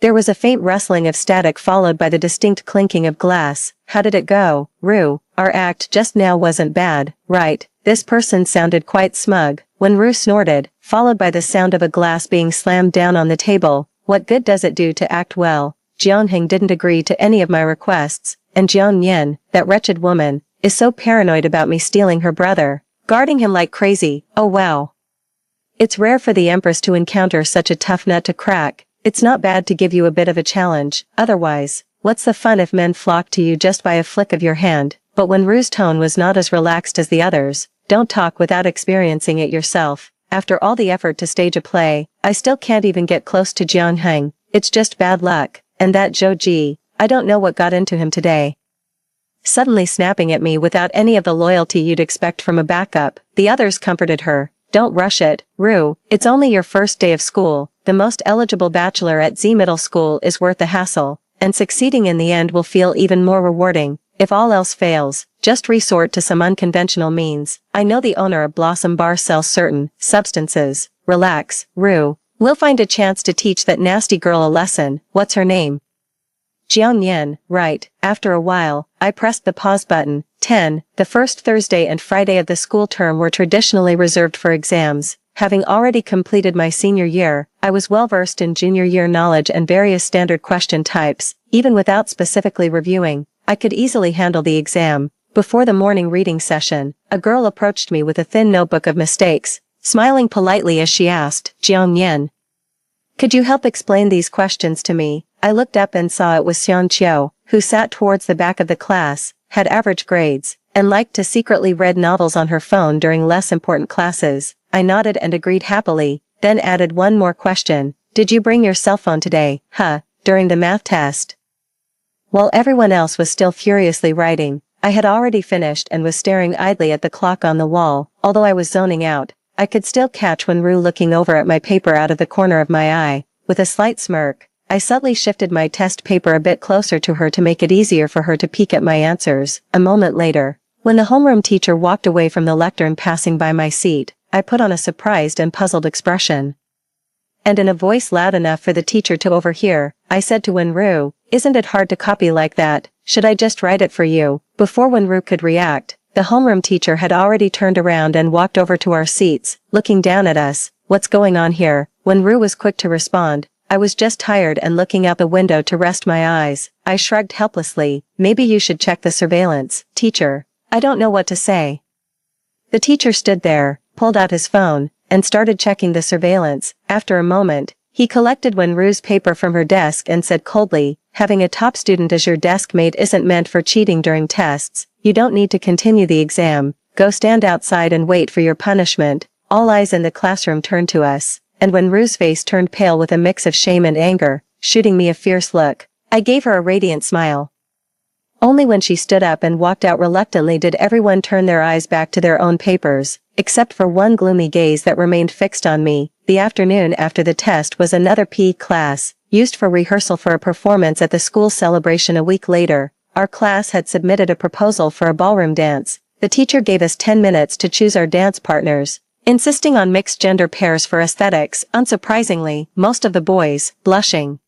there was a faint rustling of static followed by the distinct clinking of glass. How did it go? Ru, our act just now wasn't bad, right? This person sounded quite smug. Wenru snorted, followed by the sound of a glass being slammed down on the table. What good does it do to act well? Jianheng didn't agree to any of my requests, and Jiang Yan, that wretched woman, is so paranoid about me stealing her brother, guarding him like crazy. Oh wow. It's rare for the Empress to encounter such a tough nut to crack. It's not bad to give you a bit of a challenge. Otherwise, what's the fun if men flock to you just by a flick of your hand? But Wenru's tone was not as relaxed as the others. Don't talk without experiencing it yourself. After all the effort to stage a play, I still can't even get close to Jianheng. It's just bad luck. And that Zhou Ji, I don't know what got into him today. Suddenly snapping at me without any of the loyalty you'd expect from a backup, the others comforted her. Don't rush it, Ru. It's only your first day of school. The most eligible bachelor at Z Middle School is worth the hassle, and succeeding in the end will feel even more rewarding. If all else fails, just resort to some unconventional means. I know the owner of Blossom Bar sells certain substances. Relax, Ru. We'll find a chance to teach that nasty girl a lesson. What's her name? Jiang Yan, right. After a while, I pressed the pause button. 10. The first Thursday and Friday of the school term were traditionally reserved for exams. Having already completed my senior year, I was well versed in junior year knowledge and various standard question types. Even without specifically reviewing, I could easily handle the exam. Before the morning reading session, a girl approached me with a thin notebook of mistakes, smiling politely as she asked, Jiang Yan, could you help explain these questions to me? I looked up and saw it was Xian Qiu, who sat towards the back of the class, had average grades, and liked to secretly read novels on her phone during less important classes. I nodded and agreed happily, then added one more question. Did you bring your cell phone today, during the math test? While everyone else was still furiously writing, I had already finished and was staring idly at the clock on the wall. Although I was zoning out, I could still catch Wenru looking over at my paper out of the corner of my eye. With a slight smirk, I subtly shifted my test paper a bit closer to her to make it easier for her to peek at my answers. A moment later, when the homeroom teacher walked away from the lectern passing by my seat, I put on a surprised and puzzled expression. And in a voice loud enough for the teacher to overhear, I said to Wenru, isn't it hard to copy like that? Should I just write it for you? Before Wenru could react, the homeroom teacher had already turned around and walked over to our seats, looking down at us. What's going on here? Wenru was quick to respond. I was just tired and looking out the window to rest my eyes. I shrugged helplessly. Maybe you should check the surveillance, teacher. I don't know what to say. The teacher stood there, pulled out his phone, and started checking the surveillance. After a moment, he collected Wenru's paper from her desk and said coldly, having a top student as your desk mate isn't meant for cheating during tests. You don't need to continue the exam. Go stand outside and wait for your punishment. All eyes in the classroom turned to us, and Wenru's face turned pale with a mix of shame and anger, shooting me a fierce look. I gave her a radiant smile. Only when she stood up and walked out reluctantly did everyone turn their eyes back to their own papers, except for one gloomy gaze that remained fixed on me. The afternoon after the test was another PE class, used for rehearsal for a performance at the school celebration a week later. Our class had submitted a proposal for a ballroom dance. The teacher gave us 10 minutes to choose our dance partners, insisting on mixed-gender pairs for aesthetics. Unsurprisingly, most of the boys, blushing,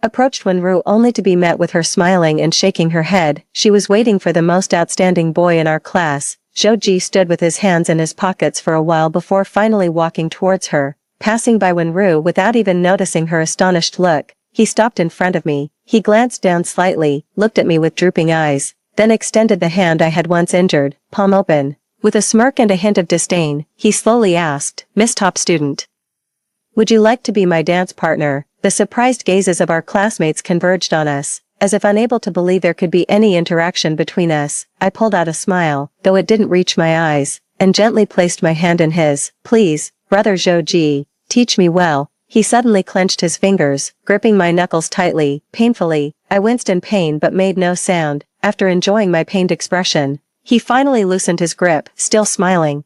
approached Wenru only to be met with her smiling and shaking her head. She was waiting for the most outstanding boy in our class. Zhou stood with his hands in his pockets for a while before finally walking towards her. Passing by Wenru without even noticing her astonished look, he stopped in front of me. He glanced down slightly, looked at me with drooping eyes, then extended the hand I had once injured, palm open. With a smirk and a hint of disdain, he slowly asked, "Miss Top Student, would you like to be my dance partner?" The surprised gazes of our classmates converged on us. As if unable to believe there could be any interaction between us, I pulled out a smile, though it didn't reach my eyes, and gently placed my hand in his. "Please, brother Zhou, teach me well." He suddenly clenched his fingers, gripping my knuckles tightly, painfully. I winced in pain but made no sound. After enjoying my pained expression, he finally loosened his grip, still smiling.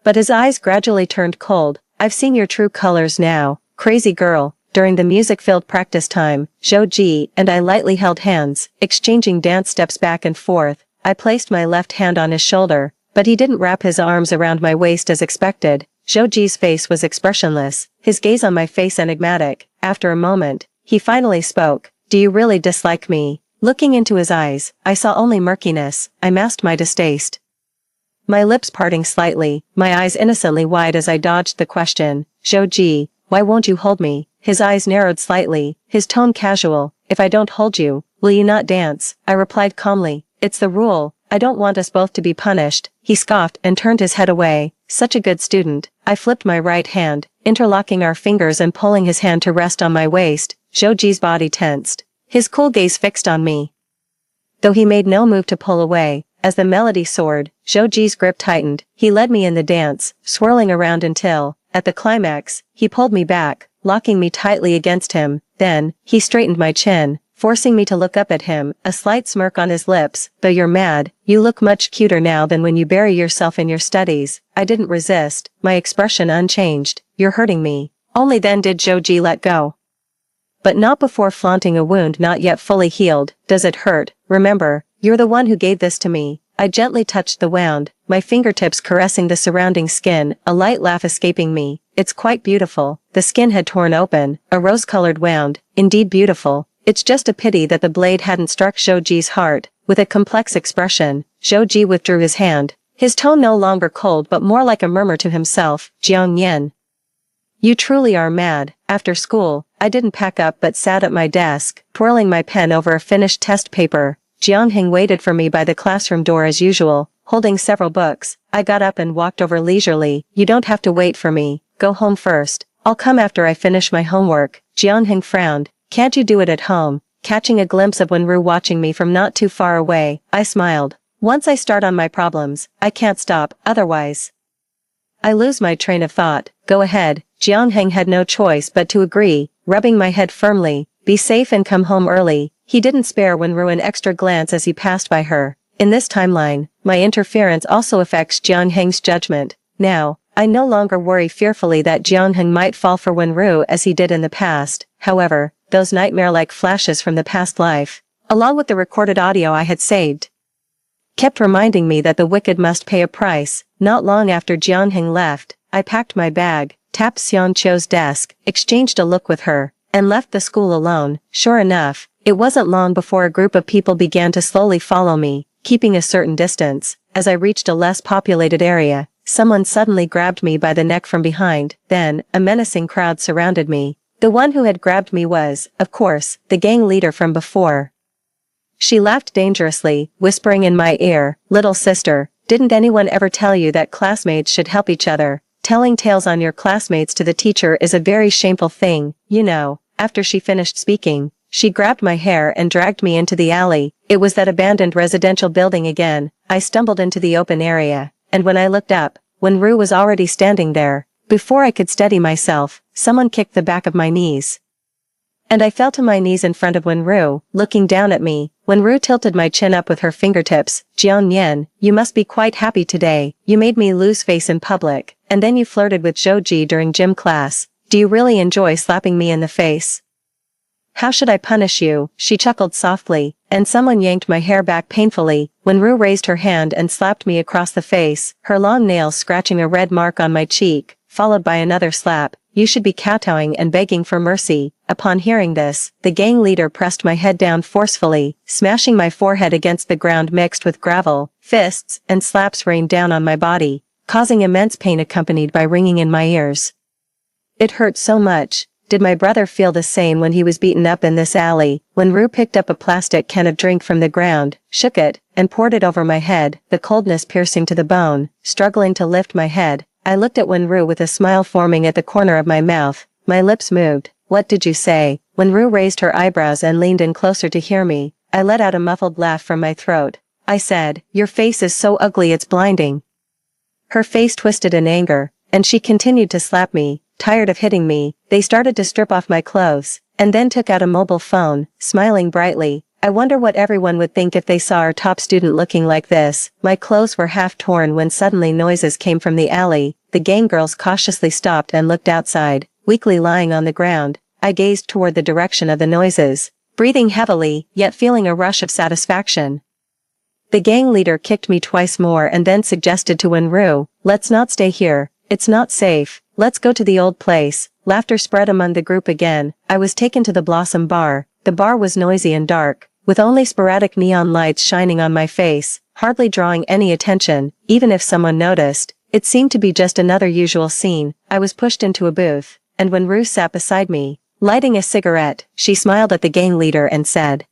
But his eyes gradually turned cold. "I've seen your true colors now, crazy girl." During the music-filled practice time, Zhou and I lightly held hands, exchanging dance steps back and forth. I placed my left hand on his shoulder, but he didn't wrap his arms around my waist as expected. Zhou's face was expressionless, his gaze on my face enigmatic. After a moment, he finally spoke. "Do you really dislike me?" Looking into his eyes, I saw only murkiness. I masked my distaste, my lips parting slightly, my eyes innocently wide as I dodged the question. "Zhou, why won't you hold me?" His eyes narrowed slightly, his tone casual. "If I don't hold you, will you not dance?" I replied calmly. "It's the rule. I don't want us both to be punished." He scoffed and turned his head away. "Such a good student." I flipped my right hand, interlocking our fingers and pulling his hand to rest on my waist. Zhou's body tensed, his cool gaze fixed on me, though he made no move to pull away. As the melody soared, Zhou's grip tightened. He led me in the dance, swirling around until, at the climax, he pulled me back, locking me tightly against him. Then, he straightened my chin, forcing me to look up at him, a slight smirk on his lips. "Though you're mad, you look much cuter now than when you bury yourself in your studies." I didn't resist, my expression unchanged. "You're hurting me." Only then did Zhou let go, but not before flaunting a wound not yet fully healed. "Does it hurt? Remember, you're the one who gave this to me." I gently touched the wound, my fingertips caressing the surrounding skin, a light laugh escaping me. "It's quite beautiful." The skin had torn open, a rose-colored wound, indeed beautiful. It's just a pity that the blade hadn't struck Zhou's heart. With a complex expression, Zhou withdrew his hand, his tone no longer cold but more like a murmur to himself. "Jiang Yan, you truly are mad." After school, I didn't pack up but sat at my desk, twirling my pen over a finished test paper. Jiangheng waited for me by the classroom door as usual, holding several books. I got up and walked over leisurely. "You don't have to wait for me. Go home first. I'll come after I finish my homework." Jiangheng frowned. "Can't you do it at home?" Catching a glimpse of Wenru watching me from not too far away, I smiled. "Once I start on my problems, I can't stop, otherwise I lose my train of thought." "Go ahead." Jiangheng had no choice but to agree, rubbing my head firmly. "Be safe and come home early." He didn't spare Wenru an extra glance as he passed by her. In this timeline, my interference also affects Jiangheng's judgment. Now, I no longer worry fearfully that Jiangheng might fall for Wenru as he did in the past. However, those nightmare-like flashes from the past life, along with the recorded audio I had saved, kept reminding me that the wicked must pay a price. Not long after Jiangheng left, I packed my bag, tapped Xian Qiu's desk, exchanged a look with her, and left the school alone. Sure enough, it wasn't long before a group of people began to slowly follow me, keeping a certain distance. As I reached a less populated area, someone suddenly grabbed me by the neck from behind. Then, a menacing crowd surrounded me. The one who had grabbed me was, of course, the gang leader from before. She laughed dangerously, whispering in my ear, "Little sister, didn't anyone ever tell you that classmates should help each other? Telling tales on your classmates to the teacher is a very shameful thing, you know." After she finished speaking, she grabbed my hair and dragged me into the alley. It was that abandoned residential building again. I stumbled into the open area, and when I looked up, Wenru was already standing there. Before I could steady myself, someone kicked the back of my knees. And I fell to my knees in front of Wenru, looking down at me. Wenru tilted my chin up with her fingertips. Jiang Yan, you must be quite happy today. You made me lose face in public, and then you flirted with Zhou during gym class. Do you really enjoy slapping me in the face? How should I punish you? She chuckled softly, and someone yanked my hair back painfully. Wenru raised her hand and slapped me across the face, her long nails scratching a red mark on my cheek, followed by another slap. You should be kowtowing and begging for mercy. Upon hearing this, the gang leader pressed my head down forcefully, smashing my forehead against the ground mixed with gravel. Fists and slaps rained down on my body, causing immense pain accompanied by ringing in my ears. It hurt so much. Did my brother feel the same when he was beaten up in this alley? Wenru picked up a plastic can of drink from the ground, shook it, and poured it over my head, the coldness piercing to the bone. Struggling to lift my head, I looked at Wenru with a smile forming at the corner of my mouth. My lips moved. What did you say? Wenru raised her eyebrows and leaned in closer to hear me. I let out a muffled laugh from my throat. I said, your face is so ugly it's blinding. Her face twisted in anger, and she continued to slap me. Tired of hitting me, they started to strip off my clothes, and then took out a mobile phone, smiling brightly. I wonder what everyone would think if they saw our top student looking like this. My clothes were half torn when suddenly noises came from the alley. The gang girls cautiously stopped and looked outside. Weakly lying on the ground, I gazed toward the direction of the noises, breathing heavily, yet feeling a rush of satisfaction. The gang leader kicked me twice more and then suggested to Wenru, let's not stay here. It's not safe. Let's go to the old place. Laughter spread among the group again. I was taken to the Blossom Bar. The bar was noisy and dark, with only sporadic neon lights shining on my face, hardly drawing any attention. Even if someone noticed, it seemed to be just another usual scene. I was pushed into a booth, and Wenru sat beside me, lighting a cigarette. She smiled at the gang leader and said,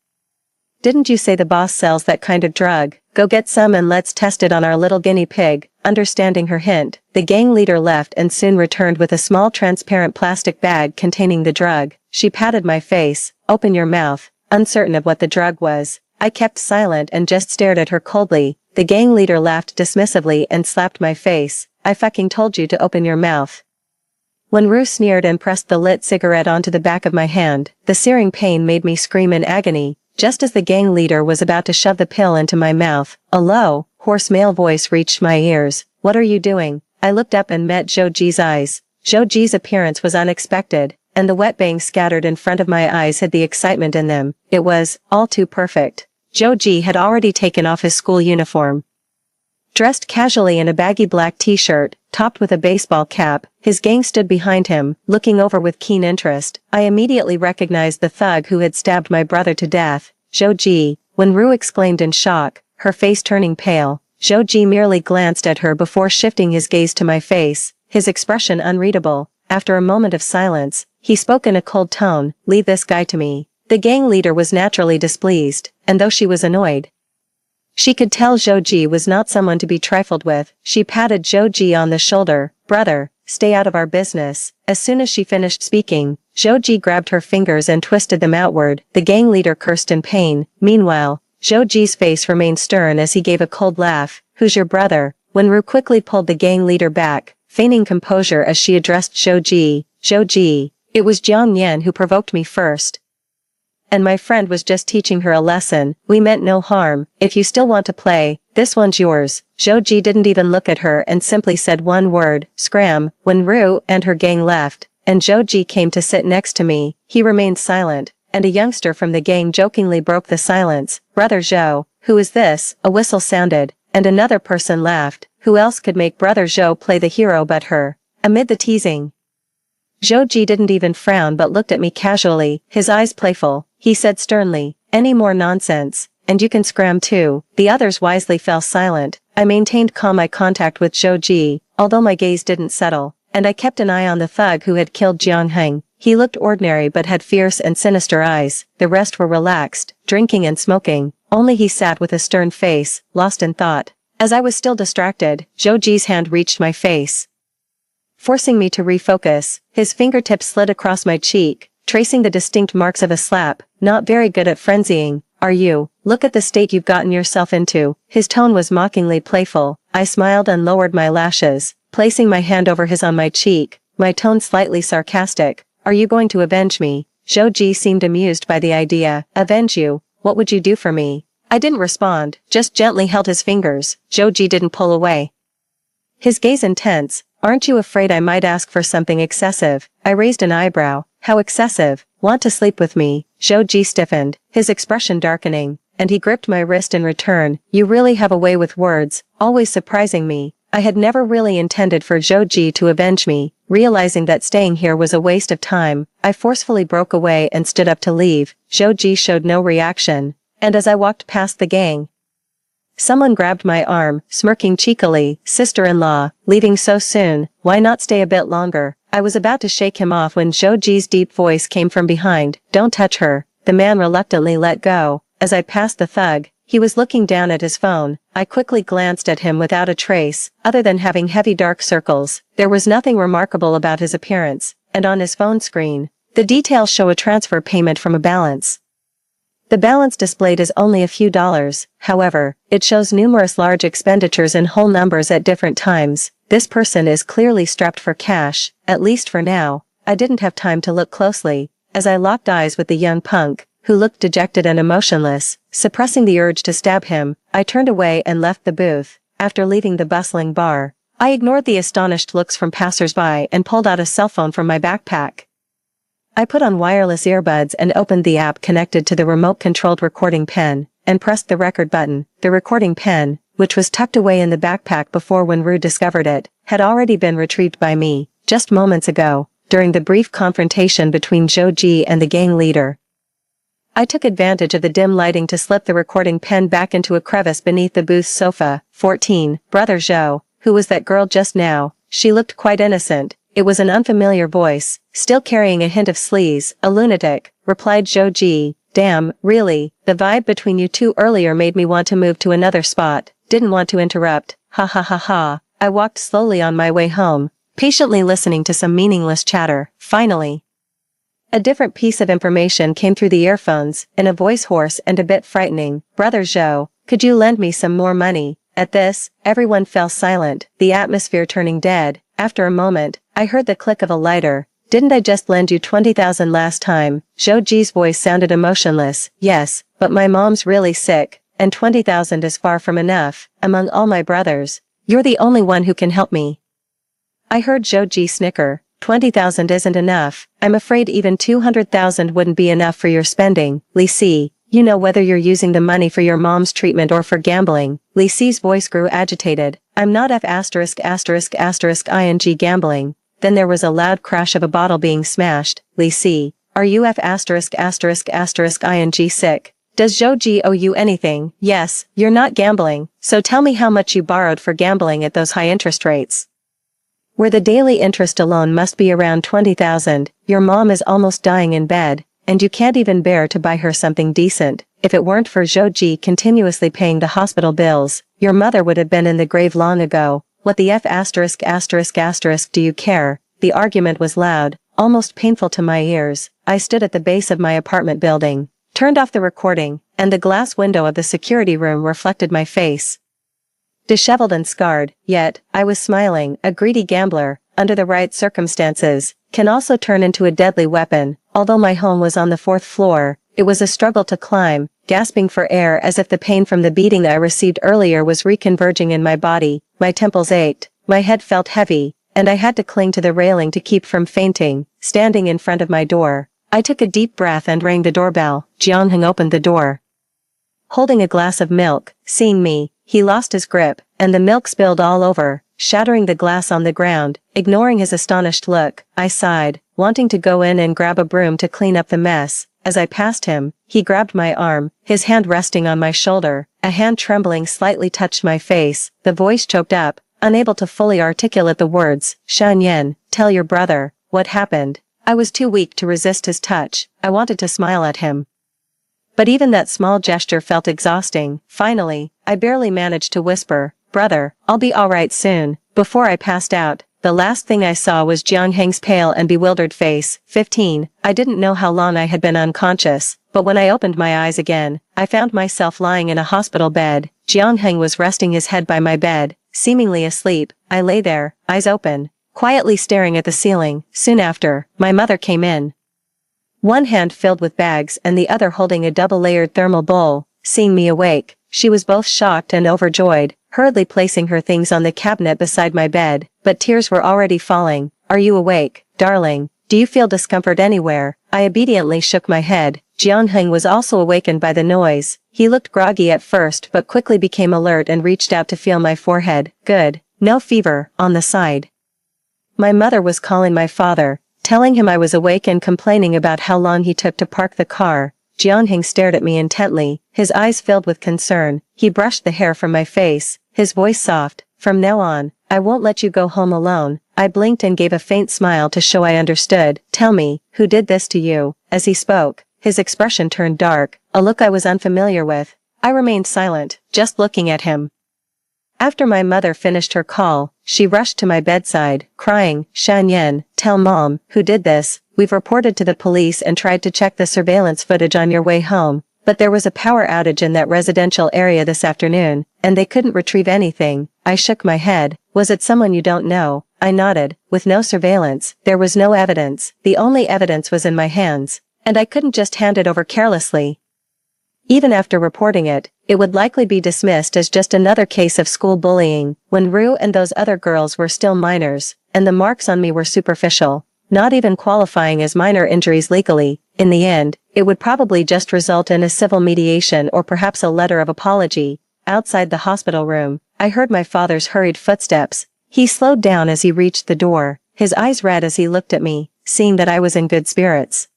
didn't you say the boss sells that kind of drug? Go get some and let's test it on our little guinea pig. Understanding her hint, the gang leader left and soon returned with a small transparent plastic bag containing the drug. She patted my face. Open your mouth. Uncertain of what the drug was, I kept silent and just stared at her coldly. The gang leader laughed dismissively and slapped my face. I fucking told you to open your mouth. Wenru sneered and pressed the lit cigarette onto the back of my hand. The searing pain made me scream in agony. Just as the gang leader was about to shove the pill into my mouth, a low, hoarse male voice reached my ears. What are you doing? I looked up and met Zhou's eyes. Zhou's appearance was unexpected, and the wet bangs scattered in front of my eyes had the excitement in them. It was all too perfect. Zhou had already taken off his school uniform. Dressed casually in a baggy black t-shirt, topped with a baseball cap, his gang stood behind him, looking over with keen interest. I immediately recognized the thug who had stabbed my brother to death. Zhou, Wenru exclaimed in shock, her face turning pale. Zhou merely glanced at her before shifting his gaze to my face, his expression unreadable. After a moment of silence, he spoke in a cold tone, leave this guy to me. The gang leader was naturally displeased, and though she was annoyed, she could tell Zhou was not someone to be trifled with. She patted Zhou on the shoulder. Brother, stay out of our business. As soon as she finished speaking, Zhou grabbed her fingers and twisted them outward. The gang leader cursed in pain. Meanwhile, Zhou's face remained stern as he gave a cold laugh. Who's your brother? Wenru quickly pulled the gang leader back, feigning composure as she addressed Zhou. Zhou, it was Jiang Yan who provoked me first. And my friend was just teaching her a lesson. We meant no harm. If you still want to play, this one's yours. Zhou didn't even look at her and simply said one word, scram. Wenru and her gang left, and Zhou came to sit next to me. He remained silent, and a youngster from the gang jokingly broke the silence. Brother Zhou, who is this? A whistle sounded, and another person laughed. Who else could make Brother Zhou play the hero but her? Amid the teasing, Zhou didn't even frown but looked at me casually, his eyes playful. He said sternly, any more nonsense, and you can scram too. The others wisely fell silent. I maintained calm eye contact with Zhou, although my gaze didn't settle, and I kept an eye on the thug who had killed Jiang Heng. He looked ordinary but had fierce and sinister eyes. The rest were relaxed, drinking and smoking. Only he sat with a stern face, lost in thought. As I was still distracted, Zhou's hand reached my face, forcing me to refocus. His fingertips slid across my cheek, tracing the distinct marks of a slap. Not very good at frenzying, are you? Look at the state you've gotten yourself into. His tone was mockingly playful. I smiled and lowered my lashes. placing my hand over his on my cheek, my tone slightly sarcastic. Are you going to avenge me? Zhou seemed amused by the idea. Avenge you? What would you do for me? I didn't respond, just gently held his fingers. Zhou didn't pull away. His gaze intense. Aren't you afraid I might ask for something excessive? I raised an eyebrow. How excessive? Want to sleep with me? Zhou stiffened, his expression darkening, and he gripped my wrist in return. You really have a way with words, always surprising me. I had never really intended for Zhou to avenge me. Realizing that staying here was a waste of time, I forcefully broke away and stood up to leave. Zhou showed no reaction, and as I walked past the gang, someone grabbed my arm, smirking cheekily. Sister-in-law, leaving so soon, why not stay a bit longer? I was about to shake him off when Zhou's deep voice came from behind. Don't touch her. The man reluctantly let go. As I passed the thug, he was looking down at his phone. I quickly glanced at him without a trace, other than having heavy dark circles. There was nothing remarkable about his appearance, and on his phone screen, the details show a transfer payment from a balance. The balance displayed is only a few dollars, however, it shows numerous large expenditures in whole numbers at different times. This person is clearly strapped for cash, at least for now. I didn't have time to look closely, as I locked eyes with the young punk, who looked dejected and emotionless. Suppressing the urge to stab him, I turned away and left the booth. After leaving the bustling bar, I ignored the astonished looks from passers-by and pulled out a cell phone from my backpack. I put on wireless earbuds and opened the app connected to the remote-controlled recording pen, and pressed the record button. The recording pen, which was tucked away in the backpack before when Rue discovered it, had already been retrieved by me, just moments ago, during the brief confrontation between Zhou and the gang leader. I took advantage of the dim lighting to slip the recording pen back into a crevice beneath the booth's sofa. 14. Brother Zhou, who was that girl just now? She looked quite innocent. It was an unfamiliar voice, still carrying a hint of sleaze. A lunatic, replied Zhou. Damn, really, the vibe between you two earlier made me want to move to another spot. Didn't want to interrupt. Ha ha ha ha. I walked slowly on my way home, patiently listening to some meaningless chatter. Finally, a different piece of information came through the earphones, in a voice hoarse and a bit frightening. Brother Zhou, could you lend me some more money? At this, everyone fell silent, the atmosphere turning dead. After a moment, I heard the click of a lighter. Didn't I just lend you 20,000 last time? Zhou's voice sounded emotionless. Yes, but my mom's really sick, and 20,000 is far from enough. Among all my brothers, you're the only one who can help me. I heard Zhou snicker. 20,000 isn't enough. I'm afraid even 200,000 wouldn't be enough for your spending. Li Si, you know whether you're using the money for your mom's treatment or for gambling. Li Si's voice grew agitated. I'm not ing gambling. Then there was a loud crash of a bottle being smashed. Li Si, are you ing sick? Does Zhou owe you anything? Yes, you're not gambling, so tell me how much you borrowed for gambling at those high interest rates. Where the daily interest alone must be around 20,000, your mom is almost dying in bed, and you can't even bear to buy her something decent. If it weren't for Zhou continuously paying the hospital bills, your mother would have been in the grave long ago. What the do you care? The argument was loud, almost painful to my ears. I stood at the base of my apartment building, turned off the recording, and the glass window of the security room reflected my face. Disheveled and scarred, yet, I was smiling. A greedy gambler, under the right circumstances, can also turn into a deadly weapon. Although my home was on the 4th floor, it was a struggle to climb, gasping for air as if the pain from the beating I received earlier was reconverging in my body. My temples ached, my head felt heavy, and I had to cling to the railing to keep from fainting. Standing in front of my door, I took a deep breath and rang the doorbell. Jiangheng opened the door, holding a glass of milk. Seeing me, he lost his grip, and the milk spilled all over, shattering the glass on the ground. Ignoring his astonished look, I sighed, wanting to go in and grab a broom to clean up the mess. As I passed him, he grabbed my arm, his hand resting on my shoulder. A hand trembling slightly touched my face. The voice choked up, unable to fully articulate the words. Shan Yan, tell your brother, what happened? I was too weak to resist his touch. I wanted to smile at him, but even that small gesture felt exhausting. Finally, I barely managed to whisper, brother, I'll be alright soon. Before I passed out, the last thing I saw was Jiangheng's pale and bewildered face. 15. I didn't know how long I had been unconscious, but when I opened my eyes again, I found myself lying in a hospital bed. Jiangheng was resting his head by my bed, seemingly asleep. I lay there, eyes open, quietly staring at the ceiling. Soon after, my mother came in. One hand filled with bags and the other holding a double-layered thermal bowl. Seeing me awake, she was both shocked and overjoyed, hurriedly placing her things on the cabinet beside my bed, but tears were already falling. "Are you awake, darling? Do you feel discomfort anywhere?" I obediently shook my head. Jianheng was also awakened by the noise. He looked groggy at first but quickly became alert and reached out to feel my forehead. "Good. No fever, on the side." My mother was calling my father, telling him I was awake and complaining about how long he took to park the car. Jianheng stared at me intently, his eyes filled with concern. He brushed the hair from my face, his voice soft. "From now on, I won't let you go home alone." I blinked and gave a faint smile to show I understood. "Tell me, who did this to you?" As he spoke, his expression turned dark, a look I was unfamiliar with. I remained silent, just looking at him. After my mother finished her call, she rushed to my bedside, crying, "Shan Yan, tell Mom, who did this? We've reported to the police and tried to check the surveillance footage on your way home, but there was a power outage in that residential area this afternoon, and they couldn't retrieve anything." I shook my head. "Was it someone you don't know?" I nodded. "With no surveillance, there was no evidence. The only evidence was in my hands, and I couldn't just hand it over carelessly. Even after reporting it, it would likely be dismissed as just another case of school bullying, when Rue and those other girls were still minors, and the marks on me were superficial, not even qualifying as minor injuries legally. In the end, it would probably just result in a civil mediation or perhaps a letter of apology." Outside the hospital room, I heard my father's hurried footsteps. He slowed down as he reached the door, his eyes red as he looked at me, seeing that I was in good spirits.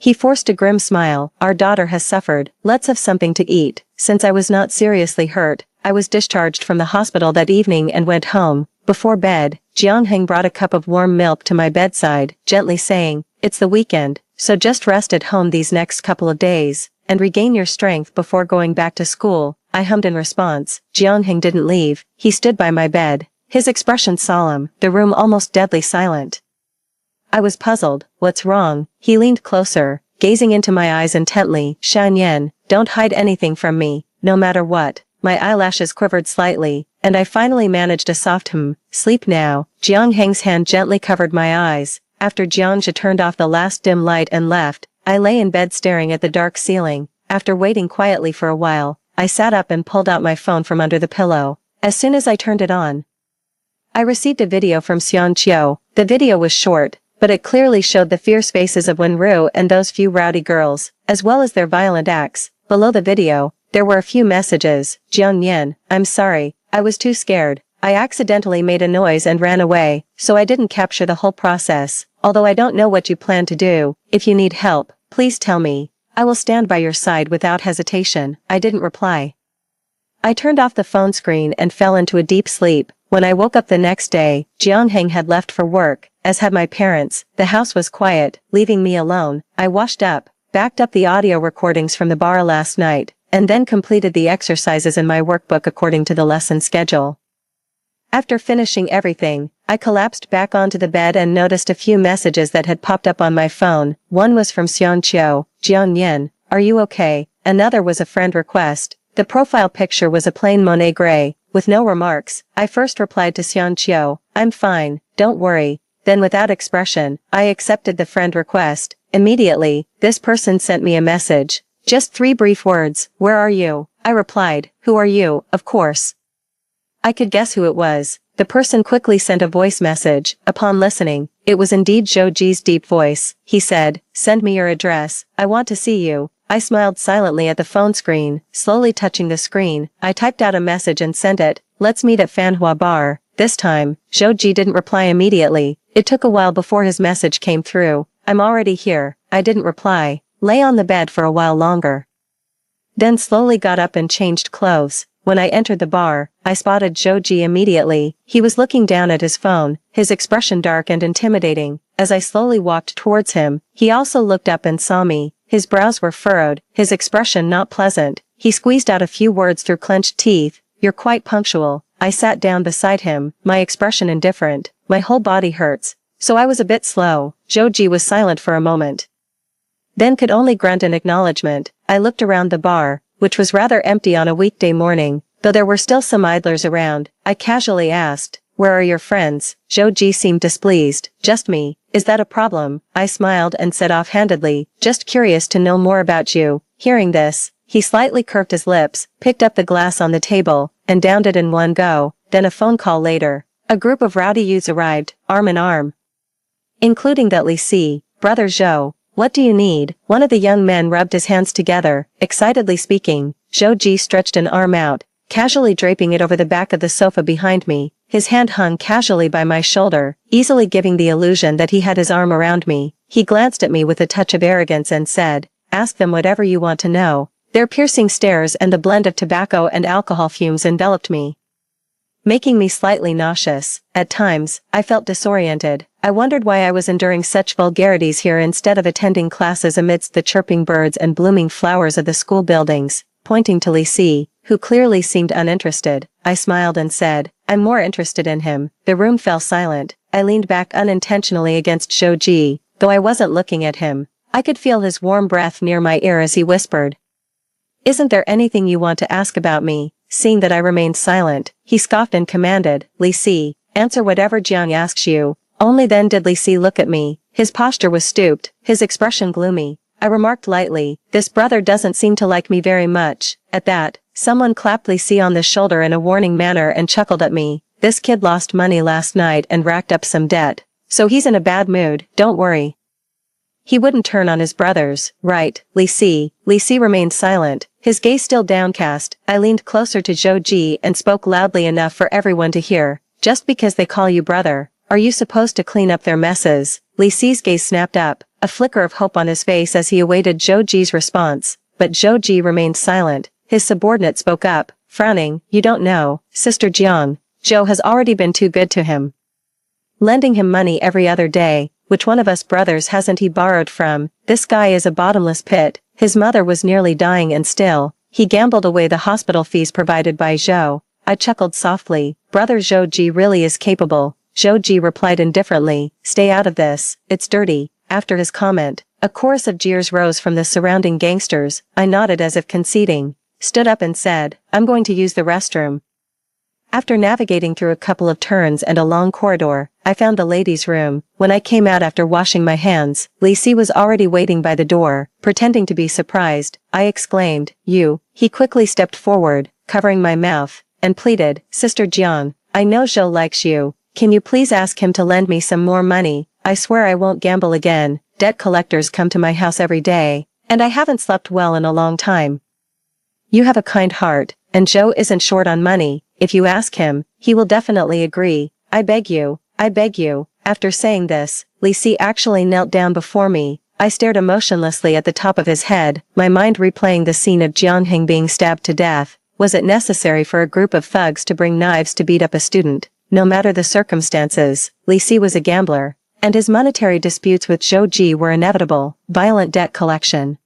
He forced a grim smile. "Our daughter has suffered. Let's have something to eat." Since I was not seriously hurt, I was discharged from the hospital that evening and went home. Before bed, Jianheng brought a cup of warm milk to my bedside, gently saying, "It's the weekend, so just rest at home these next couple of days, and regain your strength before going back to school." I hummed in response. Jianheng didn't leave. He stood by my bed, his expression solemn, the room almost deadly silent. I was puzzled. "What's wrong?" He leaned closer, gazing into my eyes intently. "Shan Yan, don't hide anything from me, no matter what." My eyelashes quivered slightly, and I finally managed a soft "Sleep now." Jianheng's hand gently covered my eyes. After Jianjia turned off the last dim light and left, I lay in bed staring at the dark ceiling. After waiting quietly for a while, I sat up and pulled out my phone from under the pillow. As soon as I turned it on, I received a video from Xian Qiu. The video was short, but it clearly showed the fierce faces of Wenru and those few rowdy girls, as well as their violent acts. Below the video, there were a few messages. "Jian Yan, I'm sorry, I was too scared. I accidentally made a noise and ran away, so I didn't capture the whole process. Although I don't know what you plan to do, if you need help, please tell me. I will stand by your side without hesitation." I didn't reply. I turned off the phone screen and fell into a deep sleep. When I woke up the next day, Jianheng had left for work, as had my parents. The house was quiet, leaving me alone. I washed up, backed up the audio recordings from the bar last night, and then completed the exercises in my workbook according to the lesson schedule. After finishing everything, I collapsed back onto the bed and noticed a few messages that had popped up on my phone. One was from Xian Qiu. "Jian Yan, are you okay?" Another was a friend request. The profile picture was a plain Monet gray, with no remarks. I first replied to Xian Qiu, "I'm fine, don't worry." Then without expression, I accepted the friend request. Immediately, this person sent me a message. Just 3 brief words. "Where are you?" I replied, "Who are you?" Of course, I could guess who it was. The person quickly sent a voice message. Upon listening, it was indeed Zhou Ji's deep voice. He said, "Send me your address. I want to see you." I smiled silently at the phone screen, slowly touching the screen. I typed out a message and sent it. "Let's meet at Fanhua Bar." This time, Zhou Ji didn't reply immediately. It took a while before his message came through. "I'm already here." I didn't reply. Lay on the bed for a while longer. Then slowly got up and changed clothes. When I entered the bar, I spotted Zhou Ji immediately. He was looking down at his phone, his expression dark and intimidating. As I slowly walked towards him, he also looked up and saw me. His brows were furrowed, his expression not pleasant. He squeezed out a few words through clenched teeth. "You're quite punctual." I sat down beside him, my expression indifferent. My whole body hurts, so I was a bit slow. Zhou Ji was silent for a moment, then could only grunt in acknowledgement. I looked around the bar, which was rather empty on a weekday morning. Though there were still some idlers around, I casually asked, "Where are your friends?" Zhou seemed displeased. "Just me. Is that a problem?" I smiled and said offhandedly, "Just curious to know more about you." Hearing this, he slightly curved his lips, picked up the glass on the table, and downed it in one go. Then a phone call later, a group of rowdy youths arrived, arm in arm, including that Li Si, "Brother Zhou, what do you need?" One of the young men rubbed his hands together, excitedly speaking. Zhou stretched an arm out, casually draping it over the back of the sofa behind me. His hand hung casually by my shoulder, easily giving the illusion that he had his arm around me. He glanced at me with a touch of arrogance and said, "Ask them whatever you want to know." Their piercing stares and the blend of tobacco and alcohol fumes enveloped me, making me slightly nauseous. At times, I felt disoriented. I wondered why I was enduring such vulgarities here instead of attending classes amidst the chirping birds and blooming flowers of the school buildings. Pointing to Li Si, who clearly seemed uninterested, I smiled and said, "I'm more interested in him." The room fell silent. I leaned back unintentionally against Zhou, though I wasn't looking at him. I could feel his warm breath near my ear as he whispered, "Isn't there anything you want to ask about me?" Seeing that I remained silent, he scoffed and commanded, "Li Si, answer whatever Jiang asks you." Only then did Li Si look at me. His posture was stooped, his expression gloomy. I remarked lightly, "This brother doesn't seem to like me very much." At that, someone clapped Li Si on the shoulder in a warning manner and chuckled at me. "This kid lost money last night and racked up some debt. So he's in a bad mood, don't worry. He wouldn't turn on his brothers, right, Li Si?" Li Si remained silent, his gaze still downcast. I leaned closer to Zhou and spoke loudly enough for everyone to hear. "Just because they call you brother, are you supposed to clean up their messes?" Li Si's gaze snapped up, a flicker of hope on his face as he awaited Zhou's response. But Zhou remained silent. His subordinate spoke up, frowning, "You don't know, Sister Jiang. Zhou has already been too good to him, lending him money every other day. Which one of us brothers hasn't he borrowed from? This guy is a bottomless pit. His mother was nearly dying and still, he gambled away the hospital fees provided by Zhou." I chuckled softly. "Brother Zhou really is capable." Zhou replied indifferently, "Stay out of this, it's dirty." After his comment, a chorus of jeers rose from the surrounding gangsters. I nodded as if conceding, stood up and said, "I'm going to use the restroom." After navigating through a couple of turns and a long corridor, I found the ladies' room. When I came out after washing my hands, Li Si was already waiting by the door, pretending to be surprised. I exclaimed, "You." He quickly stepped forward, covering my mouth, and pleaded, "Sister Jiang, I know Zhou likes you. Can you please ask him to lend me some more money? I swear I won't gamble again. Debt collectors come to my house every day, and I haven't slept well in a long time." "You have a kind heart, and Zhou isn't short on money. If you ask him, he will definitely agree. I beg you, I beg you." After saying this, Li Si actually knelt down before me. I stared emotionlessly at the top of his head, my mind replaying the scene of Jianheng being stabbed to death. Was it necessary for a group of thugs to bring knives to beat up a student? No matter the circumstances, Li Si was a gambler, and his monetary disputes with Zhou were inevitable. Violent debt collection,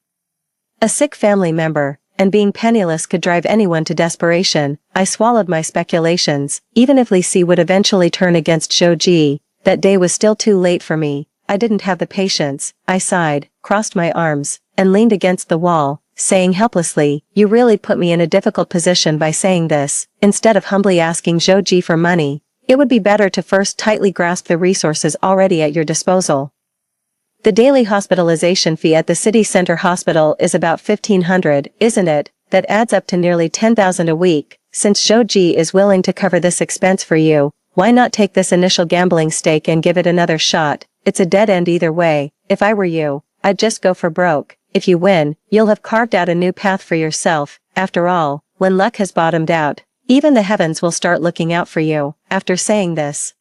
a sick family member, and being penniless could drive anyone to desperation. I swallowed my speculations. Even if Li Si would eventually turn against Zhou, that day was still too late for me. I didn't have the patience. I sighed, crossed my arms, and leaned against the wall, saying helplessly, "You really put me in a difficult position by saying this." Instead of humbly asking Zhou for money, it would be better to first tightly grasp the resources already at your disposal. The daily hospitalization fee at the city center hospital is about 1,500, isn't it? That adds up to nearly 10,000 a week. Since Zhou is willing to cover this expense for you, why not take this initial gambling stake and give it another shot? It's a dead end either way. If I were you, I'd just go for broke. If you win, you'll have carved out a new path for yourself. After all, when luck has bottomed out, even the heavens will start looking out for you. After saying this,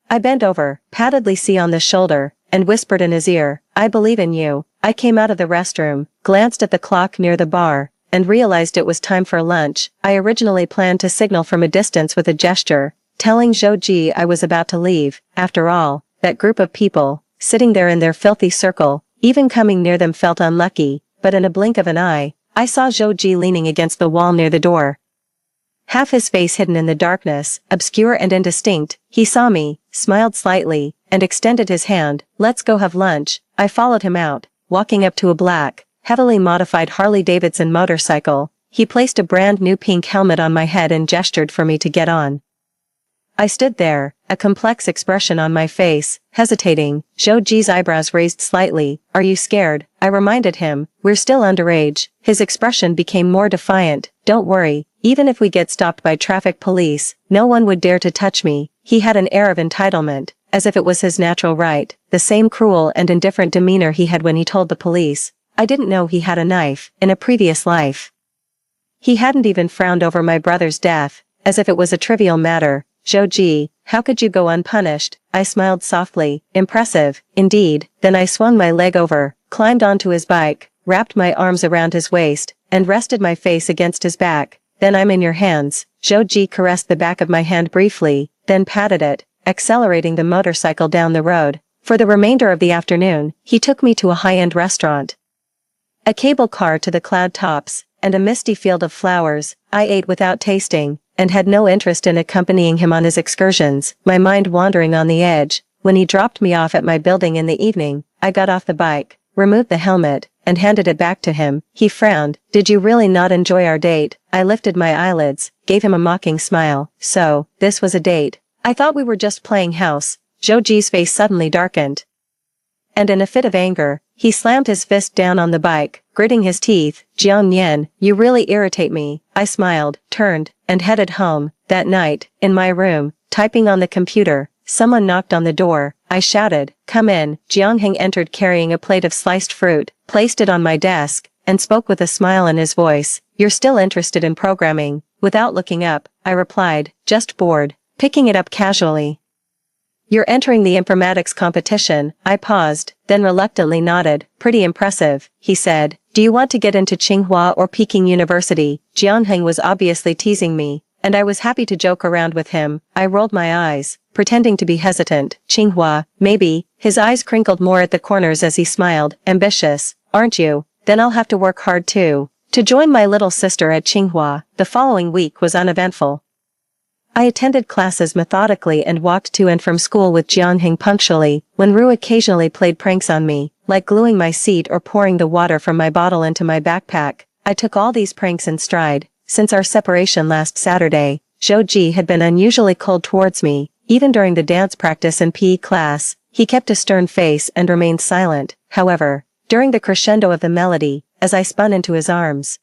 I bent over, patted Li Si on the shoulder, and whispered in his ear, "I believe in you." I came out of the restroom, glanced at the clock near the bar, and realized it was time for lunch. I originally planned to signal from a distance with a gesture, telling Zhou I was about to leave. After all, that group of people, sitting there in their filthy circle, even coming near them felt unlucky, but in a blink of an eye, I saw Zhou leaning against the wall near the door. Half his face hidden in the darkness, obscure and indistinct, he saw me, smiled slightly, and extended his hand. "Let's go have lunch." I followed him out, walking up to a black, heavily modified Harley-Davidson motorcycle. He placed a brand new pink helmet on my head and gestured for me to get on. I stood there, a complex expression on my face, hesitating. Zhou Ji's eyebrows raised slightly. Are you scared? I reminded him. We're still underage. His expression became more defiant. Don't worry, even if we get stopped by traffic police, no one would dare to touch me. He had an air of entitlement, as if it was his natural right, the same cruel and indifferent demeanor he had when he told the police. I didn't know he had a knife, in a previous life. He hadn't even frowned over my brother's death, as if it was a trivial matter. Zhou Ji, how could you go unpunished? I smiled softly. Impressive, indeed. Then I swung my leg over, climbed onto his bike, wrapped my arms around his waist, and rested my face against his back. Then I'm in your hands. Zhou Ji caressed the back of my hand briefly, then patted it, accelerating the motorcycle down the road. For the remainder of the afternoon, he took me to a high-end restaurant. A cable car to the cloud tops, and a misty field of flowers. I ate without tasting, and had no interest in accompanying him on his excursions, my mind wandering on the edge. When he dropped me off at my building in the evening, I got off the bike, removed the helmet, and handed it back to him. He frowned. Did you really not enjoy our date? I lifted my eyelids, gave him a mocking smile. So, this was a date. I thought we were just playing house. Zhou Ji's face suddenly darkened. And in a fit of anger, he slammed his fist down on the bike, gritting his teeth. Jiang Nian, you really irritate me. I smiled, turned, and headed home. That night, in my room, typing on the computer, someone knocked on the door. I shouted, come in. Jiang Heng entered carrying a plate of sliced fruit, placed it on my desk, and spoke with a smile in his voice. You're still interested in programming? Without looking up, I replied, just bored, picking it up casually. You're entering the informatics competition. I paused, then reluctantly nodded. Pretty impressive, he said. Do you want to get into Tsinghua or Peking University? Jiang Heng was obviously teasing me, and I was happy to joke around with him. I rolled my eyes, pretending to be hesitant. Tsinghua, maybe. His eyes crinkled more at the corners as he smiled. Ambitious, aren't you? Then I'll have to work hard too. To join my little sister at Tsinghua. The following week was uneventful. I attended classes methodically and walked to and from school with Jiang Heng punctually. When Ru occasionally played pranks on me, like gluing my seat or pouring the water from my bottle into my backpack, I took all these pranks in stride. Since our separation last Saturday, Zhou Ji had been unusually cold towards me. Even during the dance practice and PE class, he kept a stern face and remained silent. However, during the crescendo of the melody, as I spun into his arms,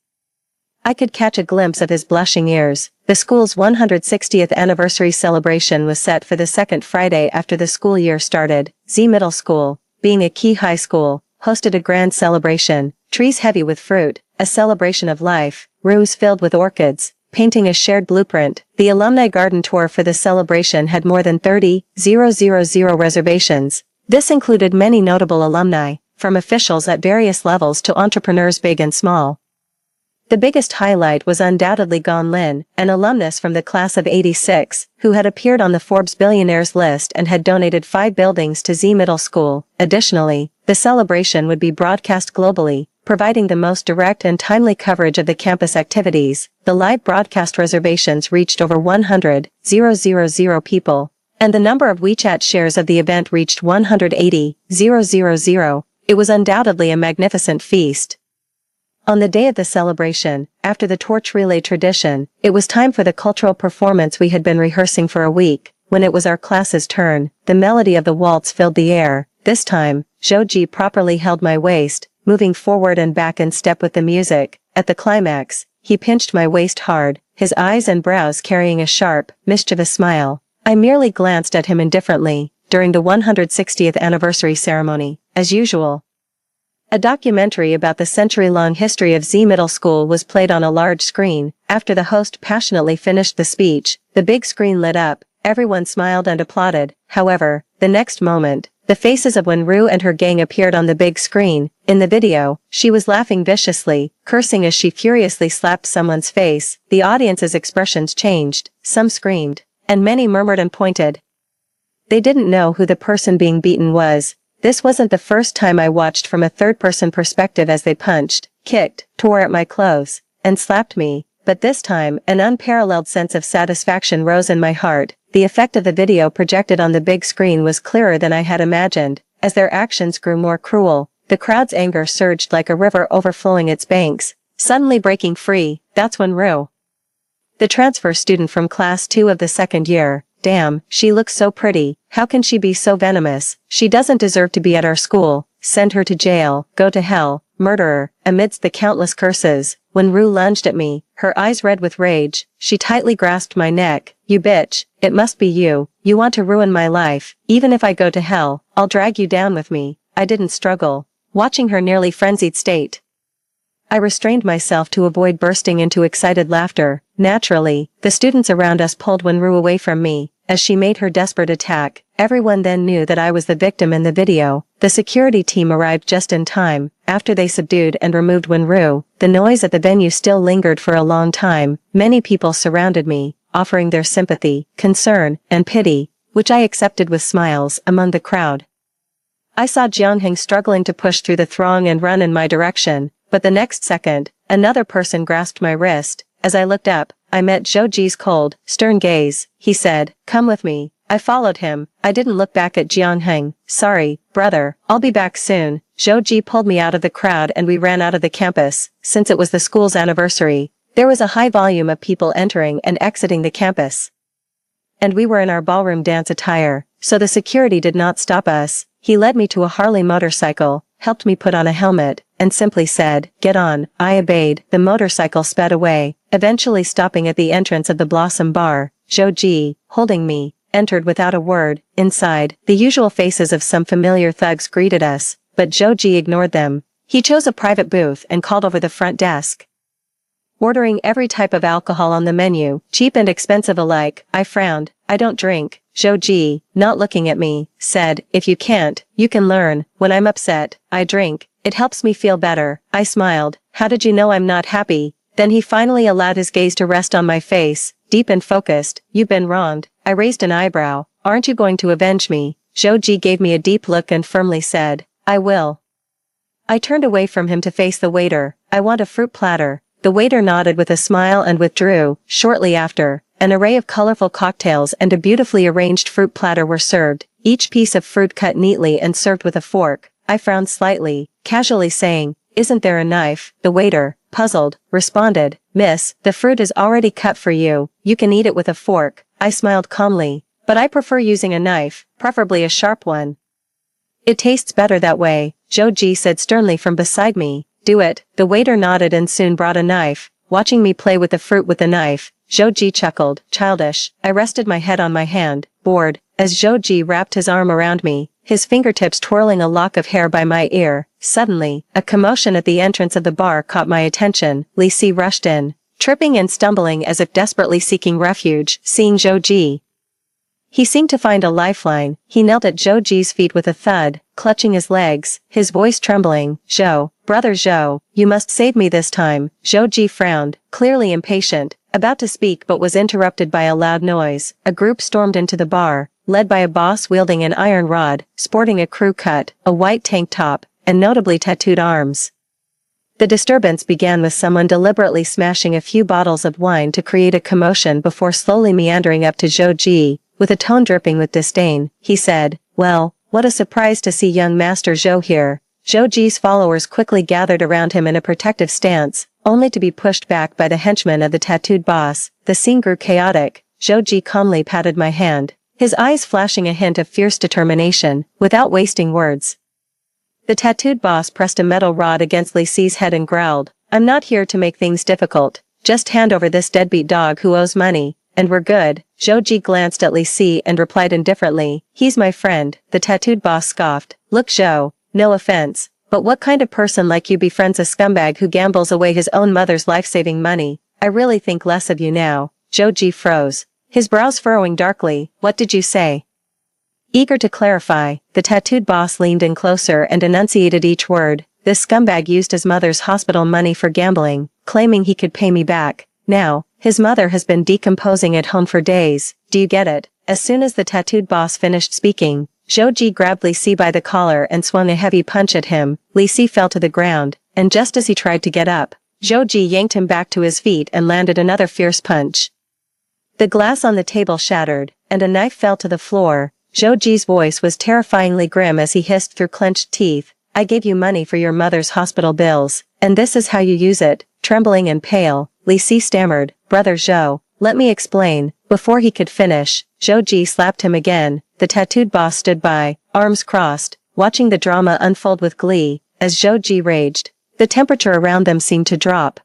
I could catch a glimpse of his blushing ears. The school's 160th anniversary celebration was set for the second Friday after the school year started. Z Middle School, being a key high school, hosted a grand celebration, trees heavy with fruit, a celebration of life, rooms filled with orchids, painting a shared blueprint. The alumni garden tour for the celebration had more than 30,000 reservations. This included many notable alumni, from officials at various levels to entrepreneurs big and small. The biggest highlight was undoubtedly Gon Lin, an alumnus from the class of '86, who had appeared on the Forbes billionaires list and had donated 5 buildings to Z Middle School. Additionally, the celebration would be broadcast globally, providing the most direct and timely coverage of the campus activities. The live broadcast reservations reached over 100,000 people, and the number of WeChat shares of the event reached 180,000. It was undoubtedly a magnificent feast. On the day of the celebration, after the torch relay tradition, it was time for the cultural performance we had been rehearsing for a week. When it was our class's turn, the melody of the waltz filled the air. This time, Zhou Ji properly held my waist, moving forward and back in step with the music. At the climax, he pinched my waist hard, his eyes and brows carrying a sharp, mischievous smile. I merely glanced at him indifferently. During the 160th anniversary ceremony, as usual, a documentary about the century-long history of Z Middle School was played on a large screen. After the host passionately finished the speech, the big screen lit up, everyone smiled and applauded. However, the next moment, the faces of Wenru and her gang appeared on the big screen. In the video, she was laughing viciously, cursing as she furiously slapped someone's face. The audience's expressions changed, some screamed, and many murmured and pointed. They didn't know who the person being beaten was. This wasn't the first time I watched from a third-person perspective as they punched, kicked, tore at my clothes, and slapped me, but this time an unparalleled sense of satisfaction rose in my heart. The effect of the video projected on the big screen was clearer than I had imagined. As their actions grew more cruel, the crowd's anger surged like a river overflowing its banks. suddenly breaking free, that's when Ru, the transfer student from class 2 of the second year, damn, she looks so pretty, how can she be so venomous, she doesn't deserve to be at our school, send her to jail, go to hell, murderer, amidst the countless curses, when Ru lunged at me, her eyes red with rage, she tightly grasped my neck, you bitch, it must be you want to ruin my life, even if I go to hell, I'll drag you down with me, I didn't struggle, watching her nearly frenzied state. I restrained myself to avoid bursting into excited laughter. Naturally, the students around us pulled Wenru away from me, as she made her desperate attack. Everyone then knew that I was the victim in the video. The security team arrived just in time. After they subdued and removed Wenru, the noise at the venue still lingered for a long time. Many people surrounded me, offering their sympathy, concern, and pity, which I accepted with smiles among the crowd. I saw Jianheng struggling to push through the throng and run in my direction. But the next second, another person grasped my wrist. As I looked up, I met Zhou Ji's cold, stern gaze. He said, come with me. I followed him. I didn't look back at Jianheng. Sorry, brother, I'll be back soon. Zhou Ji pulled me out of the crowd and we ran out of the campus. Since it was the school's anniversary, there was a high volume of people entering and exiting the campus. And we were in our ballroom dance attire, so the security did not stop us. He led me to a Harley motorcycle, helped me put on a helmet, and simply said, get on. I obeyed. The motorcycle sped away, eventually stopping at the entrance of the Blossom Bar. Zhou Ji, holding me, entered without a word. Inside, the usual faces of some familiar thugs greeted us, but Zhou Ji ignored them. He chose a private booth and called over the front desk, ordering every type of alcohol on the menu, cheap and expensive alike. I frowned. I don't drink. Zhou Ji, not looking at me, said, if you can't, you can learn. When I'm upset, I drink. It helps me feel better. I smiled. How did you know I'm not happy? Then he finally allowed his gaze to rest on my face, deep and focused. You've been wronged. I raised an eyebrow. Aren't you going to avenge me? Zhou Ji gave me a deep look and firmly said, I will. I turned away from him to face the waiter. I want a fruit platter. The waiter nodded with a smile and withdrew. Shortly after, an array of colorful cocktails and a beautifully arranged fruit platter were served, each piece of fruit cut neatly and served with a fork. I frowned slightly, casually saying, isn't there a knife? The waiter, puzzled, responded, Miss, the fruit is already cut for you, you can eat it with a fork. I smiled calmly, but I prefer using a knife, preferably a sharp one. It tastes better that way, Zhou Ji said sternly from beside me. Do it. The waiter nodded and soon brought a knife. Watching me play with the fruit with the knife, Zhou Ji chuckled, childish. I rested my head on my hand, bored, as Zhou Ji wrapped his arm around me, his fingertips twirling a lock of hair by my ear. Suddenly, a commotion at the entrance of the bar caught my attention. Li Si rushed in, tripping and stumbling as if desperately seeking refuge. Seeing Zhou Ji, he seemed to find a lifeline. He knelt at Zhou Ji's feet with a thud, clutching his legs, his voice trembling. Zhou, brother Zhou, you must save me this time. Zhou Ji frowned, clearly impatient, about to speak but was interrupted by a loud noise. A group stormed into the bar, led by a boss wielding an iron rod, sporting a crew cut, a white tank top, and notably tattooed arms. The disturbance began with someone deliberately smashing a few bottles of wine to create a commotion before slowly meandering up to Zhou Ji. With a tone dripping with disdain, he said, well, what a surprise to see young Master Zhou here. Zhou Ji's followers quickly gathered around him in a protective stance, only to be pushed back by the henchmen of the tattooed boss. The scene grew chaotic. Zhou Ji calmly patted my hand, his eyes flashing a hint of fierce determination. Without wasting words, the tattooed boss pressed a metal rod against Li Si's head and growled, I'm not here to make things difficult. Just hand over this deadbeat dog who owes money, and we're good. Zhou Ji glanced at Li Si and replied indifferently, he's my friend. The tattooed boss scoffed, look Zhou, no offense, but what kind of person like you befriends a scumbag who gambles away his own mother's life-saving money? I really think less of you now. Zhou Ji froze, his brows furrowing darkly. What did you say? Eager to clarify, the tattooed boss leaned in closer and enunciated each word. This scumbag used his mother's hospital money for gambling, claiming he could pay me back. Now, his mother has been decomposing at home for days. Do you get it? As soon as the tattooed boss finished speaking, Zhou Ji grabbed Li Si by the collar and swung a heavy punch at him. Li Si fell to the ground, and just as he tried to get up, Zhou Ji yanked him back to his feet and landed another fierce punch. The glass on the table shattered, and a knife fell to the floor. Zhou Ji's voice was terrifyingly grim as he hissed through clenched teeth, I gave you money for your mother's hospital bills, and this is how you use it." Trembling and pale, Li Si stammered, "Brother Zhou, let me explain." Before he could finish, Zhou Ji slapped him again. The tattooed boss stood by, arms crossed, watching the drama unfold with glee. As Zhou Ji raged, the temperature around them seemed to drop.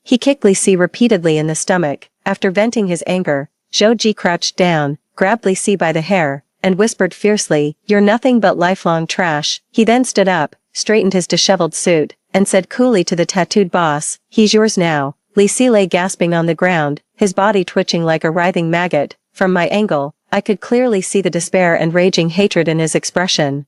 He kicked Li Si repeatedly in the stomach. After venting his anger, Zhou Ji crouched down, grabbed Li Si by the hair, and whispered fiercely, "You're nothing but lifelong trash." He then stood up, straightened his disheveled suit, and said coolly to the tattooed boss, "He's yours now." Li Si lay gasping on the ground, his body twitching like a writhing maggot. From my angle, I could clearly see the despair and raging hatred in his expression.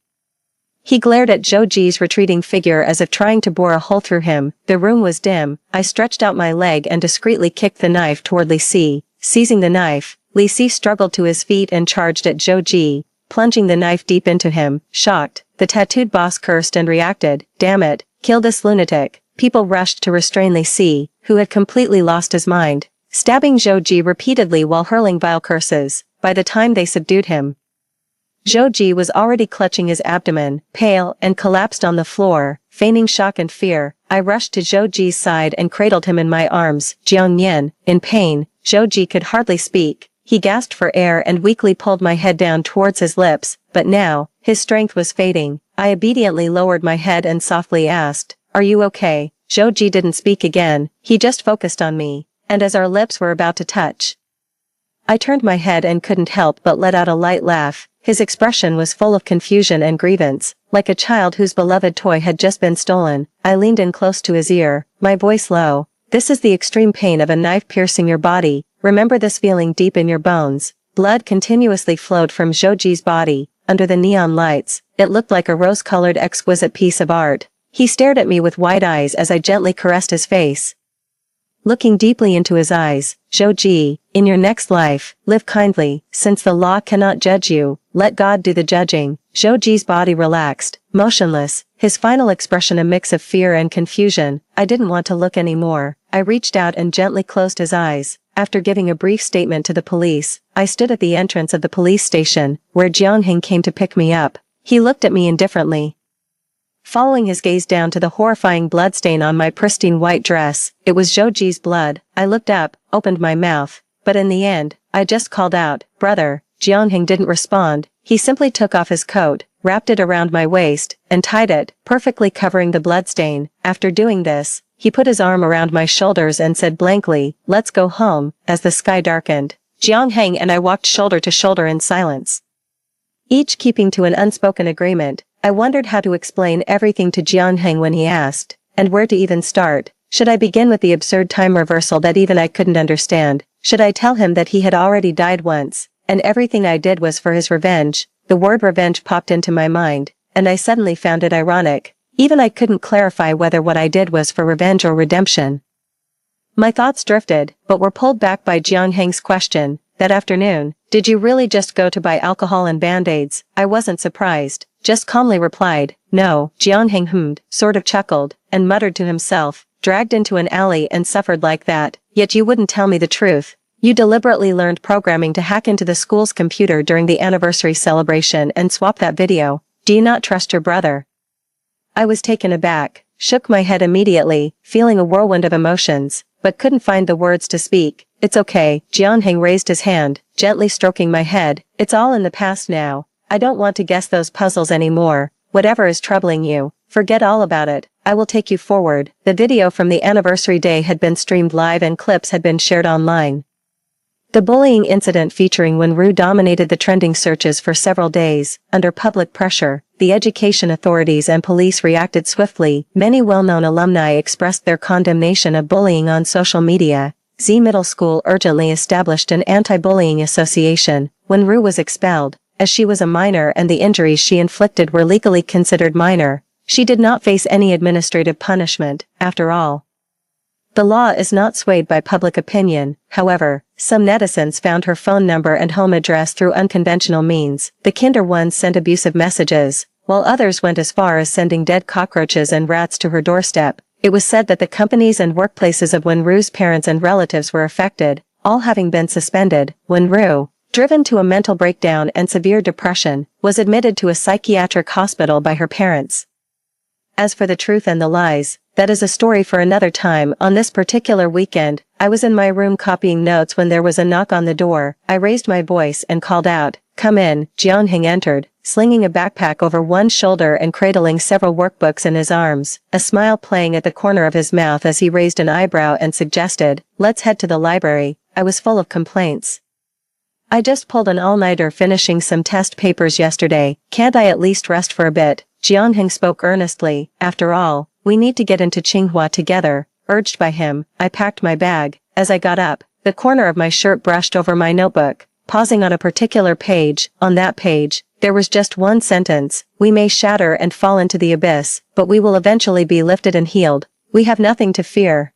He glared at Zhou Ji's retreating figure as if trying to bore a hole through him. The room was dim. I stretched out my leg and discreetly kicked the knife toward Li Si. Seizing the knife, Li Si struggled to his feet and charged at Zhou Ji, plunging the knife deep into him. Shocked, the tattooed boss cursed and reacted, "Damn it, kill this lunatic." People rushed to restrain Li Si, who had completely lost his mind, stabbing Zhou Ji repeatedly while hurling vile curses. By the time they subdued him, Zhou Ji was already clutching his abdomen, pale, and collapsed on the floor, feigning shock and fear. I rushed to Zhou Ji's side and cradled him in my arms. "Jiang Yan," in pain, Zhou Ji could hardly speak. He gasped for air and weakly pulled my head down towards his lips, but now, his strength was fading. I obediently lowered my head and softly asked, "Are you okay?" Zhou Ji didn't speak again, he just focused on me, and as our lips were about to touch, I turned my head and couldn't help but let out a light laugh. His expression was full of confusion and grievance, like a child whose beloved toy had just been stolen. I leaned in close to his ear, my voice low. "This is the extreme pain of a knife piercing your body. Remember this feeling deep in your bones." Blood continuously flowed from Zhou Ji's body. Under the neon lights, it looked like a rose-colored exquisite piece of art. He stared at me with wide eyes as I gently caressed his face. Looking deeply into his eyes, "Zhou Ji, in your next life, live kindly, since the law cannot judge you, let God do the judging." Zhou Ji's body relaxed, motionless, his final expression a mix of fear and confusion. I didn't want to look anymore. I reached out and gently closed his eyes. After giving a brief statement to the police, I stood at the entrance of the police station, where Jiangheng came to pick me up. He looked at me indifferently, following his gaze down to the horrifying bloodstain on my pristine white dress. It was Zhou Ji's blood. I looked up, opened my mouth, but in the end, I just called out, "Brother." Jiangheng didn't respond. He simply took off his coat, wrapped it around my waist, and tied it, perfectly covering the bloodstain. After doing this, he put his arm around my shoulders and said blankly, "Let's go home." As the sky darkened, Jiangheng and I walked shoulder to shoulder in silence, each keeping to an unspoken agreement. I wondered how to explain everything to Jiangheng when he asked, and where to even start. Should I begin with the absurd time reversal that even I couldn't understand? Should I tell him that he had already died once, and everything I did was for his revenge? The word revenge popped into my mind, and I suddenly found it ironic. Even I couldn't clarify whether what I did was for revenge or redemption. My thoughts drifted, but were pulled back by Jiangheng's question. "That afternoon, did you really just go to buy alcohol and band-aids?" I wasn't surprised, just calmly replied, "No." Jiangheng hummed, sort of chuckled, and muttered to himself, "Dragged into an alley and suffered like that, yet you wouldn't tell me the truth. You deliberately learned programming to hack into the school's computer during the anniversary celebration and swap that video. Do you not trust your brother?" I was taken aback, shook my head immediately, feeling a whirlwind of emotions, but couldn't find the words to speak. "It's okay." Jianheng raised his hand, gently stroking my head. "It's all in the past now. I don't want to guess those puzzles anymore. Whatever is troubling you, forget all about it. I will take you forward." The video from the anniversary day had been streamed live and clips had been shared online. The bullying incident featuring Wenru dominated the trending searches for several days. Under public pressure, the education authorities and police reacted swiftly. Many well-known alumni expressed their condemnation of bullying on social media. Z Middle School urgently established an anti-bullying association. Wenru was expelled, as she was a minor and the injuries she inflicted were legally considered minor. She did not face any administrative punishment, after all. The law is not swayed by public opinion. However, some netizens found her phone number and home address through unconventional means. The kinder ones sent abusive messages, while others went as far as sending dead cockroaches and rats to her doorstep. It was said that the companies and workplaces of Wenru's parents and relatives were affected, all having been suspended. Wenru, driven to a mental breakdown and severe depression, was admitted to a psychiatric hospital by her parents. As for the truth and the lies, that is a story for another time. On this particular weekend, I was in my room copying notes when there was a knock on the door. I raised my voice and called out, "Come in." Jianheng entered, slinging a backpack over one shoulder and cradling several workbooks in his arms, a smile playing at the corner of his mouth as he raised an eyebrow and suggested, "Let's head to the library." I was full of complaints. "I just pulled an all-nighter finishing some test papers yesterday. Can't I at least rest for a bit?" Jianheng spoke earnestly. "After all, we need to get into Tsinghua together." Urged by him, I packed my bag. As I got up, the corner of my shirt brushed over my notebook, pausing on a particular page. On that page, there was just one sentence: "We may shatter and fall into the abyss, but we will eventually be lifted and healed. We have nothing to fear."